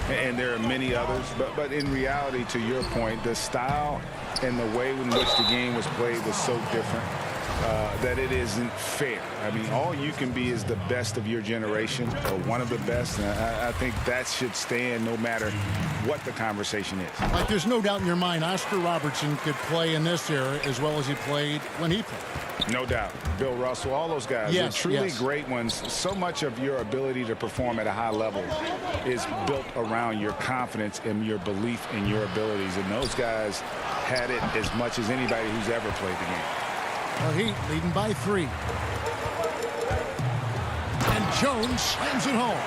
and there are many others. But in reality, to your point, the style and the way in which the game was played was so different that it isn't fair. I mean, all you can be is the best of your generation, or one of the best. And I think that should stand no matter what the conversation is. Like, there's no doubt in your mind Oscar Robertson could play in this era as well as he played when he played. No doubt. Bill Russell, all those guys are truly great ones. So much of your ability to perform at a high level is built around your confidence and your belief in your abilities. And those guys had it as much as anybody who's ever played the game. The Heat leading by 3. And Jones slams it home.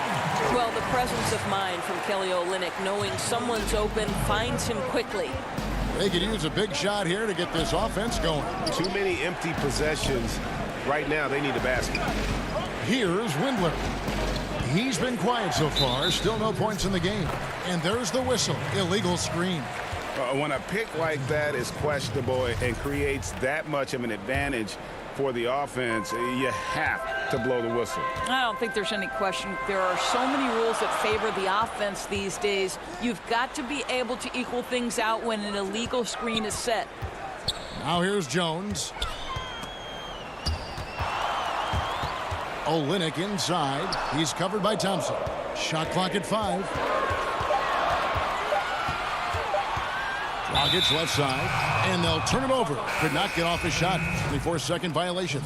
Well, the presence of mind from Kelly Olynyk, knowing someone's open, finds him quickly. They could use a big shot here to get this offense going. Too many empty possessions. Right now, they need a basket. Here's Windler. He's been quiet so far. Still no points in the game. And there's the whistle. Illegal screen. When a pick like that is questionable and creates that much of an advantage for the offense, you have to blow the whistle. I don't think there's any question. There are so many rules that favor the offense these days. You've got to be able to equal things out when an illegal screen is set. Now here's Jones. Olynyk inside. He's covered by Thompson. Shot clock at 5. Dragic left side, and they'll turn it over. Could not get off his shot. 24-second violation.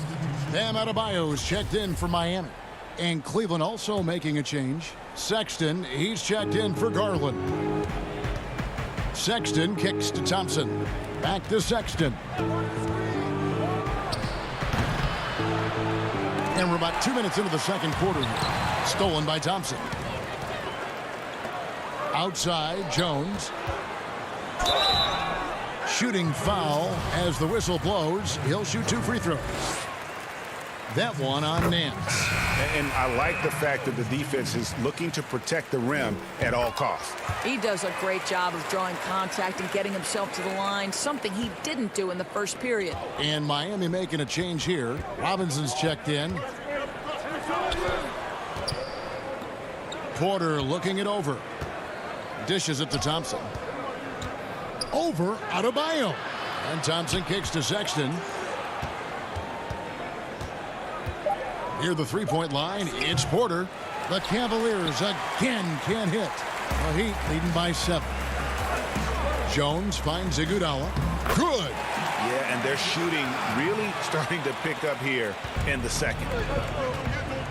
Bam Adebayo is checked in for Miami. And Cleveland also making a change. Sexton, he's checked in for Garland. Sexton kicks to Thompson. Back to Sexton. And we're about 2 minutes into the second quarter here. Stolen by Thompson. Outside, Jones. Shooting foul as the whistle blows. He'll shoot 2 free throws. That one on Nance. And I like the fact that the defense is looking to protect the rim at all costs. He does a great job of drawing contact and getting himself to the line, something he didn't do in the first period. And Miami making a change here. Robinson's checked in. Porter looking it over. Dishes it to Thompson. Over Adebayo. And Thompson kicks to Sexton. Near the three-point line, it's Porter. The Cavaliers again can't hit. The Heat leading by 7. Jones finds Iguodala. Good. Yeah, and they're shooting really starting to pick up here in the second.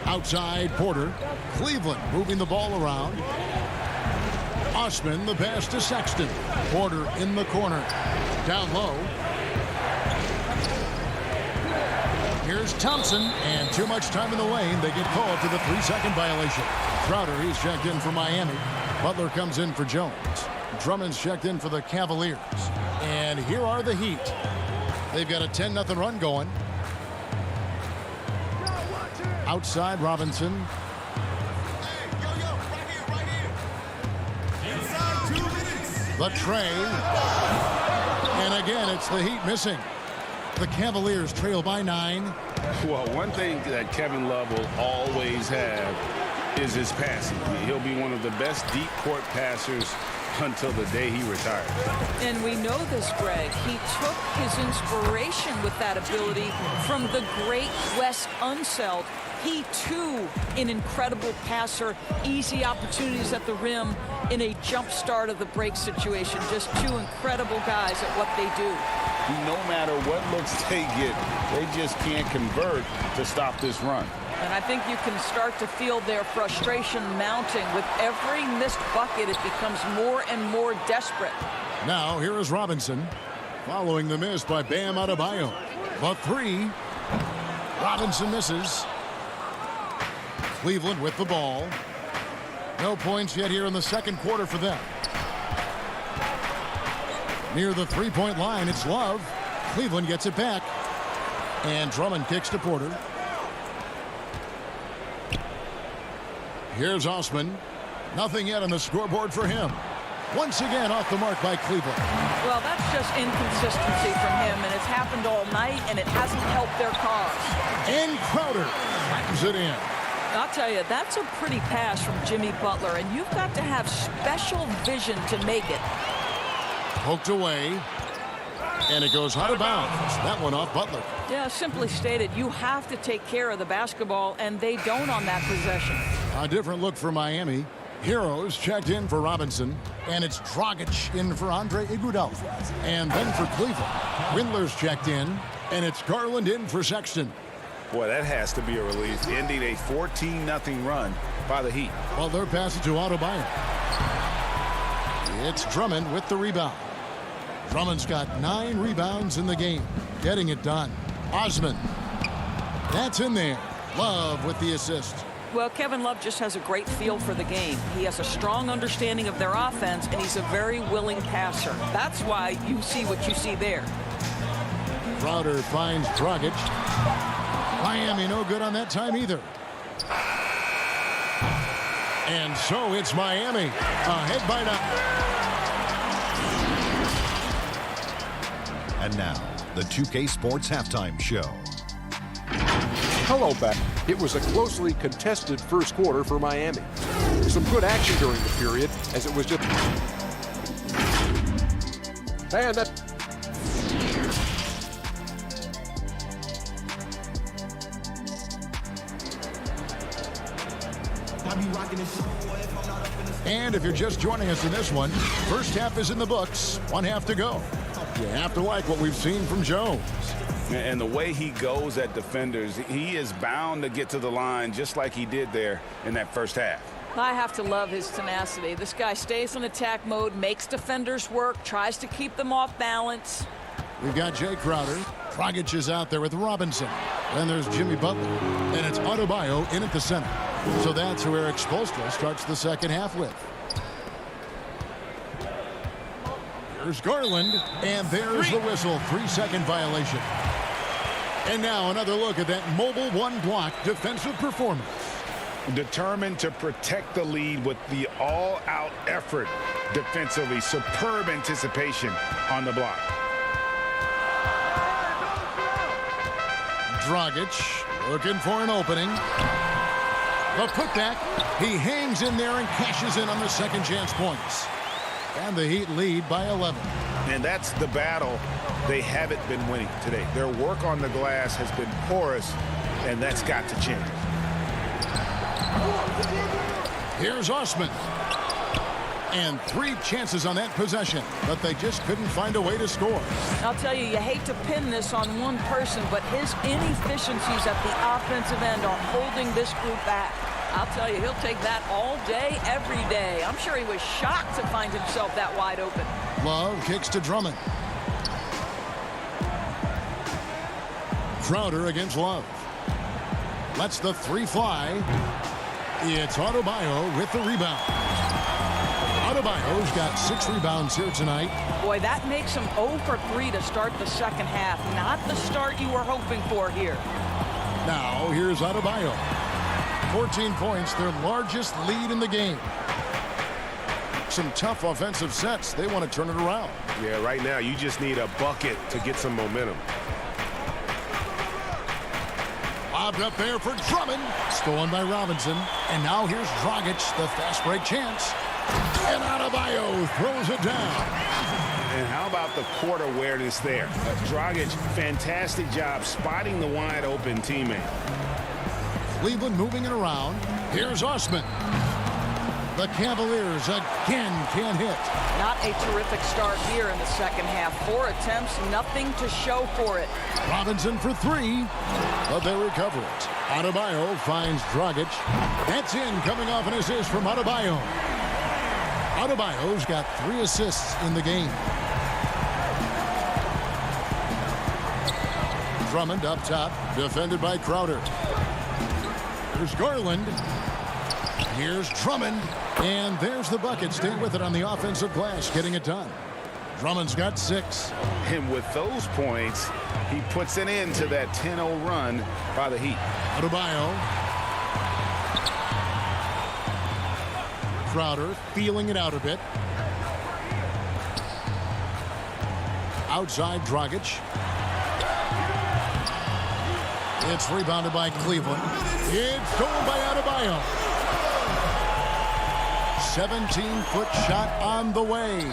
Outside Porter. Cleveland moving the ball around. Osman, the pass to Sexton. Porter in the corner. Down low. Here's Here's Thompson, and too much time in the lane. They get called to the 3-second violation. Crowder, he's checked in for Miami. Butler comes in for Jones. Drummond's checked in for the Cavaliers. And here are the Heat. They've got a 10-0 run going. Outside, Robinson. The tray. And again, it's the Heat missing. The Cavaliers trail by 9. Well, one thing that Kevin Love will always have is his passing. He'll be one of the best deep court passers until the day he retires. And we know this, Greg. He took his inspiration with that ability from the great Wes Unseld. He, too, an incredible passer, easy opportunities at the rim in a jump start of the break situation. Just two incredible guys at what they do. No matter what looks they get, they just can't convert to stop this run. And I think you can start to feel their frustration mounting. With every missed bucket, it becomes more and more desperate. Now, here is Robinson, following the miss by Bam Adebayo. The 3. Robinson misses. Cleveland with the ball. No points yet here in the second quarter for them. Near the three-point line, it's Love. Cleveland gets it back. And Drummond kicks to Porter. Here's Osman. Nothing yet on the scoreboard for him. Once again off the mark by Cleveland. Well, that's just inconsistency from him, and it's happened all night, and it hasn't helped their cause. And Crowder slams it in. I'll tell you, that's a pretty pass from Jimmy Butler, and you've got to have special vision to make it. Poked away, and it goes out of bounds. That one off Butler. Yeah, simply stated, you have to take care of the basketball, and they don't on that possession. A different look for Miami. Heroes checked in for Robinson, and it's Dragic in for Andre Iguodala. And then for Cleveland, Windler's checked in, and it's Garland in for Sexton. Boy, that has to be a relief, ending a 14-0 run by the Heat. Butler passes to Adebayo. It's Drummond with the rebound. Drummond's got 9 rebounds in the game, getting it done. Osman. That's in there. Love with the assist. Well, Kevin Love just has a great feel for the game. He has a strong understanding of their offense, and he's a very willing passer. That's why you see what you see there. Crowder finds Dragic. Miami no good on that time either. And so it's Miami ahead by 9. And now, the 2K Sports Halftime Show. Hello back. It was a closely contested first quarter for Miami. Some good action during the period, as it was just... And that... And if you're just joining us in this one, first half is in the books. 1 half to go. You have to like what we've seen from Jones. And the way he goes at defenders, he is bound to get to the line just like he did there in that first half. I have to love his tenacity. This guy stays in attack mode, makes defenders work, tries to keep them off balance. We've got Jay Crowder. Dragic is out there with Robinson. Then there's Jimmy Butler. And it's Adebayo in at the center. So that's who Eric Spoelstra starts the second half with. Here's Garland. And there's the whistle. 3-second violation. And now another look at that mobile one-block defensive performance. Determined to protect the lead with the all-out effort defensively. Superb anticipation on the block. Dragic looking for an opening. The putback. He hangs in there and cashes in on the second chance points. And the Heat lead by 11. And that's the battle they haven't been winning today. Their work on the glass has been porous, and that's got to change. Here's Osman. And 3 chances on that possession, but they just couldn't find a way to score. I'll tell you, you hate to pin this on one person, but his inefficiencies at the offensive end are holding this group back. I'll tell you, he'll take that all day, every day. I'm sure he was shocked to find himself that wide open. Love kicks to Drummond. Crowder against Love. Lets the three fly. It's Adebayo with the rebound. Adebayo's got 6 rebounds here tonight. Boy, that makes him 0 for 3 to start the second half. Not the start you were hoping for here. Now, here's Adebayo. 14 points, their largest lead in the game. Some tough offensive sets. They want to turn it around. Yeah, right now, you just need a bucket to get some momentum. Lobbed up there for Drummond. Stolen by Robinson. And now here's Dragic, the fast break chance. And Adebayo throws it down. And how about the court awareness there? Dragic, fantastic job spotting the wide open teammate. Cleveland moving it around. Here's Osman. The Cavaliers again can't hit. Not a terrific start here in the second half. 4 attempts, nothing to show for it. Robinson for 3, but they recover it. Adebayo finds Dragic. That's in, coming off an assist from Adebayo. Adebayo's got 3 assists in the game. Drummond up top, defended by Crowder. There's Garland. Here's Drummond. And there's the bucket. Stay with it on the offensive glass, getting it done. Drummond's got 6. And with those points, he puts an end to that 10-0 run by the Heat. Adebayo. Crowder feeling it out a bit. Outside Dragic. It's rebounded by Cleveland. It's stolen by Adebayo. 17-foot shot on the way.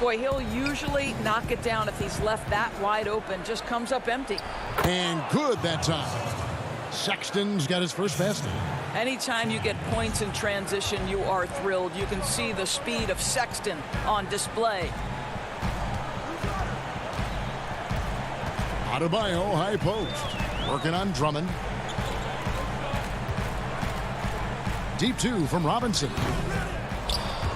Boy, he'll usually knock it down if he's left that wide open. Just comes up empty. And good that time. Sexton's got his first basket. Anytime you get points in transition, you are thrilled. You can see the speed of Sexton on display. Adebayo, high post. Working on Drummond. Deep 2 from Robinson.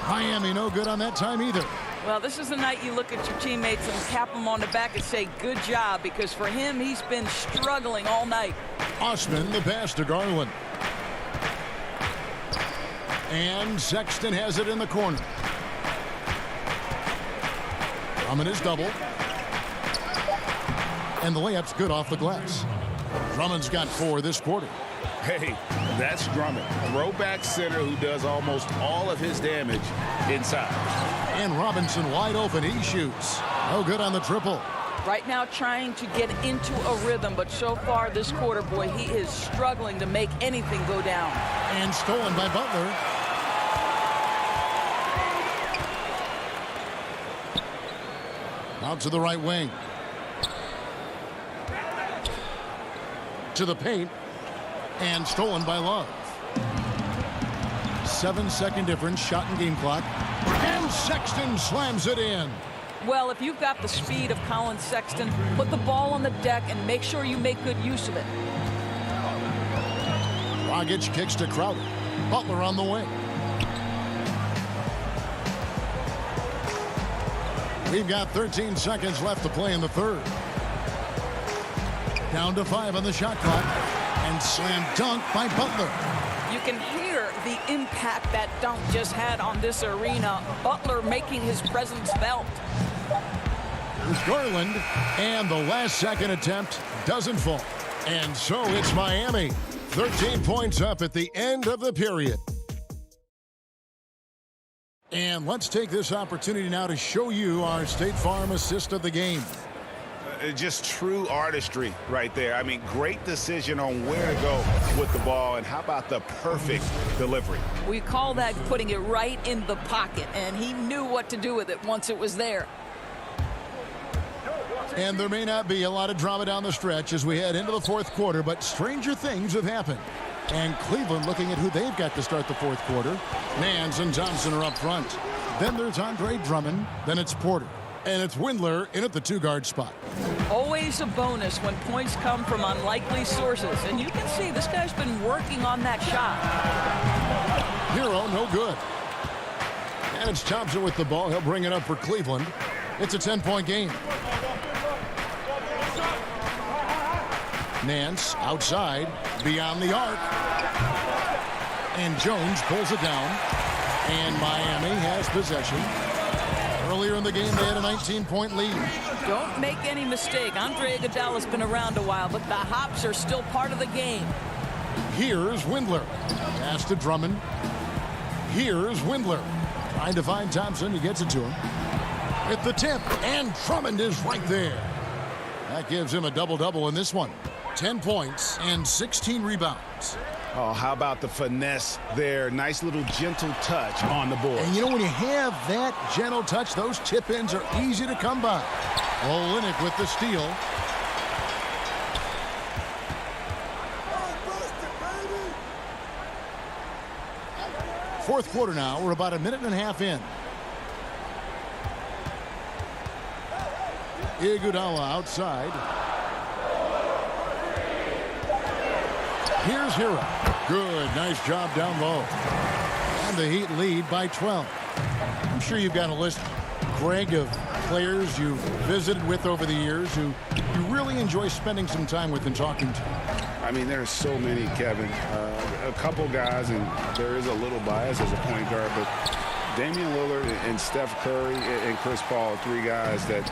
Miami no good on that time either. Well, this is the night you look at your teammates and tap them on the back and say, good job, because for him, he's been struggling all night. Osman, the pass to Garland. And Sexton has it in the corner. Drummond is double. And the layup's good off the glass. Drummond's got 4 this quarter. Hey, that's Drummond. Throwback center who does almost all of his damage inside. And Robinson wide open. He shoots. No good on the triple. Right now trying to get into a rhythm, but so far this quarter, boy, he is struggling to make anything go down. And stolen by Butler. Out to the right wing. To the paint. And stolen by Love. 7-second difference, shot and game clock. And Sexton slams it in. Well, if you've got the speed of Colin Sexton, put the ball on the deck and make sure you make good use of it. Dragic kicks to Crowder. Butler on the wing. We've got 13 seconds left to play in the third. Down to 5 on the shot clock. And slam dunk by Butler. You can hear the impact that dunk just had on this arena. Butler making his presence felt. There's Garland, and the last second attempt doesn't fall. And so it's Miami. 13 points up at the end of the period. And let's take this opportunity now to show you our State Farm assist of the game. Just true artistry right there. I mean, great decision on where to go with the ball, and how about the perfect delivery? We call that putting it right in the pocket, and he knew what to do with it once it was there. And there may not be a lot of drama down the stretch as we head into the fourth quarter, but stranger things have happened. And Cleveland looking at who they've got to start the fourth quarter. Nance and Thompson are up front. Then there's Andre Drummond. Then it's Porter. And it's Windler in at the 2-guard spot. Always a bonus when points come from unlikely sources. And you can see this guy's been working on that shot. Hero, no good. And it's Thompson with the ball. He'll bring it up for Cleveland. It's a 10-point game. Nance outside, beyond the arc. And Jones pulls it down. And Miami has possession. Earlier in the game, they had a 19-point lead. Don't make any mistake. Andre Iguodala's been around a while, but the hops are still part of the game. Here's Windler. Pass to Drummond. Here's Windler. Trying to find Thompson. He gets it to him. At the tip. And Drummond is right there. That gives him a double-double in this one. 10 points and 16 rebounds. Oh, how about the finesse there? Nice little gentle touch on the board. And you know, when you have that gentle touch, those tip-ins are easy to come by. Olynyk with the steal. Fourth quarter now. We're about a minute and a half in. Iguodala outside. Here's Hero. Good. Nice job down low. And the Heat lead by 12. I'm sure you've got a list, Greg, of players you've visited with over the years who you really enjoy spending some time with and talking to. I mean, there's so many, Kevin. A couple guys, and there is a little bias as a point guard, but Damian Lillard and Steph Curry and Chris Paul, three guys that,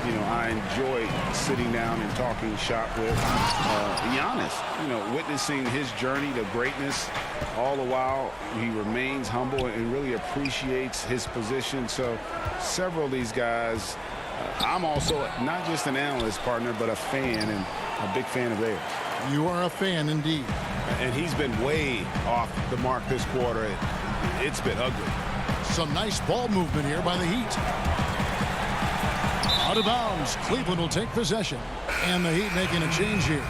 you know, I enjoy sitting down and talking shop with. Giannis, you know, witnessing his journey to greatness, all the while he remains humble and really appreciates his position. So several of these guys, I'm also not just an analyst partner, but a fan, and a big fan of theirs. You are a fan indeed. And he's been way off the mark this quarter. It's been ugly. Some nice ball movement here by the Heat. Out of bounds. Cleveland will take possession. And the Heat making a change here.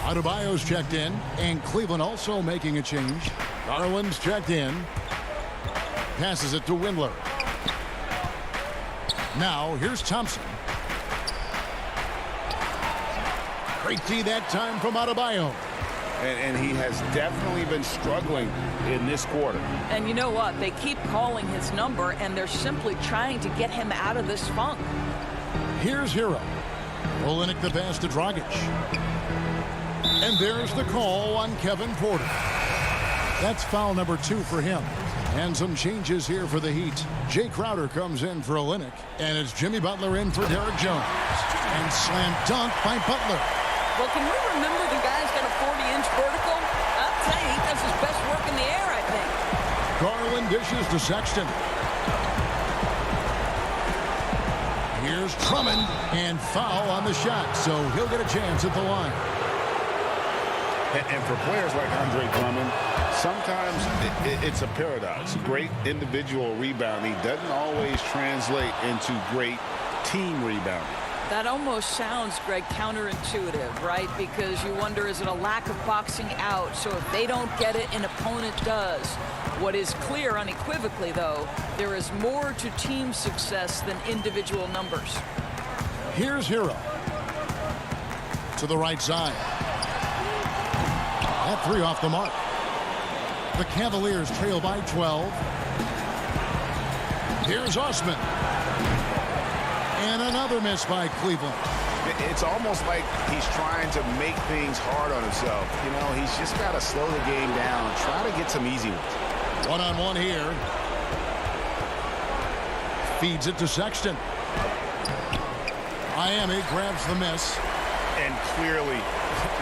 Adebayo's checked in. And Cleveland also making a change. Garland's checked in. Passes it to Windler. Now here's Thompson. Great D that time from Adebayo. And he has definitely been struggling in this quarter. And you know what? They keep calling his number, and they're simply trying to get him out of this funk. Here's Hero. Olynyk the pass to Dragic. And there's the call on Kevin Porter. That's foul number 2 for him. And some changes here for the Heat. Jay Crowder comes in for Olynyk. And it's Jimmy Butler in for Derek Jones. And slam dunk by Butler. Well, can we remember the guy's got a 40-inch vertical? I'll tell you, he does his best work in the air, I think. Garland dishes to Sexton. Here's Drummond, and foul on the shot, so he'll get a chance at the line. And for players like Andre Drummond, sometimes it's a paradox. Great individual rebounding doesn't always translate into great team rebounding. That almost sounds, Greg, counterintuitive, right? Because you wonder, is it a lack of boxing out? So if they don't get it, an opponent does. What is clear unequivocally, though, there is more to team success than individual numbers. Here's Hero. To the right side. That 3 off the mark. The Cavaliers trail by 12. Here's Osman. And another miss by Cleveland. It's almost like he's trying to make things hard on himself. You know, he's just got to slow the game down and try to get some easy ones. One-on-one here. Feeds it to Sexton. Miami grabs the miss. And clearly,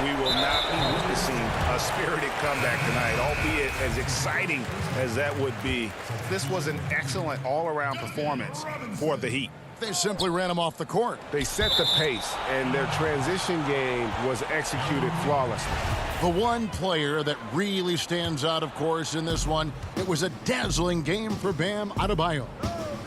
we will not be witnessing a spirited comeback tonight, albeit as exciting as that would be. This was an excellent all-around performance for the Heat. They simply ran him off the court. They set the pace, and their transition game was executed flawlessly. The one player that really stands out, of course, in this one, it was a dazzling game for Bam Adebayo.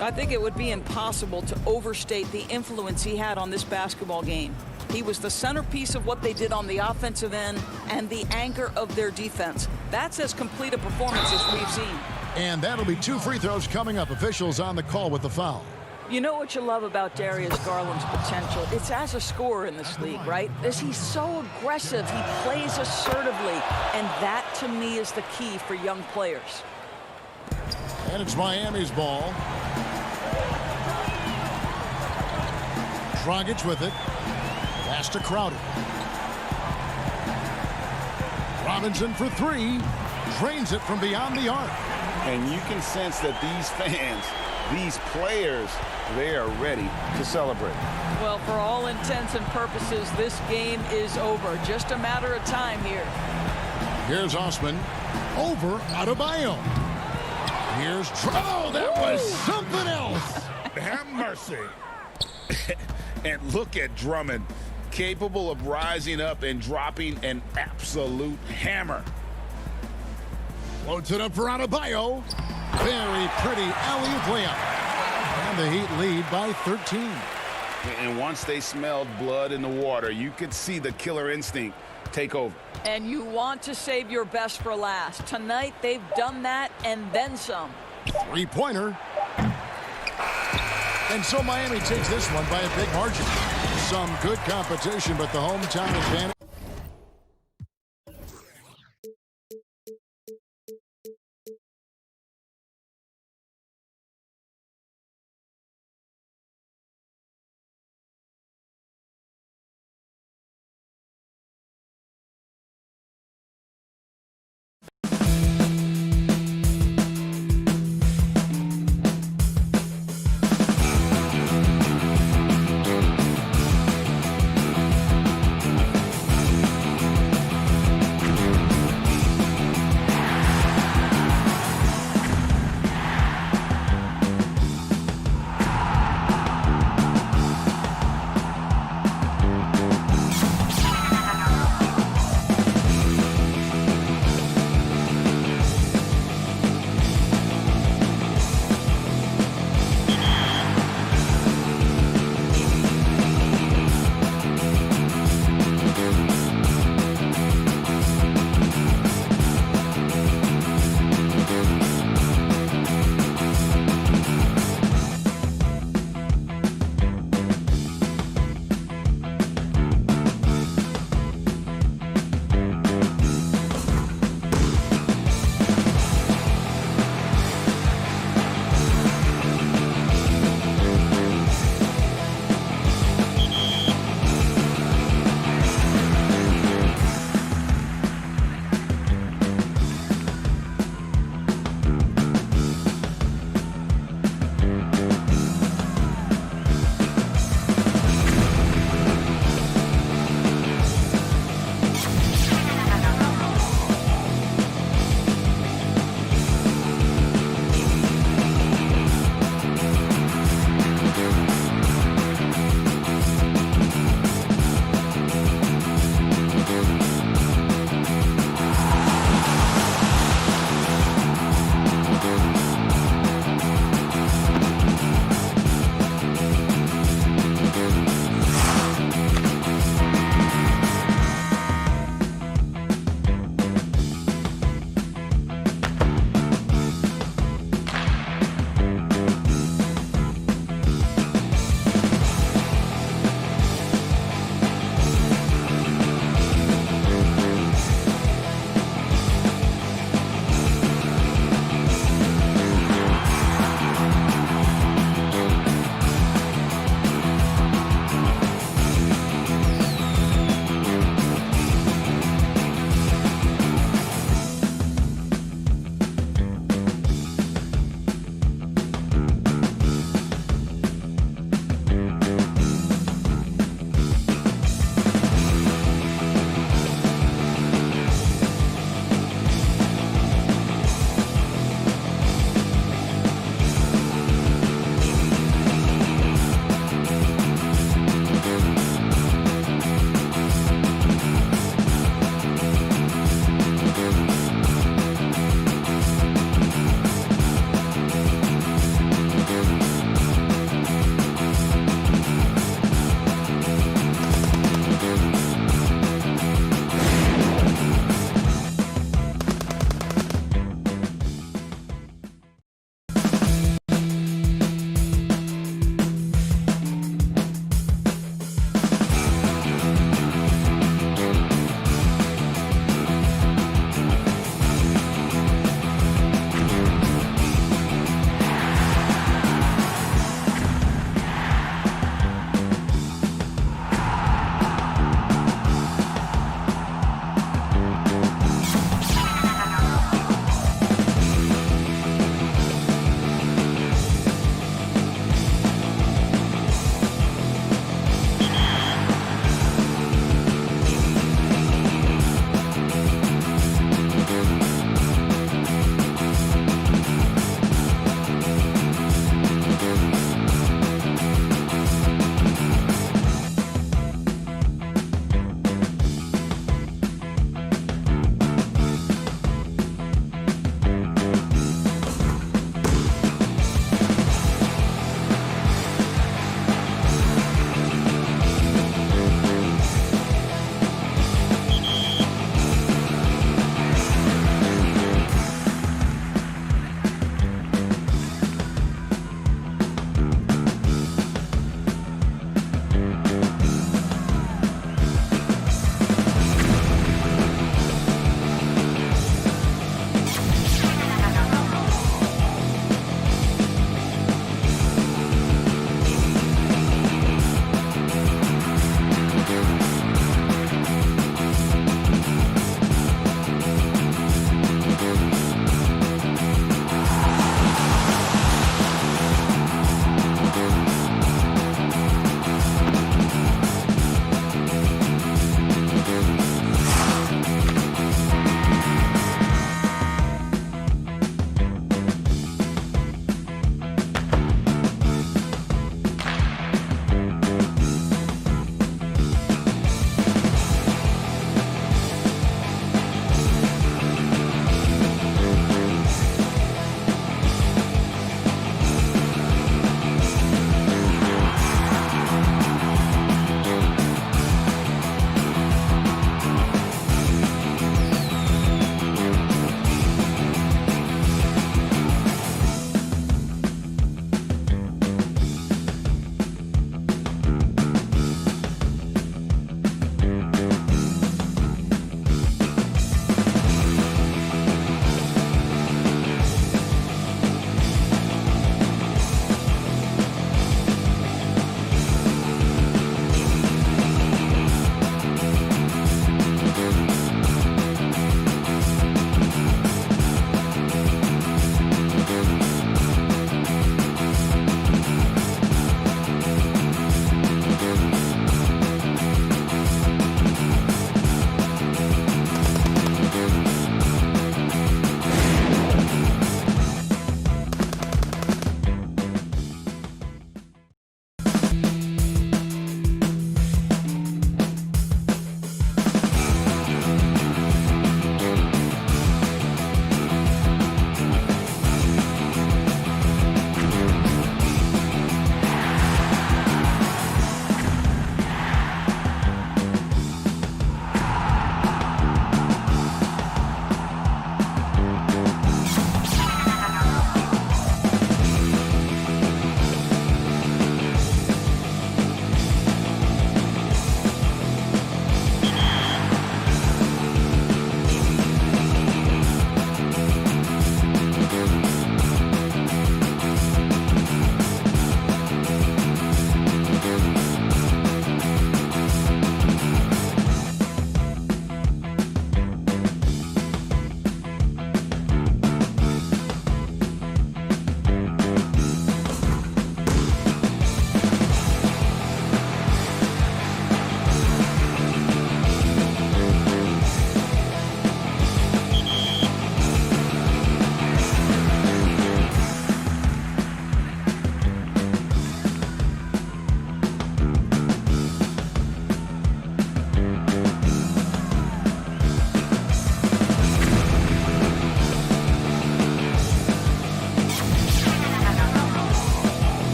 I think it would be impossible to overstate the influence he had on this basketball game. He was the centerpiece of what they did on the offensive end and the anchor of their defense. That's as complete a performance as we've seen. And that'll be 2 free throws coming up. Officials on the call with the foul. You know what you love about Darius Garland's potential? It's as a scorer in this league, right? He's so aggressive. He plays assertively. And that, to me, is the key for young players. And it's Miami's ball. Dragic with it. Pass to Crowder. Robinson for three. Drains it from beyond the arc. And you can sense that these fans, these players, they are ready to celebrate. Well, for all intents and purposes, this game is over. Just a matter of time here. Here's Osman. Over Adebayo. Here's oh, that was something else. Have mercy. And look at Drummond, capable of rising up and dropping an absolute hammer. Floats it up for Adebayo. Very pretty alley-oop layup. And the Heat lead by 13. And once they smelled blood in the water, you could see the killer instinct take over. And you want to save your best for last. Tonight, they've done that and then some. Three-pointer. And so Miami takes this one by a big margin. Some good competition, but the hometown advantage.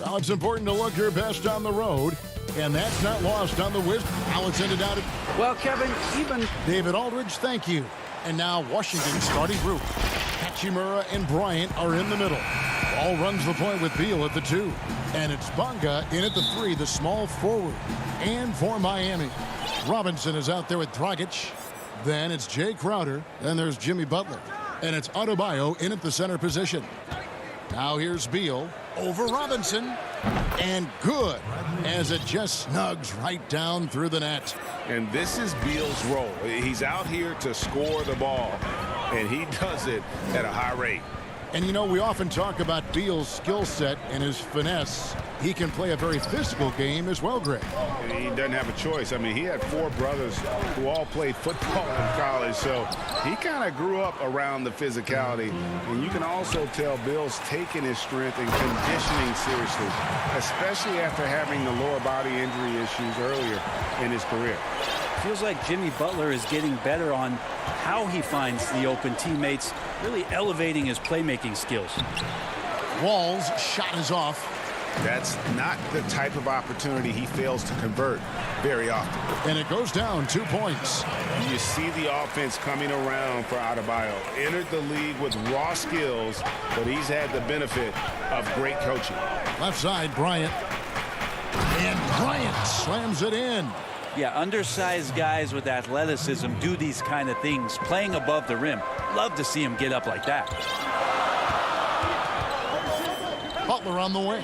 Well, it's important to look your best on the road, and that's not lost on the Wizards. Now it's ended out. Well, Kevin, even David Aldridge, thank you. And now Washington's starting group. Hachimura and Bryant are in the middle. Ball runs the point with Beal at the 2. And it's Bonga in at the 3, the small forward. And for Miami, Robinson is out there with Dragic. Then it's Jay Crowder. Then there's Jimmy Butler. And it's Adebayo in at the center position. Now here's Beal over Robinson. And good, as it just snugs right down through the net. And this is Beal's role. He's out here to score the ball, and he does it at a high rate. And, you know, we often talk about Beal's skill set and his finesse. He can play a very physical game as well, Greg. He doesn't have a choice. I mean, he had 4 brothers who all played football in college, so he kind of grew up around the physicality. And you can also tell Beal's taking his strength and conditioning seriously, especially after having the lower body injury issues earlier in his career. Feels like Jimmy Butler is getting better on how he finds the open teammates, really elevating his playmaking skills. Wall's shot is off. That's not the type of opportunity he fails to convert very often. And it goes down 2 points. You see the offense coming around for Adebayo. Entered the league with raw skills, but he's had the benefit of great coaching. Left side, Bryant. And Bryant slams it in. Yeah, undersized guys with athleticism do these kind of things, playing above the rim. Love to see him get up like that. Butler on the wing.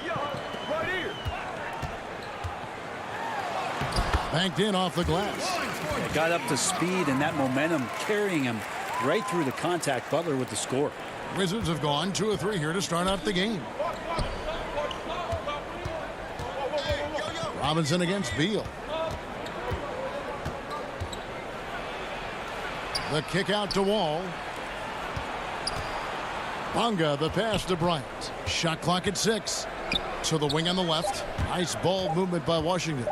Banked in off the glass. It got up to speed, and that momentum carrying him right through the contact. Butler with the score. Wizards have gone 2 of 3 here to start out the game. Robinson against Beal. The kick out to Wall. Bonga, the pass to Bryant. Shot clock at 6. To the wing on the left. Nice ball movement by Washington.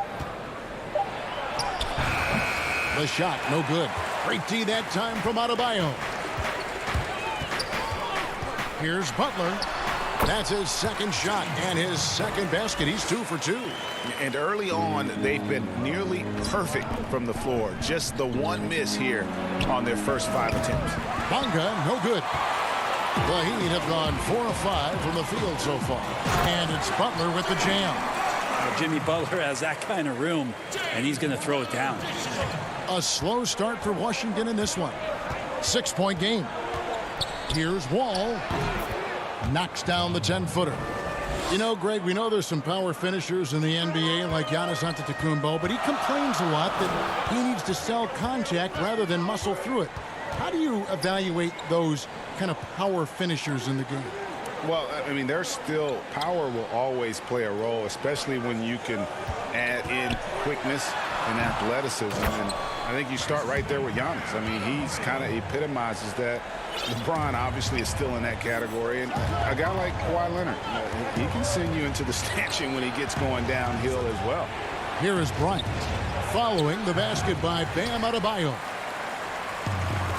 The shot, no good. Great D that time from Adebayo. Here's Butler. That's his second shot and his second basket. He's 2 for 2. And early on, they've been nearly perfect from the floor. Just the one miss here on their first 5 attempts. Bonga, no good. The Heat have gone 4 of 5 from the field so far. And it's Butler with the jam. Jimmy Butler has that kind of room, and he's going to throw it down. A slow start for Washington in this one. 6-point game. Here's Wall. Knocks down the 10-footer. You know, Greg, we know there's some power finishers in the NBA like Giannis Antetokounmpo, but he complains a lot that he needs to sell contact rather than muscle through it. How do you evaluate those kind of power finishers in the game? Well, I mean, there's still power will always play a role, especially when you can add in quickness and athleticism. And I think you start right there with Giannis. I mean, he's kind of epitomizes that. LeBron obviously is still in that category. And a guy like Kawhi Leonard, he can send you into the stanchion when he gets going downhill as well. Here is Bryant following the basket by Bam Adebayo.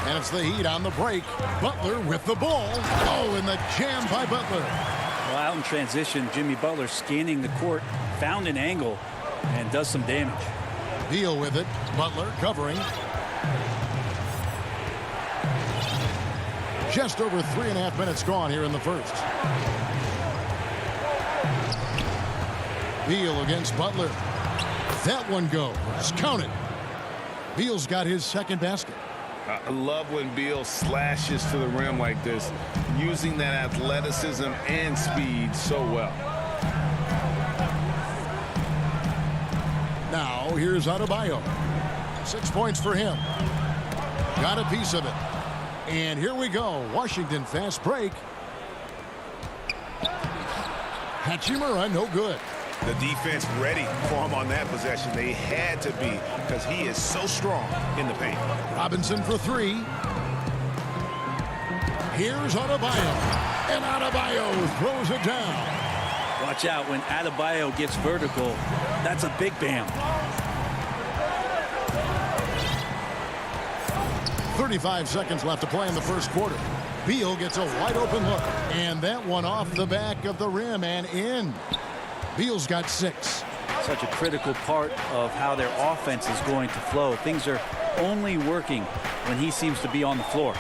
And it's the Heat on the break. Butler with the ball. Oh, and the jam by Butler. Well, out in transition, Jimmy Butler scanning the court, found an angle, and does some damage. Beal with it. Butler covering. Just over 3.5 minutes gone here in the first. Beal against Butler. That one goes. Count it. Beal's got his second basket. I love when Beal slashes to the rim like this, using that athleticism and speed so well. Now here's Adebayo. 6 points for him. Got a piece of it. And here we go. Washington fast break. Hachimura, no good. The defense ready for him on that possession. They had to be because he is so strong in the paint. Robinson for 3. Here's Adebayo. And Adebayo throws it down. Watch out when Adebayo gets vertical. That's a big bam. 35 seconds left to play in the first quarter. Beal gets a wide open look. And that one off the back of the rim and in. Beal's got 6. Such a critical part of how their offense is going to flow. Things are only working when he seems to be on the floor.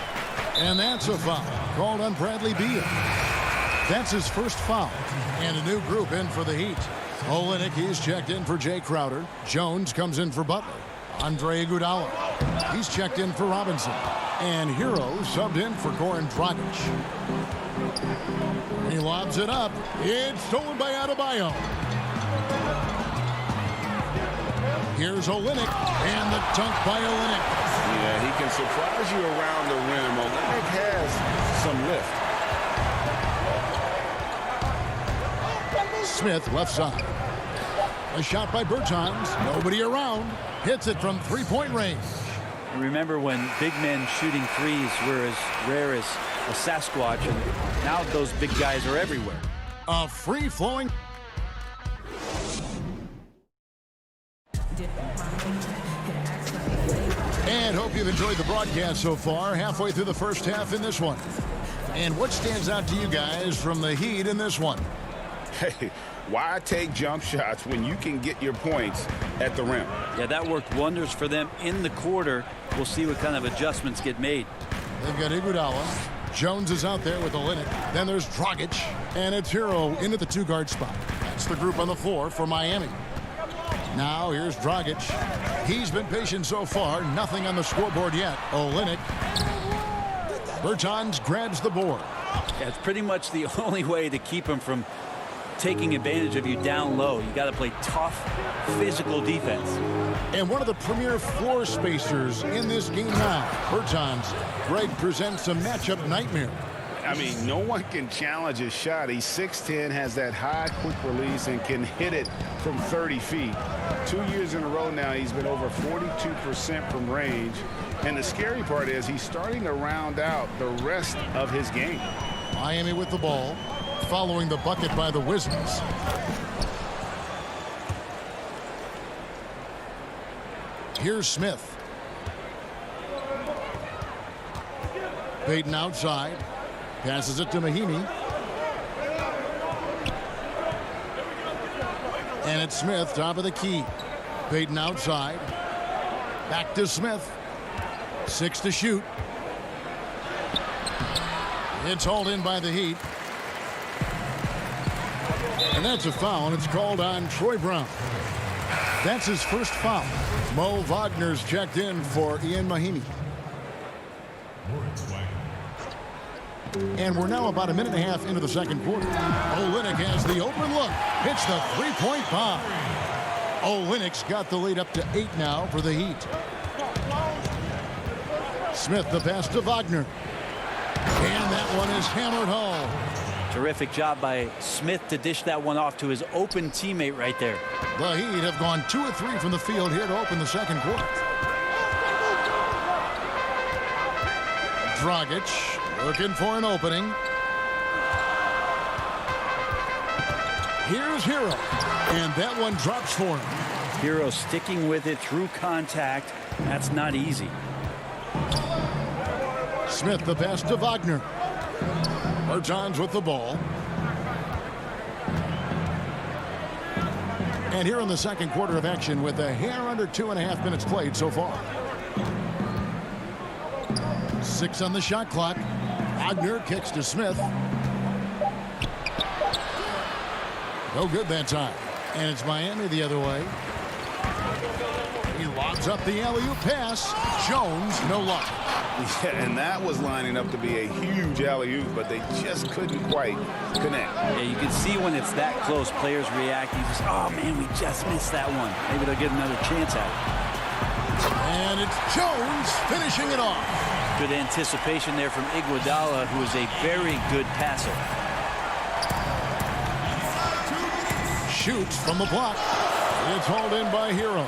And that's a foul called on Bradley Beal. That's his first foul. And a new group in for the Heat. Olynyk, he's checked in for Jay Crowder. Jones comes in for Butler. Andre Iguodala, he's checked in for Robinson. And Hero subbed in for Goran Dragic. He lobs it up. It's stolen by Adebayo. Here's Olynyk, and the dunk by Olynyk. Yeah, he can surprise you around the rim. Olynyk has some lift. Smith, left side. A shot by Bertans. Nobody around. Hits it from three-point range. Remember when big men shooting threes were as rare as a Sasquatch, and now those big guys are everywhere. A free-flowing. And hope you've enjoyed the broadcast so far. Halfway through the first half in this one. And what stands out to you guys from the Heat in this one? Hey, why take jump shots when you can get your points at the rim? Yeah, that worked wonders for them in the quarter. We'll see what kind of adjustments get made. They've got Iguodala. Jones is out there with Olynyk. Then there's Dragic. And it's Hero into the two-guard spot. That's the group on the floor for Miami. Now here's Dragic. He's been patient so far. Nothing on the scoreboard yet. Olynyk. Bertans grabs the board. Yeah, it's pretty much the only way to keep him from taking advantage of you down low. You got to play tough, physical defense. And one of the premier floor spacers in this game now, Bertans. Greg presents a matchup nightmare. I mean, no one can challenge his shot. He's 6'10", has that high quick release, and can hit it from 30 feet. 2 years in a row now, he's been over 42% from range. And the scary part is he's starting to round out the rest of his game. Miami with the ball, following the bucket by the Wizards. Here's Smith. Payton outside. Passes it to Mahinmi. And it's Smith, top of the key. Payton outside. Back to Smith. 6 to shoot. It's hauled in by the Heat. And that's a foul, and it's called on Troy Brown. That's his first foul. Mo Wagner's checked in for Ian Mahinmi. And we're now about a minute and a half into the second quarter. Olynyk has the open look. Hits the three-point bomb. Olynyk's got the lead up to 8 now for the Heat. Smith, the pass to Wagner. And that one is hammered home. Terrific job by Smith to dish that one off to his open teammate right there. The Heat have gone 2 of 3 from the field here to open the second quarter. Dragic looking for an opening. Here's Hero. And that one drops for him. Hero sticking with it through contact. That's not easy. Smith, the pass to Wagner. Bertans with the ball. And here in the second quarter of action with a hair under 2.5 minutes played so far. 6 on the shot clock. Wagner kicks to Smith. No good that time. And it's Miami the other way. He lobs up the alley-oop pass. Jones, no luck. Yeah, and that was lining up to be a huge alley-oop, but they just couldn't quite connect. Yeah, you can see when it's that close, players react. You just, oh man, we just missed that one. Maybe they'll get another chance at it. And it's Jones finishing it off. Good anticipation there from Iguodala, who is a very good passer. Shoots from the block. It's hauled in by Hero.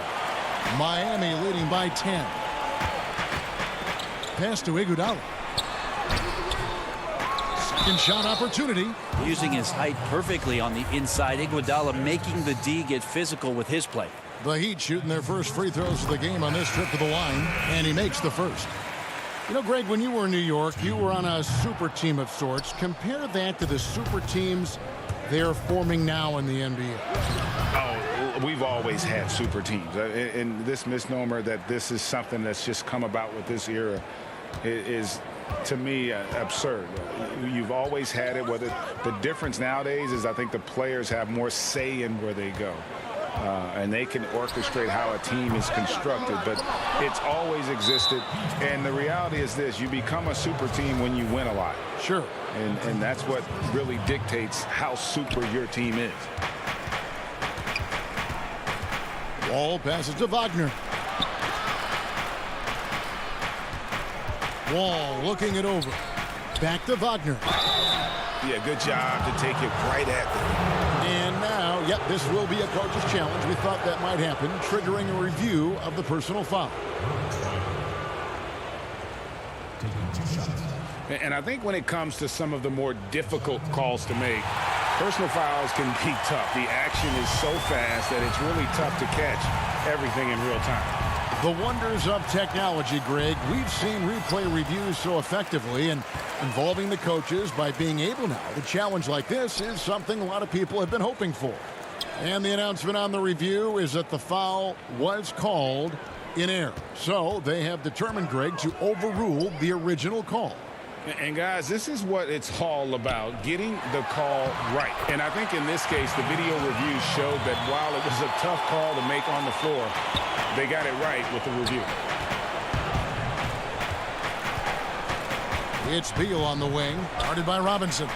Miami leading by 10. Pass to Iguodala. Second shot opportunity. Using his height perfectly on the inside. Iguodala making the D get physical with his play. The Heat shooting their first free throws of the game on this trip to the line, and he makes the first. You know, Greg, when you were in New York, you were on a super team of sorts. Compare that to the super teams they're forming now in the NBA? Oh, we've always had super teams. And this misnomer that this is something that's just come about with this era is, to me, absurd. You've always had it. Whether the difference nowadays is I think the players have more say in where they go. And they can orchestrate how a team is constructed, but it's always existed. And the reality is this: you become a super team when you win a lot. Sure. And that's what really dictates how super your team is. Wall passes to Wagner. Wall looking it over. Back to Wagner. Yeah, good job to take it right at them. And now, yep, this will be a coach's challenge. We thought that might happen, triggering a review of the personal foul. And I think when it comes to some of the more difficult calls to make, personal fouls can be tough. The action is so fast that it's really tough to catch everything in real time. The wonders of technology, Greg. We've seen replay reviews so effectively, and involving the coaches by being able now to challenge like this is something a lot of people have been hoping for. And the announcement on the review is that the foul was called in error. So they have determined, Greg, to overrule the original call. And guys, this is what it's all about, getting the call right. And I think in this case, the video review showed that while it was a tough call to make on the floor, they got it right with the review. It's Beal on the wing, guarded by Robinson.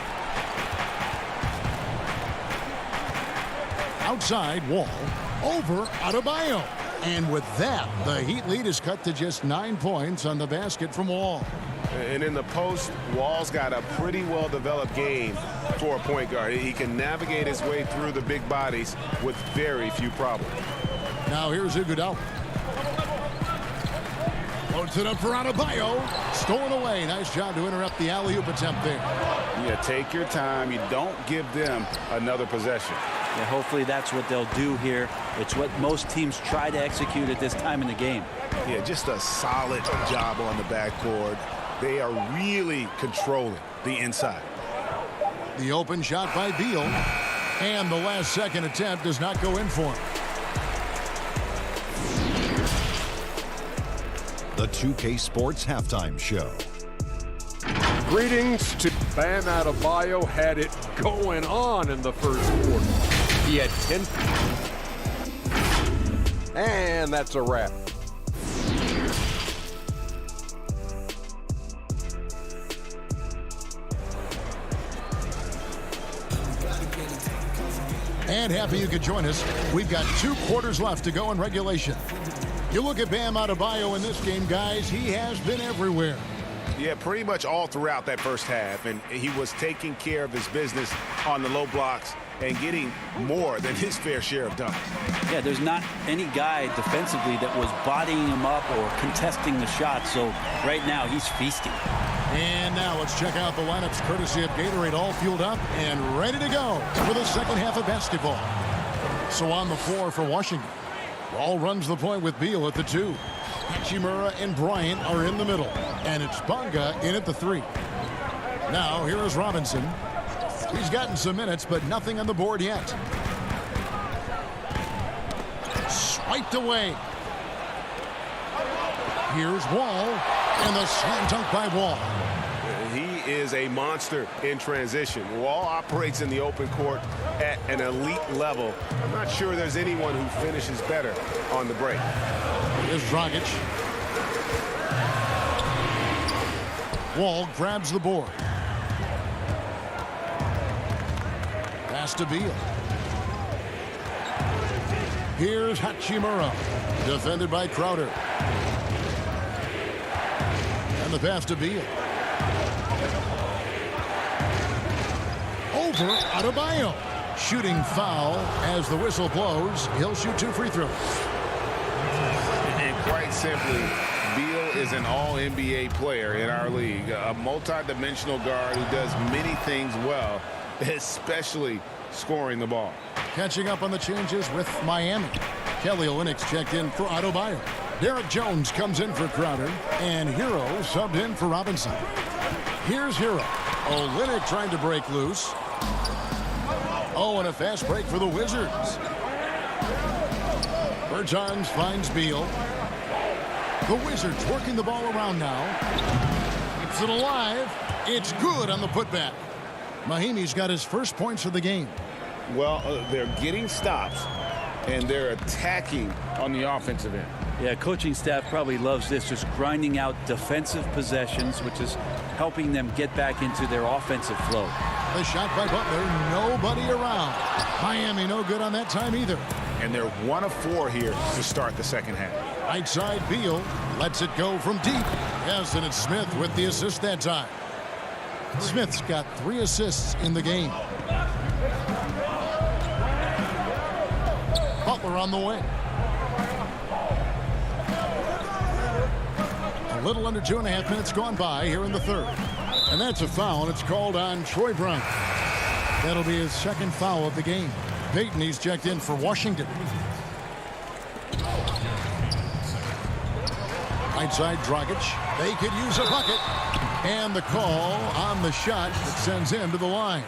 Outside, Wall, over Adebayo. And with that, the Heat lead is cut to just 9 points on the basket from Wall. And in the post, Wall's got a pretty well-developed game for a point guard. He can navigate his way through the big bodies with very few problems. Now here's Iguodala. Loads it up for Adebayo. Stolen away. Nice job to interrupt the alley-oop attempt there. Yeah, take your time. You don't give them another possession. Yeah, hopefully that's what they'll do here. It's what most teams try to execute at this time in the game. Yeah, just a solid job on the backboard. They are really controlling the inside. The open shot by Beal. And the last second attempt does not go in for him. The 2K Sports Halftime Show. Greetings to Bam Adebayo. Had it going on in the first quarter. He had 10. And that's a wrap. And happy you could join us. We've got 2 quarters left to go in regulation. You look at Bam Adebayo in this game, guys, he has been everywhere. Yeah, pretty much all throughout that first half, and he was taking care of his business on the low blocks and getting more than his fair share of dunks. Yeah, there's not any guy defensively that was bodying him up or contesting the shot, so right now he's feasting. And now let's check out the lineups courtesy of Gatorade, all fueled up and ready to go for the second half of basketball. So on the floor for Washington, Wall runs the point with Beal at the 2. Hachimura and Bryant are in the middle, and it's Bonga in at the 3. Now here is Robinson. He's gotten some minutes, but nothing on the board yet. Swiped away. Here's Wall, and the slam dunk by Wall. He is a monster in transition. Wall operates in the open court at an elite level. I'm not sure there's anyone who finishes better on the break. Here's Dragic. Wall grabs the board. Pass to Beal. Here's Hachimura, defended by Crowder. And the pass to Beal. Over Adebayo. Shooting foul as the whistle blows. He'll shoot 2 free throws. And quite simply, Beal is an all-NBA player in our league. A multi-dimensional guard who does many things well, especially scoring the ball. Catching up on the changes with Miami. Kelly Olynyk checked in for Adebayo. Derek Jones comes in for Crowder. And Hero subbed in for Robinson. Here's Hero. Olynyk trying to break loose. Oh, and a fast break for the Wizards. Bertans finds Beal. The Wizards working the ball around now. Keeps it alive. It's good on the putback. Mahimi's got his first points of the game. Well, they're getting stops, and they're attacking on the offensive end. Yeah, coaching staff probably loves this, just grinding out defensive possessions, which is helping them get back into their offensive flow. The shot by Butler, nobody around. Miami no good on that time either. And they're 1 of 4 here to start the second half. Right side, Beal lets it go from deep. Yes, and it's Smith with the assist that time. Smith's got 3 assists in the game. Butler on the wing. A little under 2.5 minutes gone by here in the third. And that's a foul, and it's called on Troy Brown. That'll be his second foul of the game. Payton, he's checked in for Washington. Right side, Dragic. They could use a bucket. And the call on the shot that sends him to the line.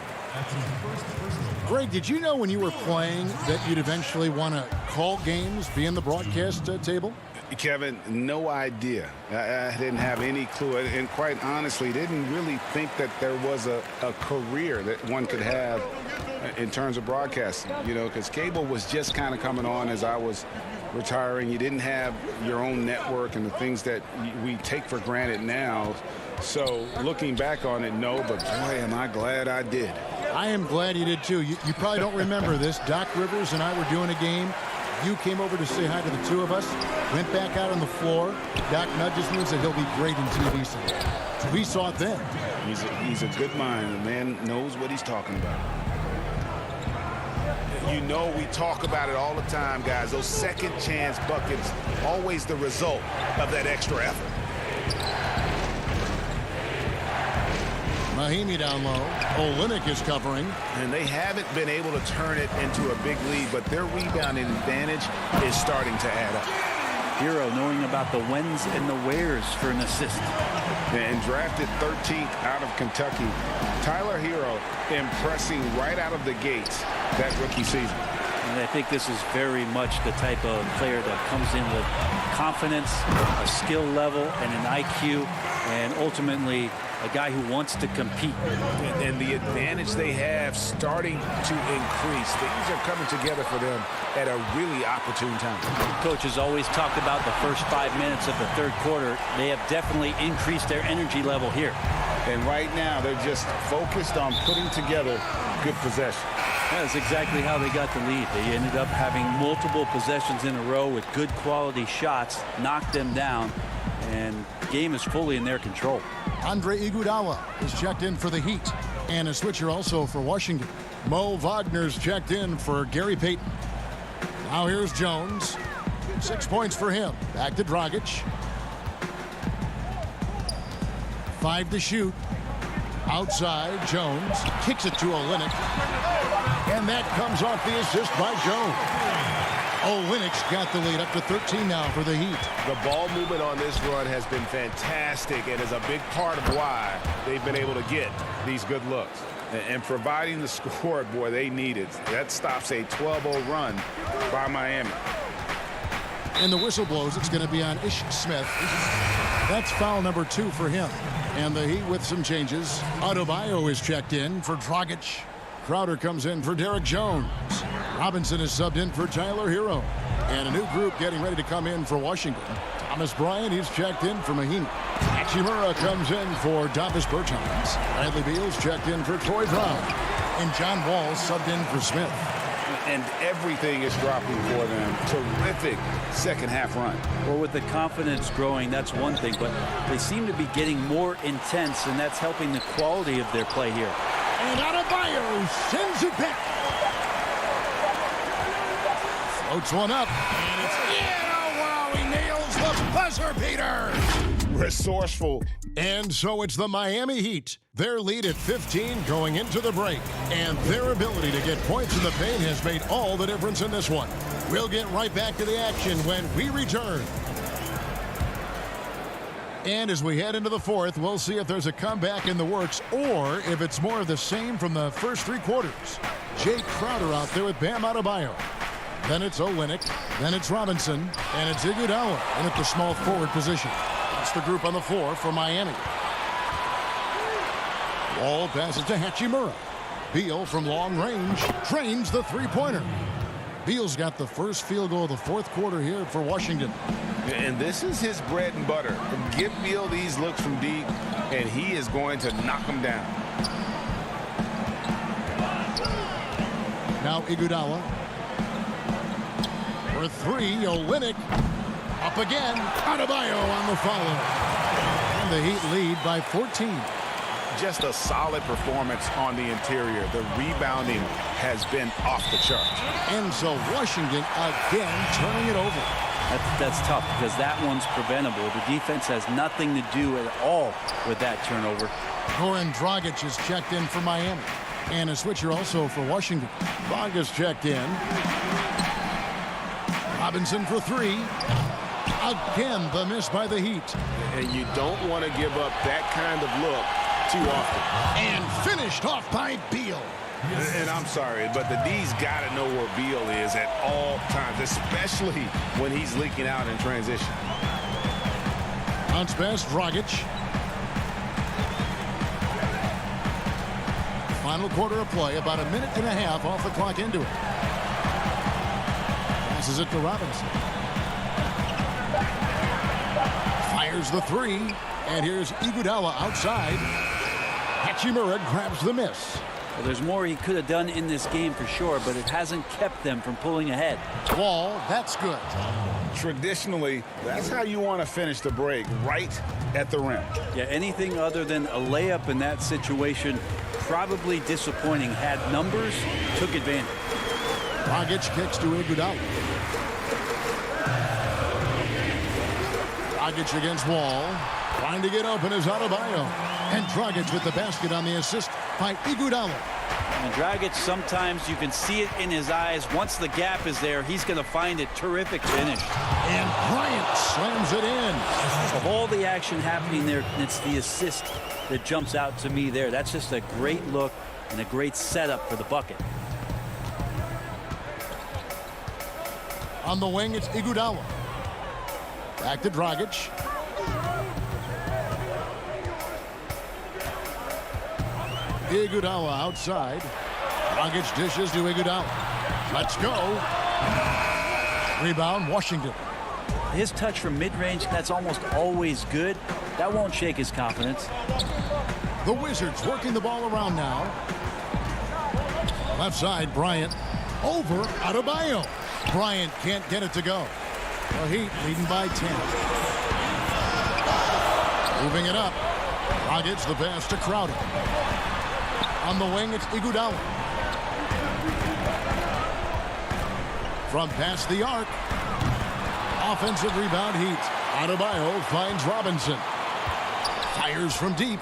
Greg, did you know when you were playing that you'd eventually want to call games, be in the broadcast table? Kevin, no idea. I didn't have any clue, and quite honestly, didn't really think that there was a career that one could have in terms of broadcasting, you know, because cable was just kind of coming on as I was retiring. You didn't have your own network and the things that we take for granted now. So looking back on it, no, but boy, am I glad I did. I am glad you did too. You probably don't remember this. Doc Rivers and I were doing a game. You came over to say hi to the two of us, went back out on the floor. Doc nudges me and said he'll be great in TV someday. So we saw it then. He's a good mind. The man knows what he's talking about. You know, we talk about it all the time, guys. Those second chance buckets, always the result of that extra effort. Mahimi down low. Olynyk is covering. And they haven't been able to turn it into a big lead, but their rebounding advantage is starting to add up. Hero knowing about the whens and the wheres for an assist. And drafted 13th out of Kentucky. Tyler Hero impressing right out of the gates that rookie season. And I think this is very much the type of player that comes in with confidence, a skill level, and an IQ, and ultimately a guy who wants to compete. And the advantage they have starting to increase. Things are coming together for them at a really opportune time. Coach has always talked about the first 5 minutes of the third quarter. They have definitely increased their energy level here. And right now, they're just focused on putting together good possession. That's exactly how they got the lead. They ended up having multiple possessions in a row with good quality shots, knocked them down, and the game is fully in their control. Andre Iguodala is checked in for the Heat, and a switcher also for Washington. Mo Wagner's checked in for Gary Payton. Now here's Jones. 6 points for him. Back to Dragic. 5 to shoot. Outside, Jones kicks it to Olynyk. And that comes off the assist by Jones. Olynyk's got the lead up to 13 now for the Heat. The ball movement on this run has been fantastic and is a big part of why they've been able to get these good looks. And providing the score, boy, they need it. That stops a 12-0 run by Miami. And the whistle blows. It's going to be on Ish Smith. That's foul number 2 for him. And the Heat with some changes. Adebayo is checked in for Dragic. Crowder comes in for Derek Jones. Robinson is subbed in for Tyler Hero. And a new group getting ready to come in for Washington. Thomas Bryant, he's checked in for Mahimi. Hachimura comes in for Davis Bertans. Bradley Beal's checked in for Troy Brown. And John Wall subbed in for Smith. And everything is dropping for them. Terrific second half run. Well, with the confidence growing, that's one thing, but they seem to be getting more intense, and that's helping the quality of their play here. And Adebayo sends it back. Floats one up. And it's in. Oh, wow, he nails the buzzer beater. Resourceful. And so it's the Miami Heat. Their lead at 15 going into the break. And their ability to get points in the paint has made all the difference in this one. We'll get right back to the action when we return. And as we head into the fourth, we'll see if there's a comeback in the works or if it's more of the same from the first 3 quarters. Jay Crowder out there with Bam Adebayo. Then it's Olynyk. Then it's Robinson. And it's Iguodala in at the small forward position. That's the group on the floor for Miami. Wall passes to Hachimura. Beal from long range drains the three-pointer. Beal's got the first field goal of the fourth quarter here for Washington. And this is his bread and butter. Give Beal these looks from deep, and he is going to knock them down. Now Iguodala. For three, Olynyk. Up again. Adebayo on the follow. And the Heat lead by 14. Just a solid performance on the interior. The rebounding has been off the charts. And so Washington again turning it over. That's tough because that one's preventable. The defense has nothing to do at all with that turnover. Goran Dragic is checked in for Miami. And a switcher also for Washington. Dragic checked in. Robinson for three. Again, the miss by the Heat. And you don't want to give up that kind of look too often. And finished off by Beal. And I'm sorry, but the D's got to know where Beal is at all times, especially when he's leaking out in transition. Bounce pass, Dragic. Final quarter of play, about a minute and a half off the clock into it. Passes it to Robinson. Fires the three. And here's Iguodala outside. Hachimura grabs the miss. Well, there's more he could have done in this game for sure, but it hasn't kept them from pulling ahead. Wall, that's good. Traditionally, that's how you want to finish the break, right at the rim. Yeah, anything other than a layup in that situation, probably disappointing. Had numbers, took advantage. Dragic kicks to Iguodala. Dragic against Wall. Trying to get open is Adebayo. And Dragic with the basket on the assist by Iguodala. And Dragic, sometimes you can see it in his eyes. Once the gap is there, he's going to find a terrific finish. And Bryant slams it in. Of all the action happening there, it's the assist that jumps out to me there. That's just a great look and a great setup for the bucket. On the wing, it's Iguodala. Back to Dragic. Iguodala outside. Dragic dishes to Iguodala. Let's go. Rebound, Washington. His touch from mid-range, that's almost always good. That won't shake his confidence. The Wizards working the ball around now. Left side, Bryant. Over Adebayo. Bryant can't get it to go. The Heat leading by 10. Moving it up. Dragic the pass to Crowder. On the wing, it's Iguodala. From past the arc. Offensive rebound Heat. Adebayo finds Robinson. Fires from deep.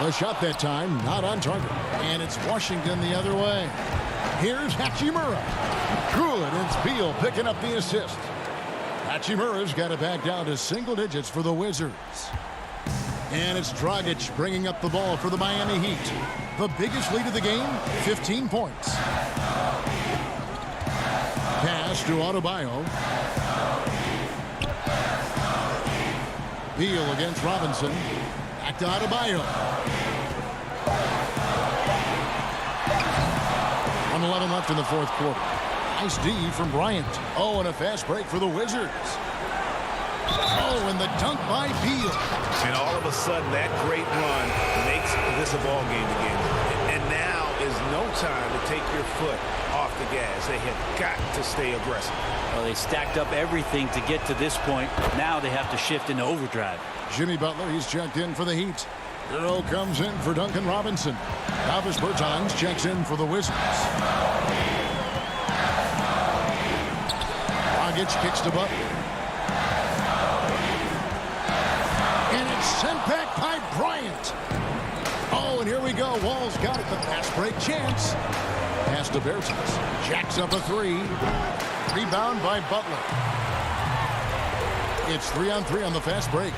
The shot that time, not on target. And it's Washington the other way. Here's Hachimura. Good, it's Beal picking up the assist. Hachimura's got it back down to single digits for the Wizards. And it's Dragic bringing up the ball for the Miami Heat. The biggest lead of the game, 15 points. Pass to Adebayo. Beal against Robinson. Back to Adebayo. 1:11 left in the fourth quarter. Nice D from Bryant. Oh, and a fast break for the Wizards. Oh, and the dunk by Beal. And all of a sudden, that great run makes this a ball game again. And now is no time to take your foot off the gas. They have got to stay aggressive. Well, they stacked up everything to get to this point. Now they have to shift into overdrive. Jimmy Butler, he's checked in for the Heat. Earl comes in for Duncan Robinson. Davis Bertans checks in for the Wizards. Dragic kicks to Butler. And it's sent back by Bryant. Oh, and here we go. Wall's got it. The pass break chance. Pass to Bertans. Jacks up a three. Rebound by Butler. It's 3-on-3 on the fast break.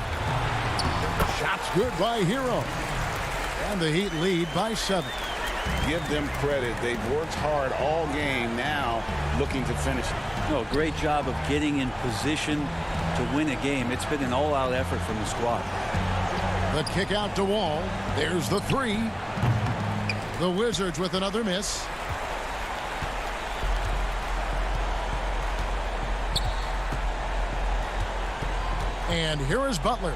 Shots good by Hero. And the Heat lead by 7. give them credit. They've worked hard all game, now looking to finish it. No, great job of getting in position to win a game. It's been an all-out effort from the squad. The kick out to Wall. There's the three. The Wizards with another miss. And here is Butler.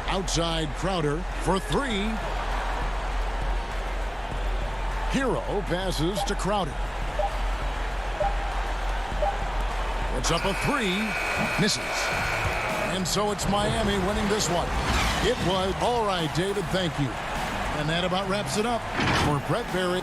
Outside Crowder for three. Hero passes to Crowder. Puts up a three. Misses. And so it's Miami winning this one. It was all right, David. Thank you. And that about wraps it up for Brett Berry.